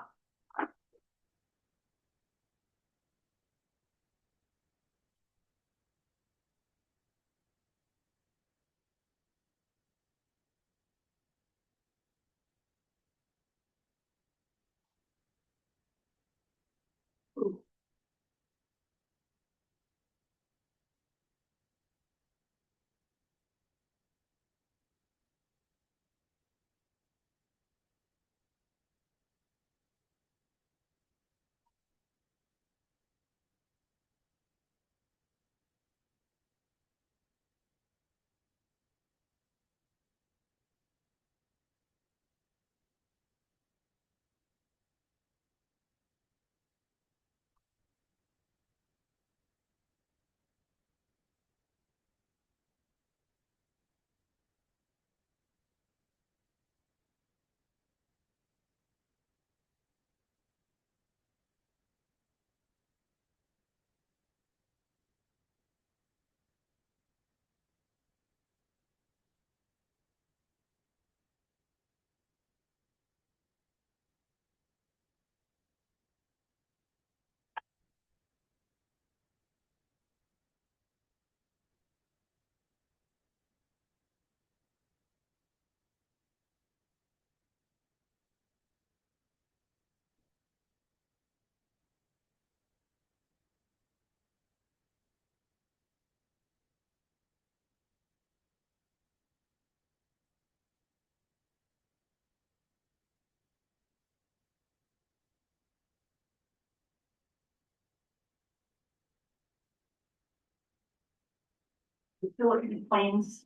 You still looking at planes?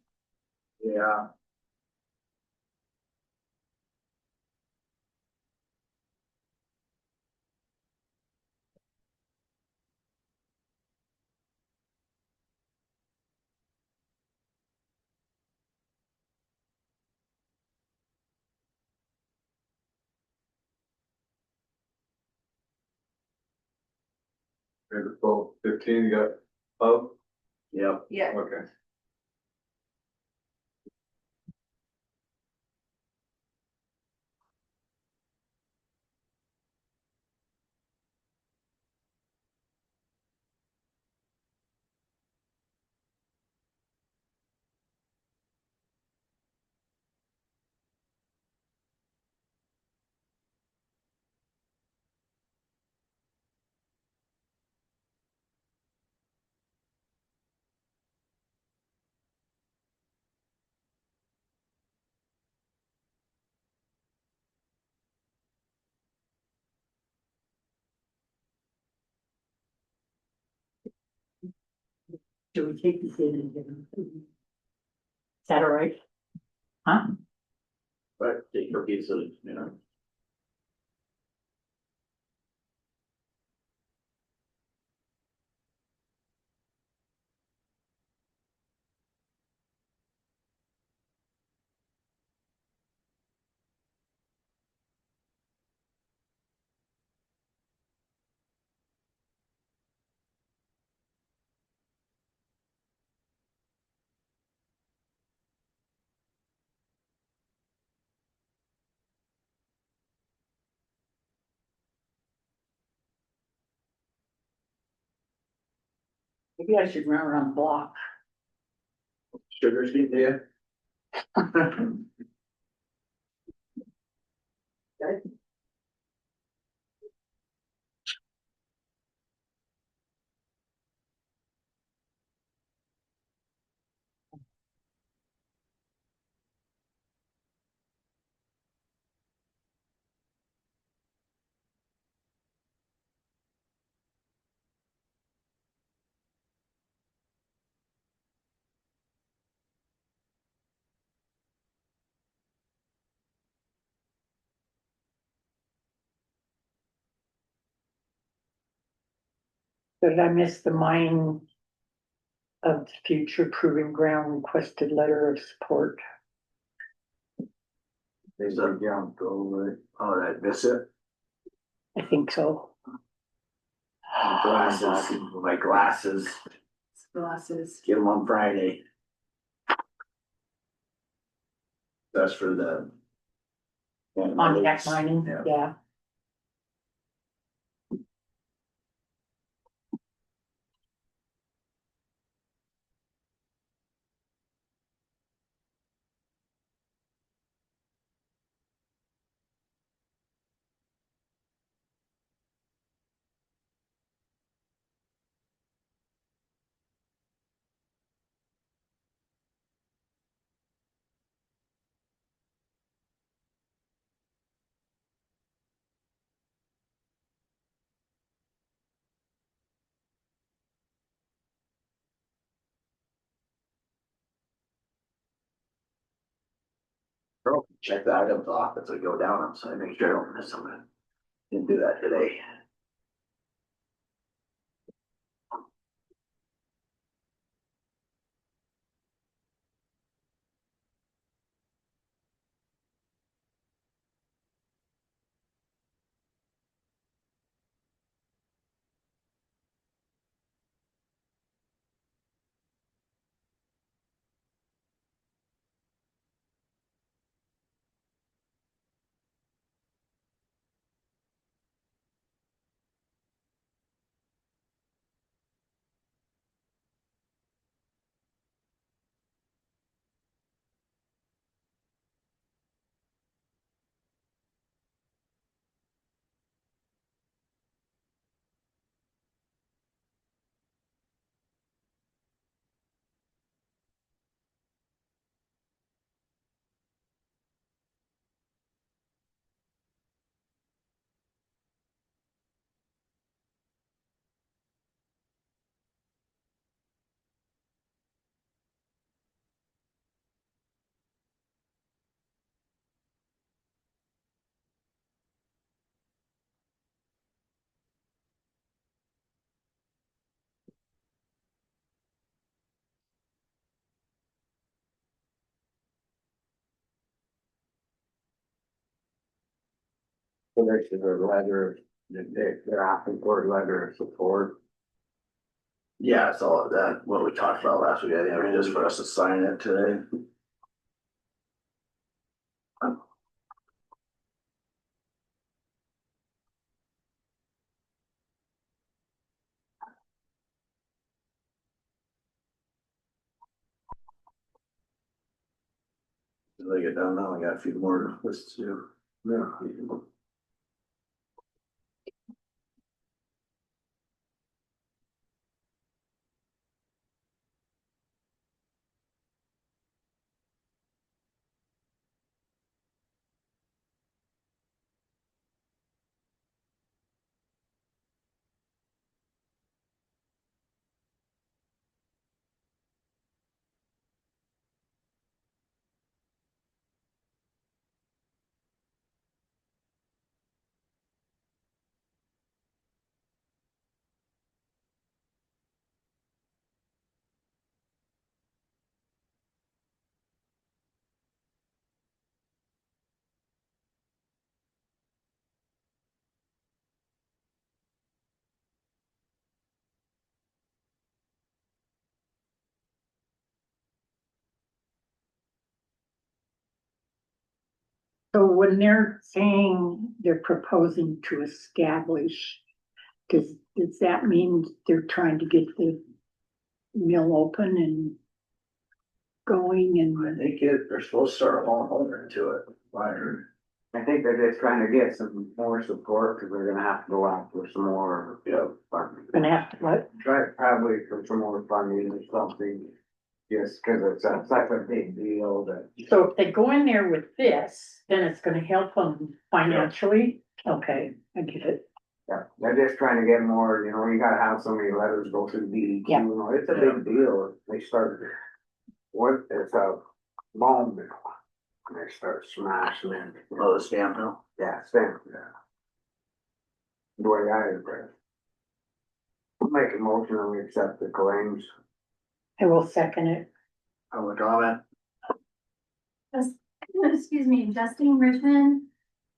Yeah. Maybe 12, 15, you got pub? Yep. Yeah. Okay. Should we take this in and give them? Is that all right? Huh? But take your piece of, you know. Maybe I should run around the block. Sugar sweet, yeah. Did I miss the mine of the future proving ground requested letter of support? Is that down, go right, oh, did I miss it? I think so. Glasses, my glasses, Glasses. get them on Friday. That's for the. Pontiac mining, Yeah. yeah. Check the items off as I go down them, so I make sure I don't miss them. Didn't do that today. So there's a letter, they're asking for a letter of support. Yeah, it's all of that, what we talked about last week, I think, it was just for us to sign it today. Did I get done now? I got a few more lists to do. Yeah. So when they're saying they're proposing to establish, does that mean they're trying to get the mill open and going I and, think they're supposed to start hauling over into it, I heard. I think they're just trying to get some more support, cause they're gonna have to go out for some more, funding. Gonna have to, what? Try probably for some more funding or something, just cause it's such a big deal that. So if they go in there with this, then it's gonna help them financially? Okay, I get it. Yeah, they're just trying to get more, you know, you gotta have so many letters go through DEQ, Yeah. you know, it's a big deal. They started, it's a bomb mill. And they start smashing it. Oh, the stamp mill? Yeah, stamp, yeah. The way I read it. I'll make a motion and we accept the claims. I will second it. Public comment? Excuse me, Justine Richmond.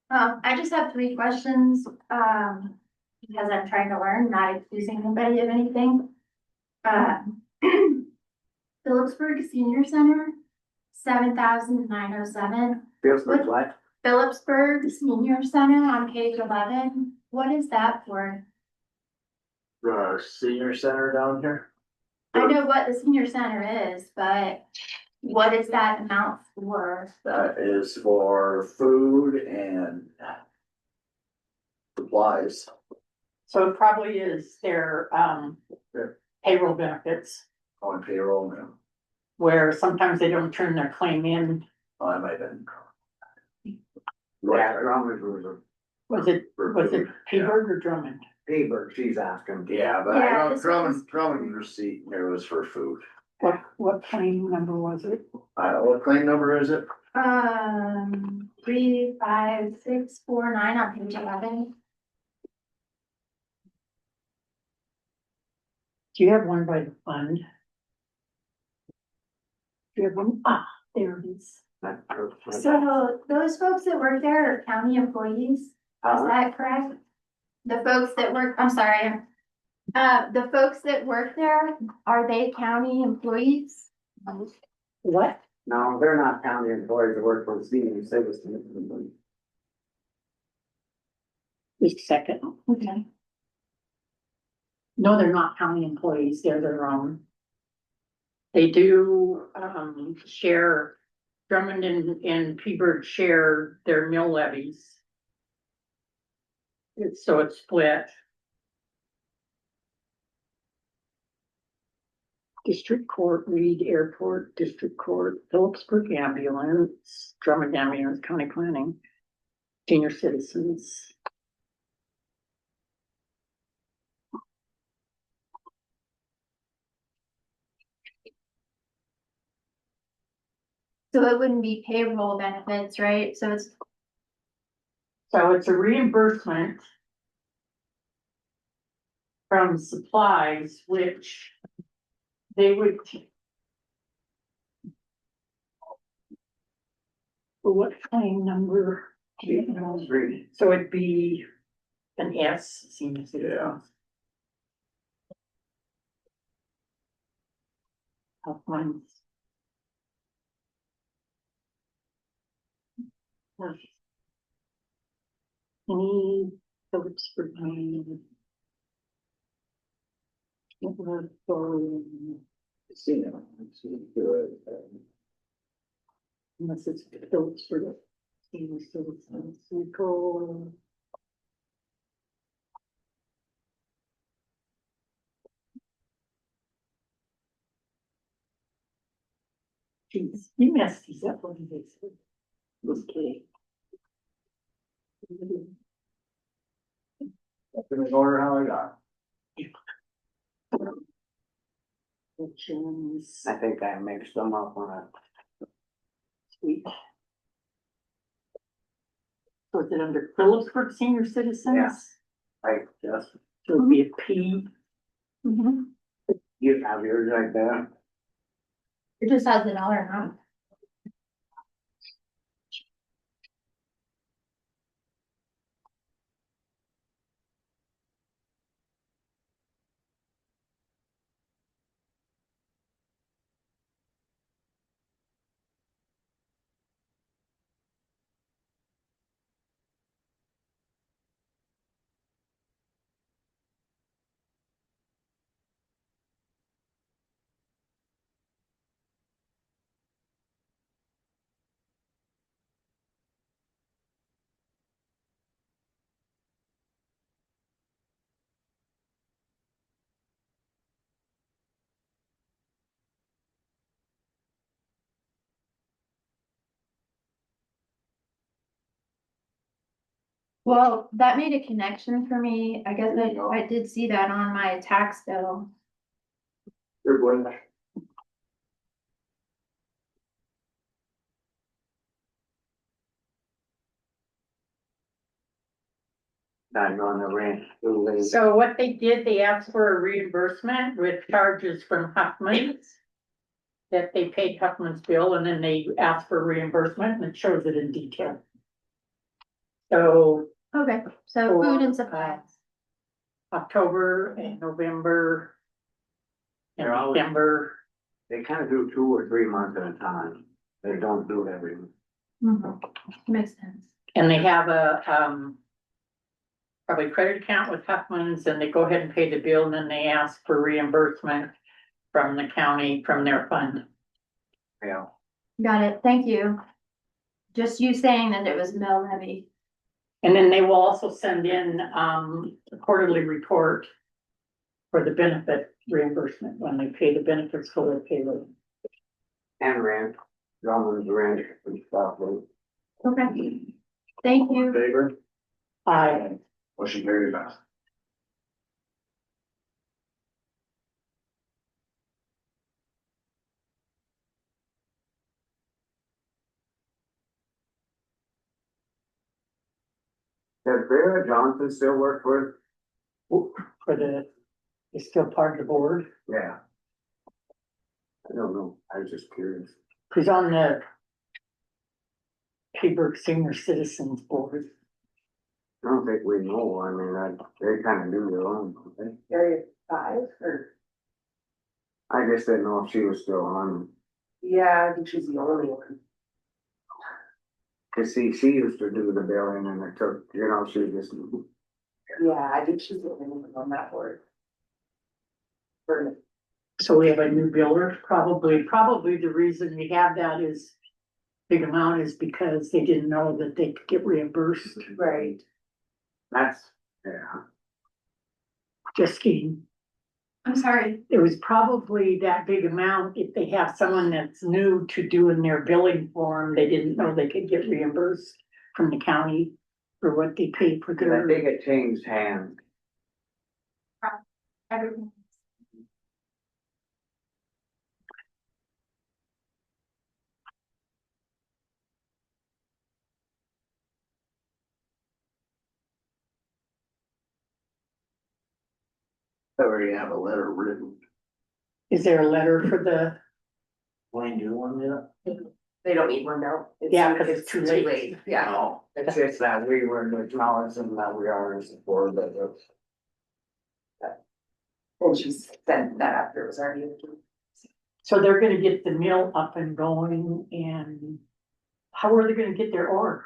I just have 3 questions, because I'm trying to learn, not accusing anybody of anything. Phillipsburg Senior Center, 7,907. Feels like what? Phillipsburg Senior Center on page 11. What is that for? The senior center down here? I know what the senior center is, but what is that amount for? That is for food and supplies. So it probably is their payroll benefits, On payroll now. where sometimes they don't turn their claim in. Oh, I might have. Yeah, Drummond was Was it P-Bird or Drummond? a P-Bird, she's asking. Yeah, but Yeah, this Drummond receipt there was for food. What claim number was it? What claim number is it? 35649 on page 11. Do you have one by the fund? Do you have one? Ah, there it is. So those folks that work there are county employees, is that correct? The folks that work, I'm sorry. The folks that work there, are they county employees? What? No, they're not county employees that work for the senior citizens. Just a second. Okay. No, they're not county employees, they're their own. They do, share, Drummond and P-Bird share their mill levies. So it's split. District Court, Reed Airport, District Court, Phillipsburg Ambulance, Drummond Ambulance, County Planning, Senior Citizens. So it wouldn't be payroll benefits, right? So it's, So it's a reimbursement from supplies, which they would. What claim number? Do you know? So it'd be an S, seems to. Yeah. Outlines. Any Phillipsburg claim? See now. Good. Unless it's Phillipsburg. Senior Citizens, Nicole. Jeez, you messed these up when they said. Okay. That's in order how I got. Which is I think I mixed them up on a. sweet. So is it under Phillipsburg Senior Citizens? Yeah. I just, So it'd be a P. you have yours right there. it just has the dollar amount. Well, that made a connection for me. I guess I did see that on my tax bill. You're going back. Not on the ranch. too late. So what they did, they asked for a reimbursement with charges from Huffman's. That they paid Huffman's bill and then they asked for reimbursement and it shows it in detail. So Okay, so food and supplies. October and November. And They're always- December, They kind of do 2 or 3 months at a time. They don't do it every month. Makes sense. and they have a, probably credit account with Huffman's and they go ahead and pay the bill and then they ask for reimbursement from the county, from their fund. Yeah. Got it, thank you. Just you saying that it was mill levy. And then they will also send in, a quarterly report for the benefit reimbursement when they pay the benefits for their payroll. And rent, Drummond's rent and stuff. Okay, thank you. Favor? Aye. Motion carried. Does Vera Johnson still work for? For the, it's still part of the board. Yeah. I don't know, I was just curious. Who's on the Payburg Senior Citizens Board. I don't think we know, I mean, they kind of do their own, don't they? Area 5 or? I just didn't know if she was still on. Yeah, I think she's the only one. Cause see, she used to do the billing and it took, she just. Yeah, I think she's the only one on that board. So we have a new biller, probably the reason we have that is big amount is because they didn't know that they could get reimbursed. Right. That's, yeah. Just kidding. I'm sorry. It was probably that big amount if they have someone that's new to doing their billing form, they didn't know they could get reimbursed from the county for what they paid for Cause I their. think it changed hands. Everything. I already have a letter written. Is there a letter for the? Want to do one yet? They don't need one now. Yeah, because it's too late. Yeah. No, it's just that we were acknowledging that we are in support of it. And she sent that after it was already. So they're gonna get the mill up and going and how are they gonna get their ore?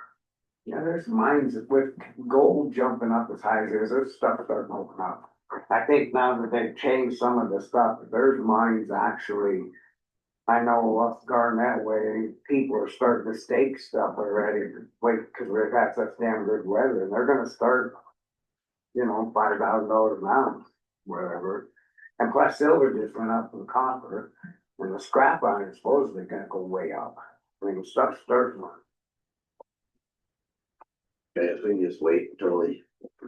Yeah, there's mines with gold jumping up as high as there's stuff starting to open up. I think now that they've changed some of the stuff, there's mines actually. I know up Garnett way, people are starting to stake stuff already, wait, cause we've had such damn good weather, and they're gonna start. $5,000 an ounce, whatever. And plus silver just went up from copper, and the scrap iron is supposedly gonna go way up. I mean, stuff's starting. Okay, if we can just wait until we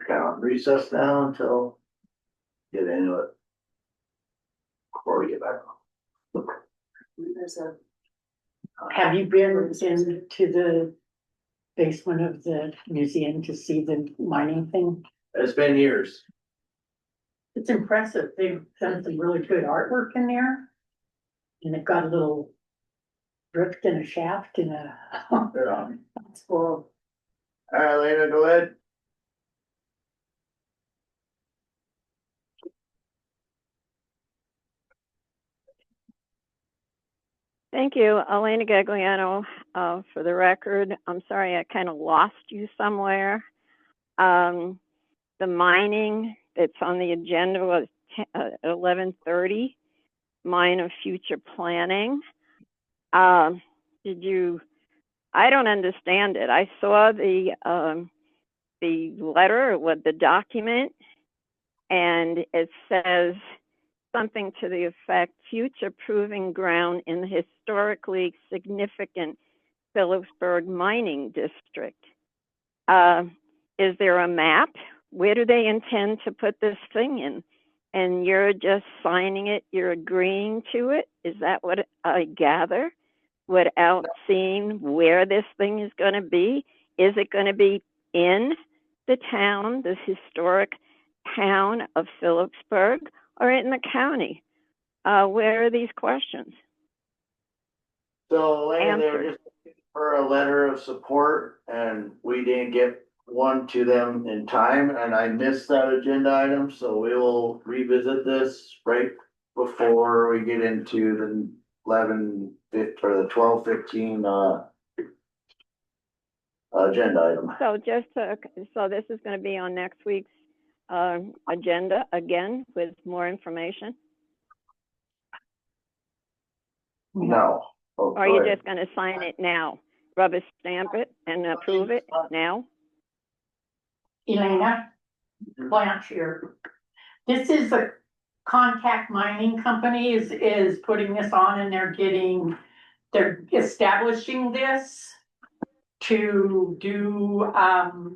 kind of recess now until. Get into it. Before we get back. There's a. Have you been into the basement of the museum to see the mining thing? It's been years. It's impressive. They've done some really good artwork in there. And they've got a little drift and a shaft and a. That's cool. All right, Lena, go ahead. Thank you, Elena Gagliano. For the record, I'm sorry I kind of lost you somewhere. The mining that's on the agenda was 11:30, mine of future planning. I don't understand it. I saw the letter with the document, and it says something to the effect, future proving ground in the historically significant Phillipsburg mining district. is there a map? Where do they intend to put this thing in? And you're just signing it, you're agreeing to it? Is that what I gather? Without seeing where this thing is going to be? Is it going to be in the town, this historic town of Phillipsburg, or in the county? Where are these questions? So later they were Answer. just looking for a letter of support and we didn't get one to them in time and I missed that agenda item, so we will revisit this right before we get into the 12:15 agenda item. So so this is going to be on next week's agenda again with more information? No. Oh, Or are you go ahead. just going to sign it now? Rubber stamp it and approve it now? Elena, Blanche here. This is a Contact Mining Company is putting this on and they're establishing this to do,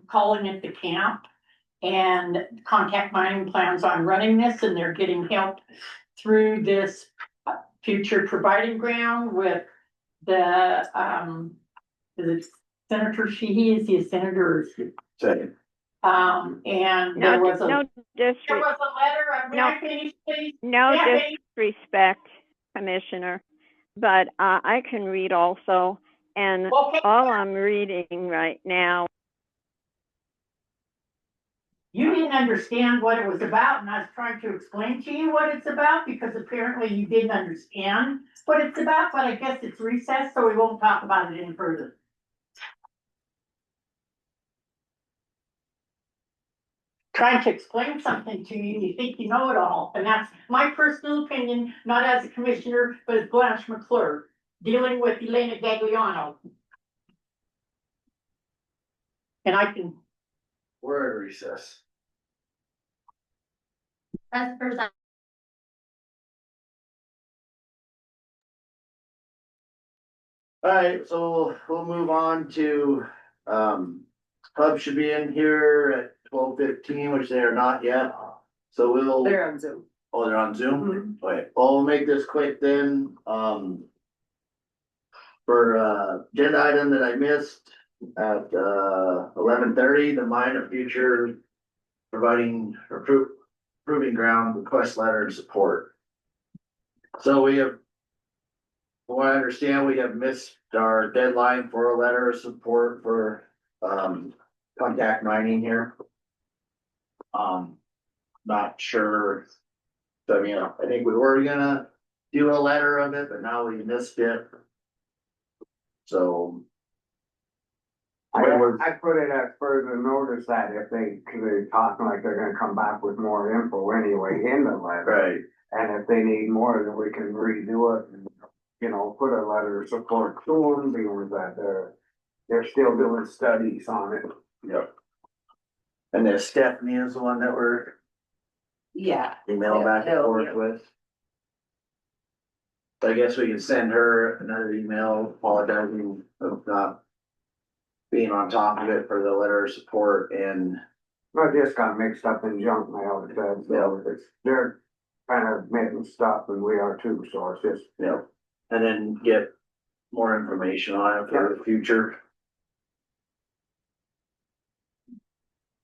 calling it the camp. And Contact Mining plans on running this and they're getting help through this future providing ground with the, is it Senator Sheehy? Is he a senator? Second. And there was a No letter, may I finish, please? No May I finish? disrespect, Commissioner, but I can read also, and Okay. all I'm reading right now. You didn't understand what it was about, and I was trying to explain to you what it's about, because apparently you didn't understand what it's about, but I guess it's recessed, so we won't talk about it any further. Trying to explain something to you, you think you know it all, and that's my personal opinion, not as a commissioner, but as Blanche McClure, dealing with Elena Gagliano. And I can. We're at recess. As presented. Alright, so we'll move on to, Hub should be in here at 12:15, which they are not yet. So we'll. They're on Zoom. Oh, they're on Zoom? Okay, well, we'll make this quick then, for, agenda item that I missed at, 11:30, the mine of future providing, proving ground request letter and support. So we have, from what I understand, we have missed our deadline for a letter of support for, Contact Mining here. Not sure. So, I mean, I think we were gonna do a letter of it, but now we missed it. So. I put it as further notice that if cause they're talking like they're gonna come back with more info anyway in the letter. Right. And if they need more, then we can redo it and, you know, put a letter of support to them, being that they're still doing studies on it. Yep. And then Stephanie is the one that we're Yeah. emailing back and forth with. So I guess we can send her another email apologizing of not being on top of it for the letter of support and. I just got mixed up in junk mail, it says, so they're kind of making stuff and we are too, so it's just. Yeah, and then get more information on it for the future.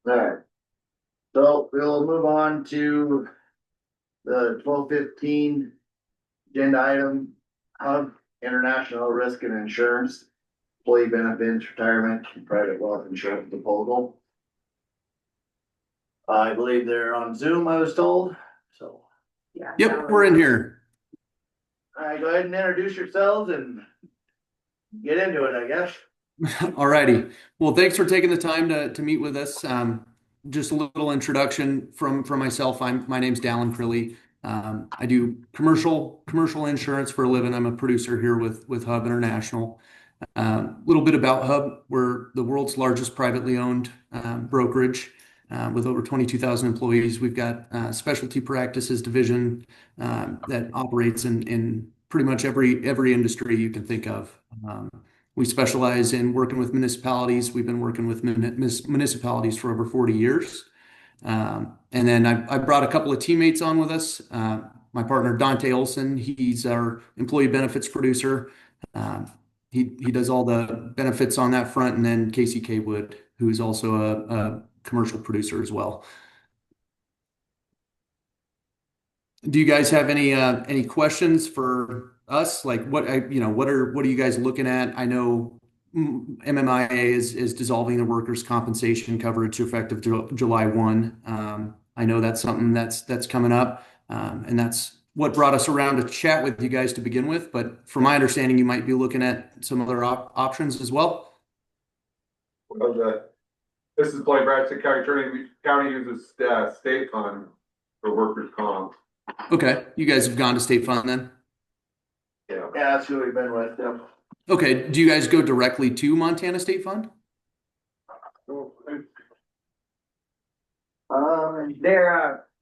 Alright. So we'll move on to the 12:15 agenda item, Hub International Risk and Insurance, employee benefits, retirement, and private wealth insurance proposal. I believe they're on Zoom, I was told, so. Yeah. Yep, we're in here. Alright, go ahead and introduce yourselves and get into it, I guess. Alrighty. Well, thanks for taking the time to meet with us. Just a little introduction from myself. My name's Dallin Crilly. I do commercial insurance for a living. I'm a producer here with Hub International. A little bit about Hub. We're the world's largest privately owned brokerage with over 22,000 employees. We've got a specialty practices division that operates in pretty much every industry you can think of. We specialize in working with municipalities. We've been working with municipalities for over 40 years. And then I brought a couple of teammates on with us. My partner, Dante Olson, he's our employee benefits producer. He does all the benefits on that front. And then Casey Kaywood, who is also a commercial producer as well. Do you guys have any questions for us? Like what are you guys looking at? I know MMIA is dissolving the workers' compensation coverage effective July 1. I know that's something that's coming up, and that's what brought us around to chat with you guys to begin with. But from my understanding, you might be looking at some other options as well. Well, this is Blaine Braxton, County Attorney. County uses state fund for workers' comp. Okay, you guys have gone to state fund then? Yeah, that's who we've been with them. Okay, do you guys go directly to Montana State Fund?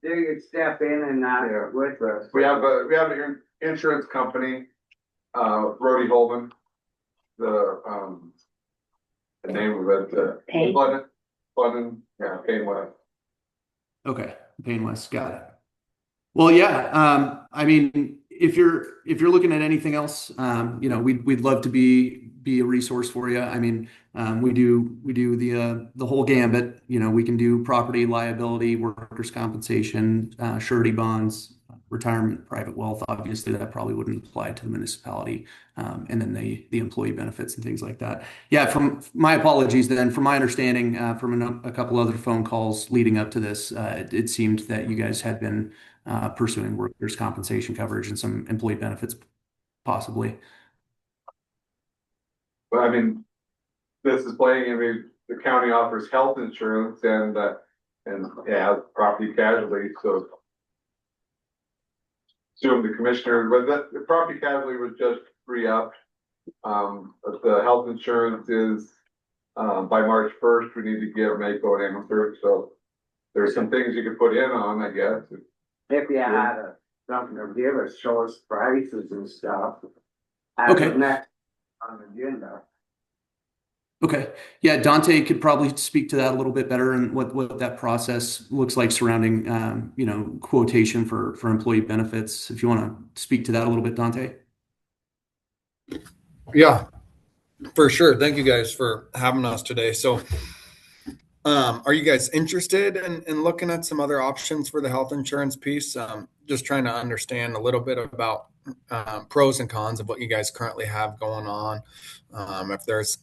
They could step in and with us. We have an insurance company, Brody Holman. The name of it, Payne. Payne West. Okay, Payne West, got it. Well, yeah. I mean, if you're looking at anything else, we'd love to be a resource for you. I mean, we do the whole gambit. We can do property, liability, workers' compensation, surety bonds, retirement, private wealth. Obviously, that probably wouldn't apply to the municipality, and then the employee benefits and things like that. Yeah. From my apologies. Then, from my understanding, from a couple other phone calls leading up to this, it seemed that you guys had been pursuing workers' compensation coverage and some employee benefits, possibly. But I mean, this is playing. I mean, the county offers health insurance and property casualty. So, assume the commissioner, but the property casualty was just re-upped. But the health insurance is by March 1st. We need to give Mako an answer. So, there's some things you could put in on, I guess. If you had something to give us, show us prices and stuff. Okay. Next on the agenda. Okay. Yeah, Dante could probably speak to that a little bit better and what that process looks like surrounding, quotation for employee benefits. If you want to speak to that a little bit, Dante. Yeah, for sure. Thank you guys for having us today. So, are you guys interested in looking at some other options for the health insurance piece? Just trying to understand a little bit about pros and cons of what you guys currently have going on. If there's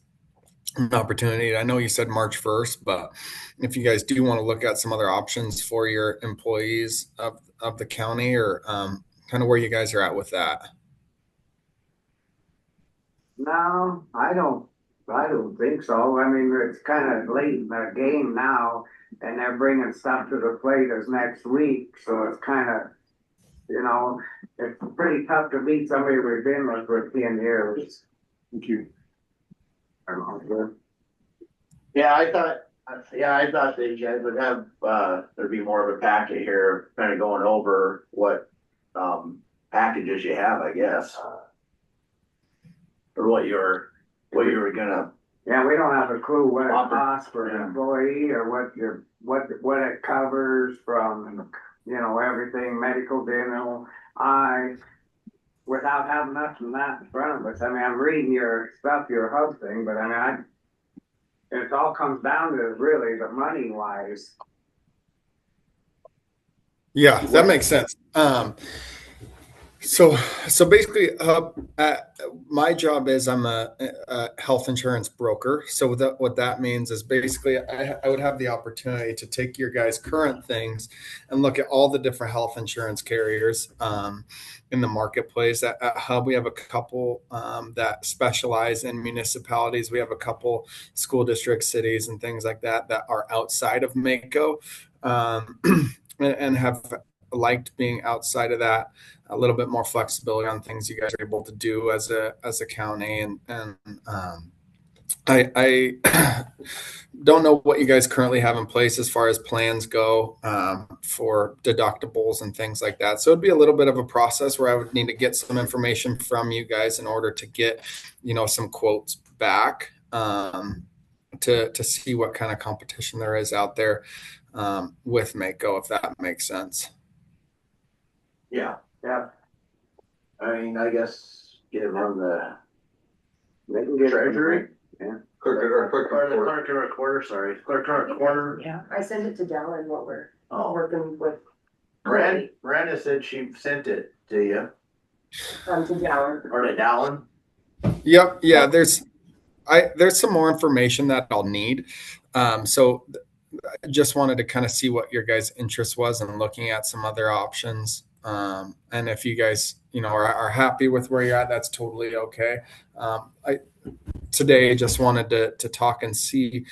an opportunity, I know you said March 1st, but if you guys do want to look at some other options for your employees of the county, or kind of where you guys are at with that. No, I don't think so. I mean, it's kind of late in the game now, and they're bringing stuff to the plate as next week. So it's kind of, it's pretty tough to beat somebody we've been with for 10 years. Thank you. Yeah, I thought that you guys would have, there'd be more of a packet here, kind of going over what, packages you have, I guess. Or what you were gonna. Yeah, we don't have a clue what it costs for an employee or what it covers from, everything, medical, dental, eye, without having nothing that in front of us. I mean, I'm reading your stuff, your hub thing, but I mean, it all comes down to really the money wise. Yeah, that makes sense. So basically, my job is I'm a health insurance broker. So what that means is basically I would have the opportunity to take your guys' current things and look at all the different health insurance carriers in the marketplace. At Hub, we have a couple that specialize in municipalities. We have a couple school district cities and things like that are outside of Mako and have liked being outside of that, a little bit more flexibility on things you guys are able to do as a county. And I don't know what you guys currently have in place as far as plans go for deductibles and things like that. So it'd be a little bit of a process where I would need to get some information from you guys in order to get, some quotes back to see what kind of competition there is out there with Mako, if that makes sense. Yeah, I mean, I guess get it on the They can get treasury. Yeah. Clerk Or the report. clerk and recorder, sorry, clerk and recorder. Yeah. I sent it to Dellen what we're Oh, working with, Miranda said she sent it to you, to Dellen. or to Dallin. Yep. Yeah. There's some more information that I'll need. So I just wanted to kind of see what your guys' interest was in looking at some other options. And if you guys, are happy with where you're at, that's totally okay. Today just wanted to talk and see,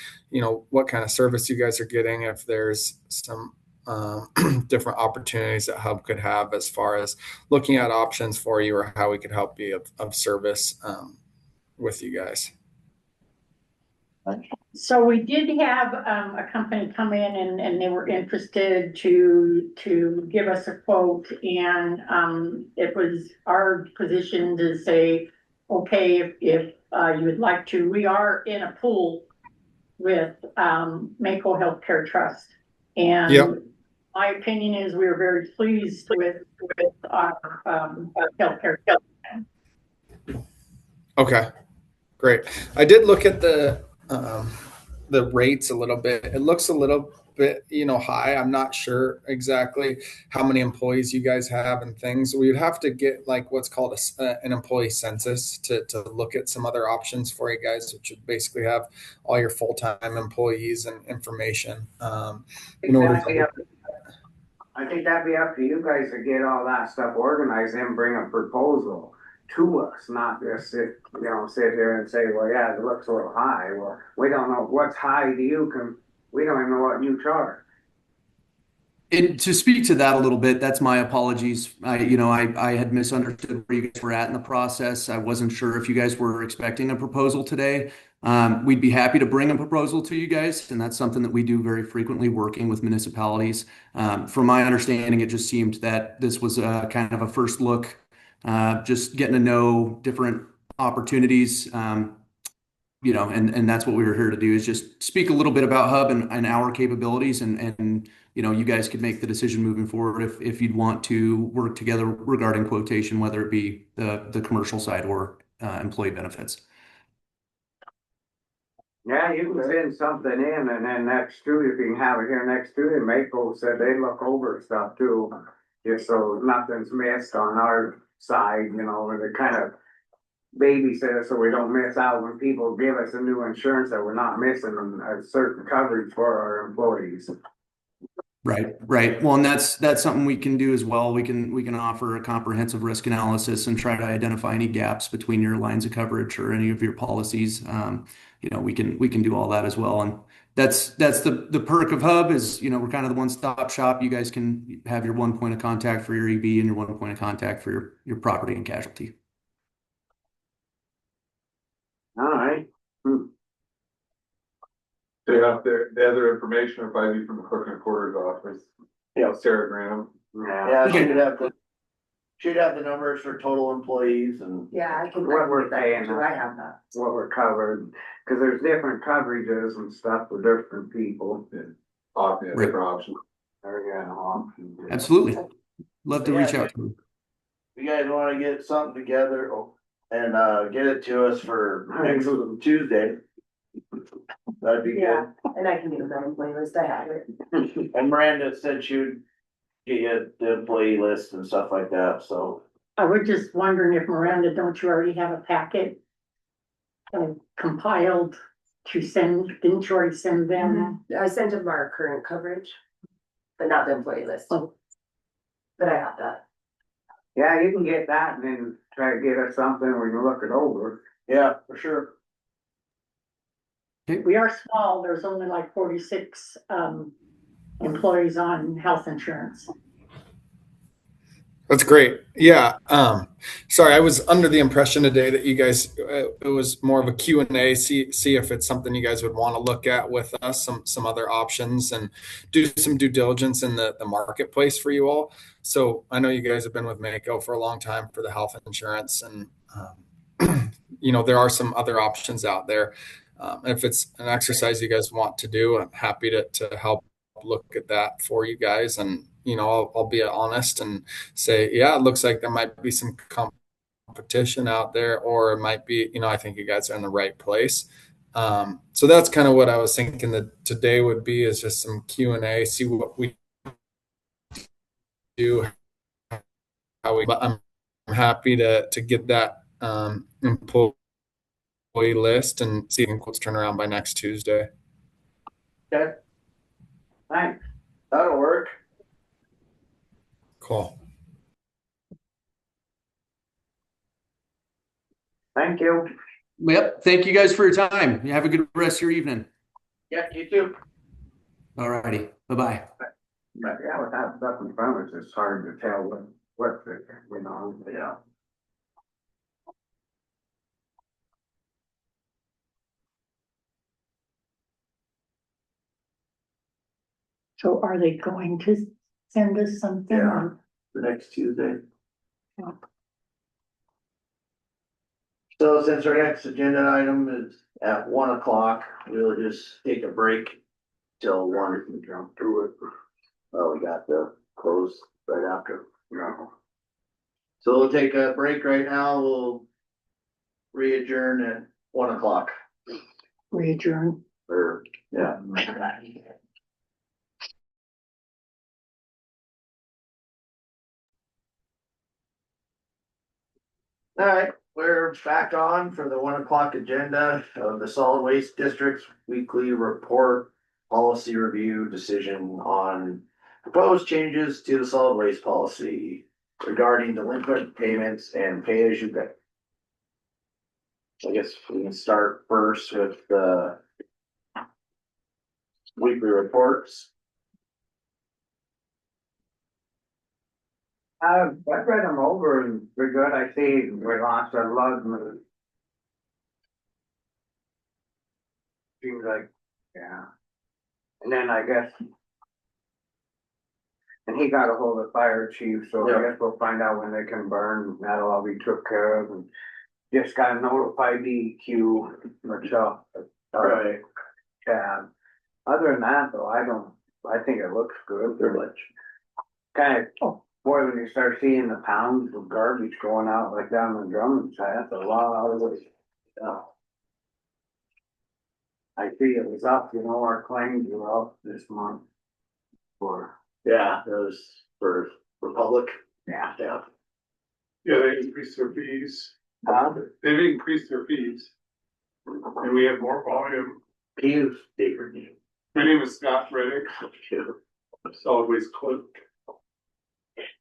what kind of service you guys are getting, if there's some different opportunities that Hub could have as far as looking at options for you, or how we could help be of service with you guys. So we did have a company come in and they were interested to give us a quote, and it was our position to say, okay, if you would like to, we are in a pool with Mako Healthcare Trust. And Yep. my opinion is we are very pleased with our healthcare. Okay, great. I did look at the rates a little bit. It looks a little bit, high. I'm not sure exactly how many employees you guys have and things. We would have to get like what's called an employee census to look at some other options for you guys, which would basically have all your full-time employees and information. In order to I think that'd be up to you guys to get all that stuff organized and bring a proposal to us, not just sit here and say, well, yeah, it looks a little high. Well, we don't know what's high to you. We don't even know what you charge. And to speak to that a little bit, that's my apologies. I had misunderstood where you guys were at in the process. I wasn't sure if you guys were expecting a proposal today. We'd be happy to bring a proposal to you guys, and that's something that we do very frequently, working with municipalities. From my understanding, it just seemed that this was kind of a first look, just getting to know different opportunities. And that's what we were here to do, is just speak a little bit about Hub and our capabilities, and you guys could make the decision moving forward if you'd want to work together regarding quotation, whether it be the commercial side or employee benefits. Yeah, you can send something in, and then next Tuesday, if you can have it here next Tuesday, Mako said they look over stuff too, just so nothing's missed on our side, where they kind of babysit us so we don't miss out when people give us a new insurance, that we're not missing a certain coverage for our employees. Right. Well, and that's something we can do as well. We can offer a comprehensive risk analysis and try to identify any gaps between your lines of coverage or any of your policies. We can do all that as well. And that's the perk of Hub is, we're kind of the one-stop shop. You guys can have your one point of contact for your EV and your one point of contact for your property and casualty. All right. They have the other information, if I need from the clerk and recorder's office. Yeah. Sarah Graham. Yeah, Okay. she'd have the numbers for total employees and. Yeah, I can. What we're paying. I have that. What we're covered, because there's different coverages and stuff for different people. Different options. Absolutely. Love to reach out to them. If you guys wanna get something together and get it to us for next Tuesday. That'd be good. Yeah, and I can do the employee list, I have it. And Miranda said she would get you the employee list and stuff like that, so. I was just wondering if Miranda, don't you already have a packet compiled to send, didn't you already send them? I sent them our current coverage, but not the employee list. Oh. But I have that. Yeah, you can get that and then try to get us something, we can look it over. Yeah, for sure. We are small, there's only like 46 employees on health insurance. That's great. Yeah. Sorry, I was under the impression today that you guys, it was more of a Q&A, see if it's something you guys would want to look at with us, some other options, and do some due diligence in the marketplace for you all. So I know you guys have been with Mako for a long time for the health insurance, and there are some other options out there. If it's an exercise you guys want to do, I'm happy to help look at that for you guys. And, I'll be honest and say, yeah, it looks like there might be some competition out there, or it might be, I think you guys are in the right place. So that's kind of what I was thinking that today would be, is just some Q&A, see what we do, but I'm happy to get that employee list and see if quotes turn around by next Tuesday. Okay. Thanks. That'll work. Cool. Thank you. Yep. Thank you guys for your time. You have a good rest of your evening. Yeah, you too. All righty. Bye-bye. But yeah, with that stuff in front of us, it's hard to tell what, Yeah. So are they going to send us something? Yeah. The next Tuesday. Yeah. So since our next agenda item is at 1:00, we'll just take a break till 1. We can jump through it. Oh, we got the close right after. Yeah. So we'll take a break right now. We'll re-adjourn at 1:00. Re-adjourn. Or, yeah. All right, we're back on for the 1:00 agenda of the Solid Waste District's weekly report, policy review decision on proposed changes to the solid waste policy regarding delinquent payments and pay as you go. I guess we can start first with the weekly reports. I've read them over and we're good. I see we lost our love. Seems like, yeah. And then I guess. And he got a hold of fire chief, so I guess we'll find out when they can burn. And that'll all be took care of. And just gotta notify DEQ, Michelle. Right. Chad. Other than that, though, I think it looks good. Pretty much. Kind of. Boy, when you start seeing the pounds of garbage going out like down in Drummond, that's a lot of it. I see it was up, our claims were up this month. Yeah, those for Republic. Yeah. Yeah. Yeah, they increased their fees. Huh? They've increased their fees. And we have more volume. Hughes, David. My name is Scott Reddick, solid waste clerk.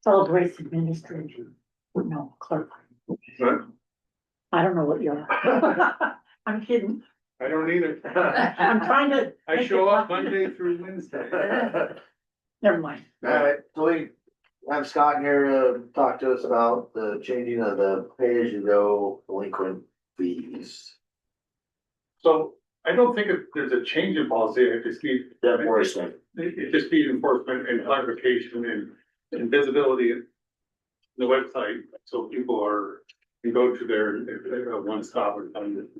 Solid waste administration. No, clerk. But I don't know what you are. I'm kidding. I don't either. I'm trying to. I make show it up look- Monday through Wednesday. Never mind. All right, so we have Scott here to talk to us about the changing of the pay-as-you-go delinquent fees. So I don't think there's a change in policy. I just need Enforcement. It just needs enforcement and clarification and visibility in the website, so people can go to their one stop and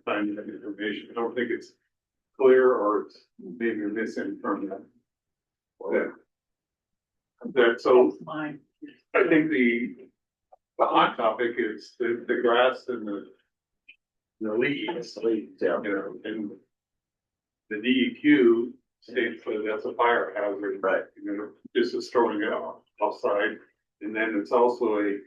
find that information. I don't think it's clear, or it's maybe missing from that. So That's mine. I think the hot topic is the grass and the leaves, Yeah. and the DEQ states that that's a fire hazard. Right. Just as throwing it outside. And then it's also a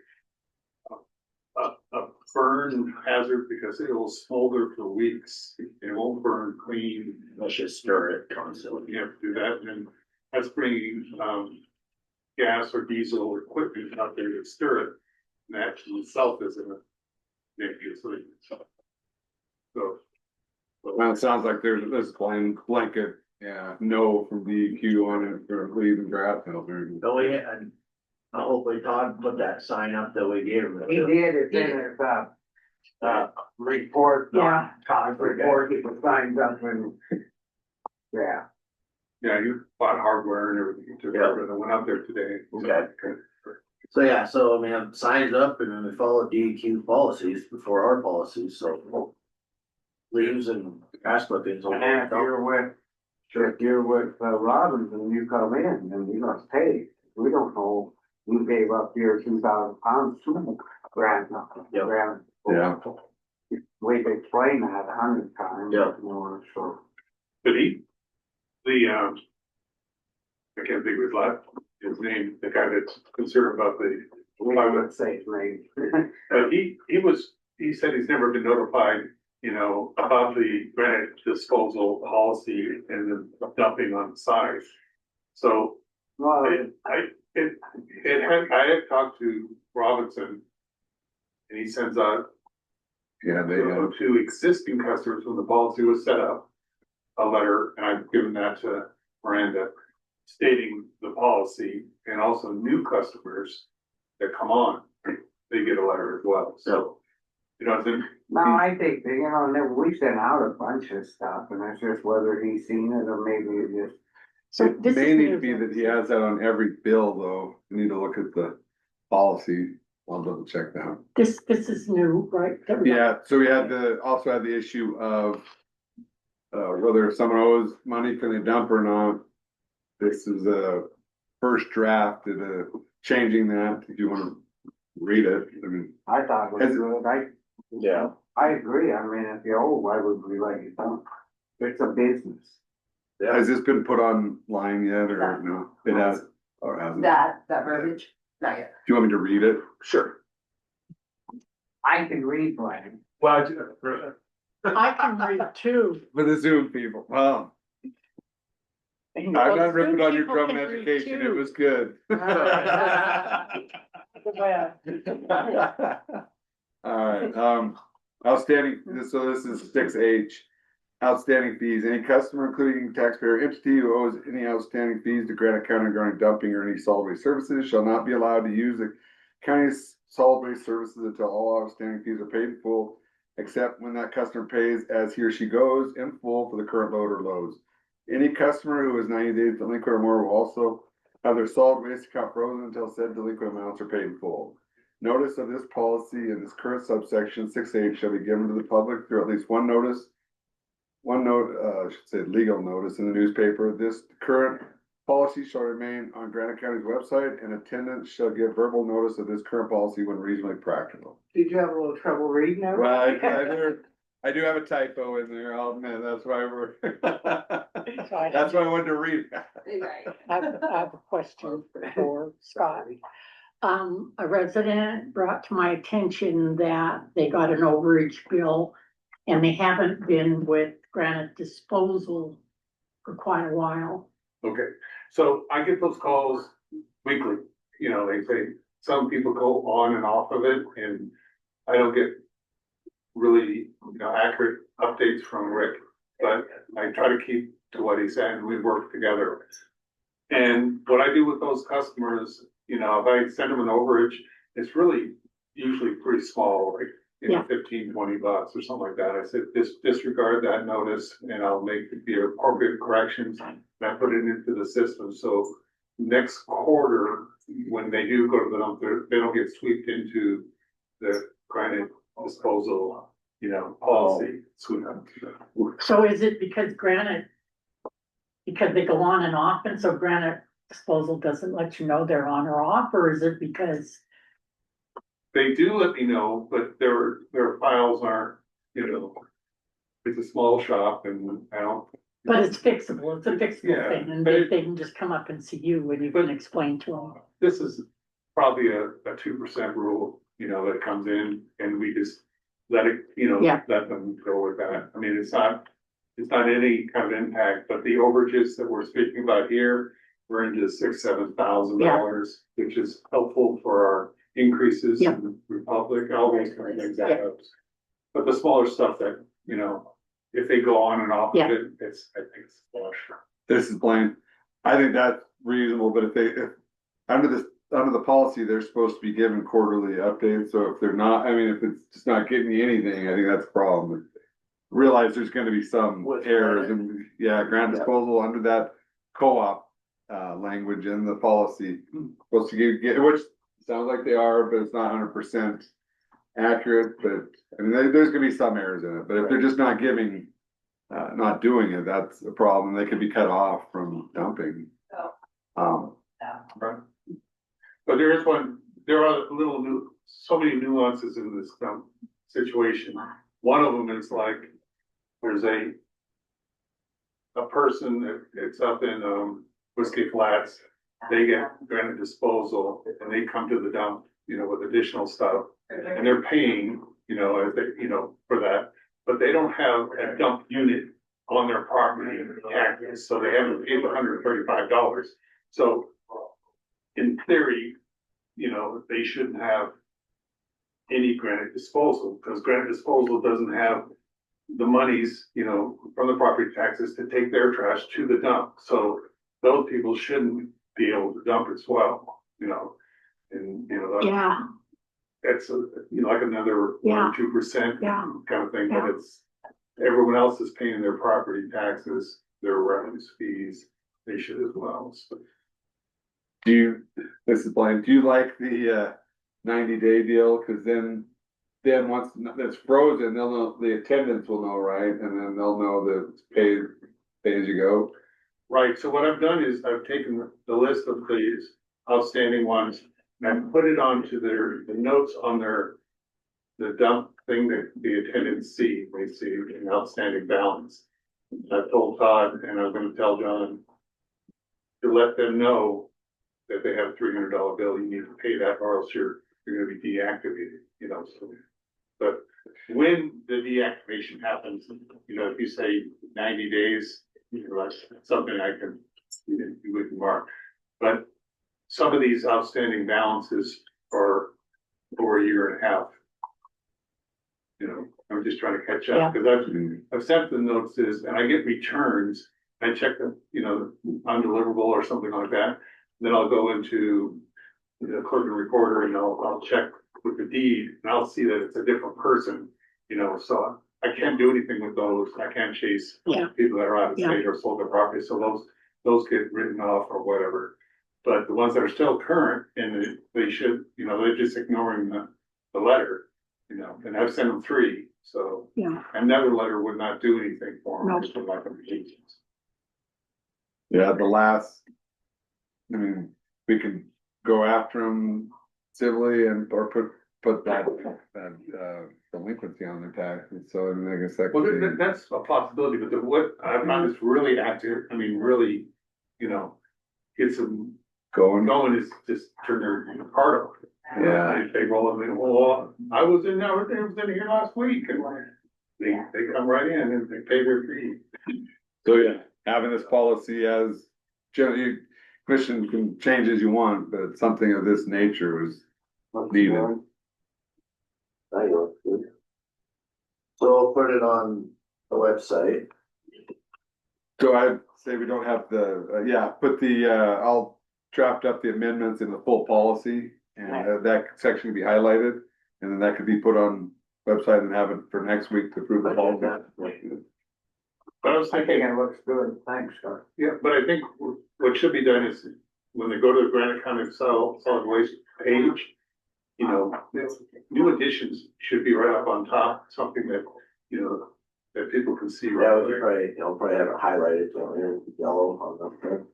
burn hazard because it will smolder for weeks. It won't burn clean. Let's just stir it constantly. You have to do that, and that's bringing gas or diesel equipment out there to stir it. And that in itself is a negative thing. So. Well, it sounds like there's this blanket, no from DEQ on it for leaves and grass filter. So we had, hopefully Todd put that sign up that we gave him. He did, it's in his, report. Yeah. Todd's report, he put signs up and, yeah. Yeah, you bought hardware and everything, took care of it, I went out there today. Okay. So yeah, so I mean, I've signed up and then we follow DEQ policies before our policies, so. Leaves and grass clippings. And then if you're with Robbins and you come in, then you must pay. We don't know, you gave up your 2,000 pounds to grant. Yep. Grant. Yeah. We've explained that 100 times. Yep. More, so. But I can't think of his name, the guy that's concerned about the. We would say his name. But he said he's never been notified, you know, about the granite disposal policy and the dumping on the side. So Well, I had talked to Robinson and he sends out Yeah, they, to existing customers when the policy was set up, a letter, and I've given that to Miranda, stating the policy, and also new customers that come on, they get a letter as well, so. You know, then. no, I think, that, you know, we sent out a bunch of stuff and it's just whether he's seen it or maybe it just. So it this may is need new to be then. that he has that on every bill though. You need to look at the policy. I'll double check that. This is new, right? That we- Yeah, so we had also had the issue of whether someone owes money, can they dump or not? This is a first draft of changing that, if you wanna read it, I mean. I thought it was good, Yeah. I agree, I mean, if you're old, why would we let you dump? It's a business. Has this been put online yet, or no? It has, or hasn't? That verbiage, not yet. Do you want me to read it? Sure. I can read Brian. Well, I can read too. For the Zoom people, wow. I'm Well, not ripping Zoom on your people drum can read education, it too. was good. Alright, outstanding, so this is 6H. Outstanding fees, any customer, including taxpayer entity who owes any outstanding fees to Granite County regarding dumping or any solid waste services shall not be allowed to use the county's solid waste services until all outstanding fees are paid in full, except when that customer pays as he or she goes in full for the current load or loads. Any customer who is 90 days delinquent or more will also have their solid waste account frozen until said delinquent amounts are paid in full. Notice of this policy in this current subsection 6H shall be given to the public through at least one note, I should say legal notice in the newspaper. This current policy shall remain on Granite County's website, and attendants shall give verbal notice of this current policy when reasonably practical. Did you have a little trouble reading it? Well, I do have a typo in there, I'll admit, that's why that's why I wanted to read. I have a question for Scott. A resident brought to my attention that they got an overage bill and they haven't been with Granite Disposal for quite a while. Okay, so I get those calls weekly, you know, they say, some people go on and off of it, and I don't get really, you know, accurate updates from Rick, but I try to keep to what he said, and we work together. And what I do with those customers, you know, if I send them an overage, it's really usually pretty small, like, you know, 15, 20 bucks or something like that. I said, disregard that notice and I'll make the appropriate corrections and I put it into the system. So next quarter, when they do go to the dump, they don't get swept into the granite disposal, you know, policy. So is it because they go on and off, and so Granite Disposal doesn't let you know they're on or off, or is it because? They do let me know, but their files aren't, you know, it's a small shop and I don't. But it's fixable, it's a fixable Yeah, thing, and but they can just come up and see you and you can explain to them. This is probably a 2% rule, you know, that comes in and we just let it, you know, Yeah. let them go with that. I mean, it's not any kind of impact, but the overages that we're speaking about here, we're into $6,000-7,000, which is helpful for our increases Yeah. in the Republic, all those kind of things that helps. But the smaller stuff that, you know, if they go on and off of Yeah. it, I think it's flush. This is plain, I think that's reasonable, but if under the policy, they're supposed to be given quarterly updates, so if they're not, I mean, if it's just not getting you anything, I think that's a problem. Realize there's gonna be some errors and, yeah, ground disposal under that co-op language in the policy, supposed to get, which sounds like they are, but it's not 100% accurate, but, I mean, there's gonna be some errors in it, but if they're just not giving, not doing it, that's a problem, they could be cut off from dumping. But there is there are so many nuances in this situation. One of them is like, there's a person, it's up in, Whiskey Flats. They get granite disposal and they come to the dump, with additional stuff. And they're paying, for that, but they don't have a dump unit on their property, so they haven't paid $135. So in theory, they shouldn't have any granite disposal, because granite disposal doesn't have the monies, from the property taxes to take their trash to the dump. So those people shouldn't be able to dump as well, and, Yeah, that's, like another 1 Yeah. or 2% Yeah. kind of thing, Yeah. but it's, everyone else is paying their property taxes, their revenues, fees, they should as well. So, This is Blaine, do you like the 90-day deal? Cause then once it's frozen, they'll know, the attendants will know, right? And then they'll know that it's pay as you go. right, so what I've done is I've taken the list of these outstanding ones and I've put it onto the notes on the dump thing that the attendants see, they see an outstanding balance. I've told Todd and I'm gonna tell John to let them know that they have a $300 bill, you need to pay that or else you're gonna be deactivated, so. But when the deactivation happens, if you say 90 days, that's something I can, we can mark. But some of these outstanding balances are over a year and a half. I'm just trying to catch up, because I've sent the notices and I get returns. I check them, undeliverable or something like that. Then I'll go into the clerk and recorder and I'll check with the deed and I'll see that it's a different person, so I can't do anything with those. I can't chase people that are out of state or sold their property, so those get written off or whatever. But the ones that are still current and they should, they're just ignoring the letter, and I've sent them 3, so. Yeah. Another letter would not do anything for them, No. just like them. Yeah, I mean, we can go after them civilly or put that delinquency on their taxes, so I mean, I guess that Well, could be. that's a possibility, but what I found is really active, really, get some going is just turn their part off. Yeah. They roll them in, well, I was in here last week, and they come right in and they pay their fee. So yeah, having this policy as generally, commission can change as you want, but something of this nature is needed. I know, good. So I'll put it on the website. So I'd say we don't have put I'll draft up the amendments in the full policy and that section can be highlighted. And then that could be put on website and have it for next week to approve the policy. But I was thinking, it looks good, thanks, Scott. yeah, but I think what should be done is when they go to the Granite County solid waste page, new additions should be right up on top, something that, that people can see Yeah, right there. I'll probably have it highlighted in yellow on the.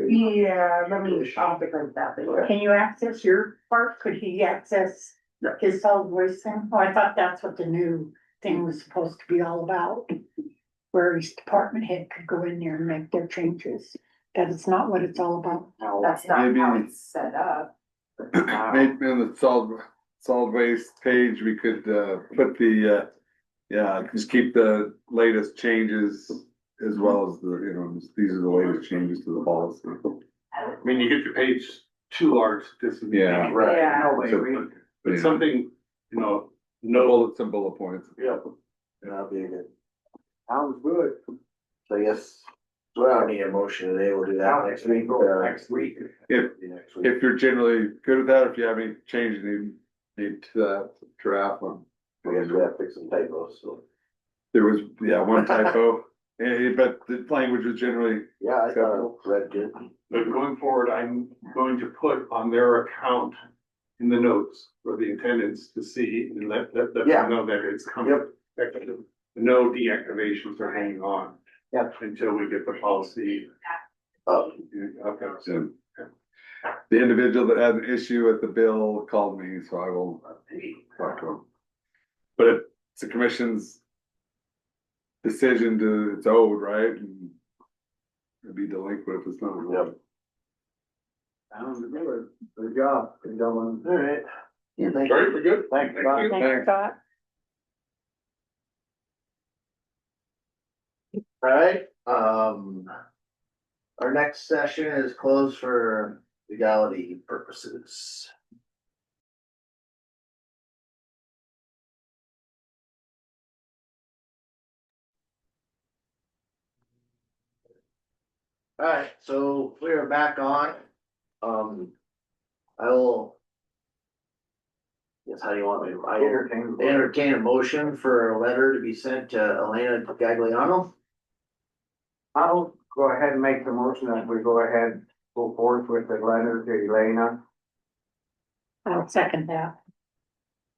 Yeah, let me, I'll think of that. Can you access your part? Could he access his solid waste thing? Oh, I thought that's what the new thing was supposed to be all about. Where each department head could go in there and make their changes. That is not what it's all about. That's not how it's set up. Maybe on the solid waste page, we could put just keep the latest changes as well as these are the latest changes to the policy. You get your page too large, this is. Yeah. Right. Yeah. But something, No bullets and bullet points. Yeah. That'll be good. Sounds good. So I guess, so I don't need a motion today, we'll do that next week. Next week. If you're generally good with that, if you have any changes need to draft one. I guess we have to fix some typos, so. There was, one typo, but the language was generally. Yeah, I thought it read good. But going forward, I'm going to put on their account, in the notes for the attendants to see and let Yeah. them know that it's coming. No deactivations are hanging on. Yep. Until we get the policy. Oh, Okay, so. The individual that had an issue with the bill called me, so I will talk to him. But it's the commission's decision to, it's owed, right? And it'd be delinquent if it's not. Yep. Good job, good job on. all right. Yeah, thank you. Very good. Thanks, Thank Bob. you. Thanks, Scott. All right, our next session is closed for legality purposes. All right, so we are back on. I will. Yes, how do you want me to? I entertain a motion for a letter to be sent to Elena Gagliano. I'll go ahead and make the motion that we go ahead, go forth with the letter to Elena. I'll second that.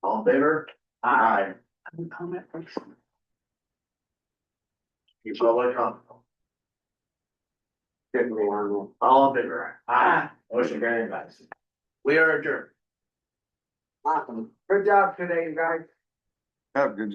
All in favor? Aye. Comment first. You public comment. Didn't we on All in favor? Aye. Motion carried, guys. We are adjourned. Awesome. Good job today, you guys. Have a good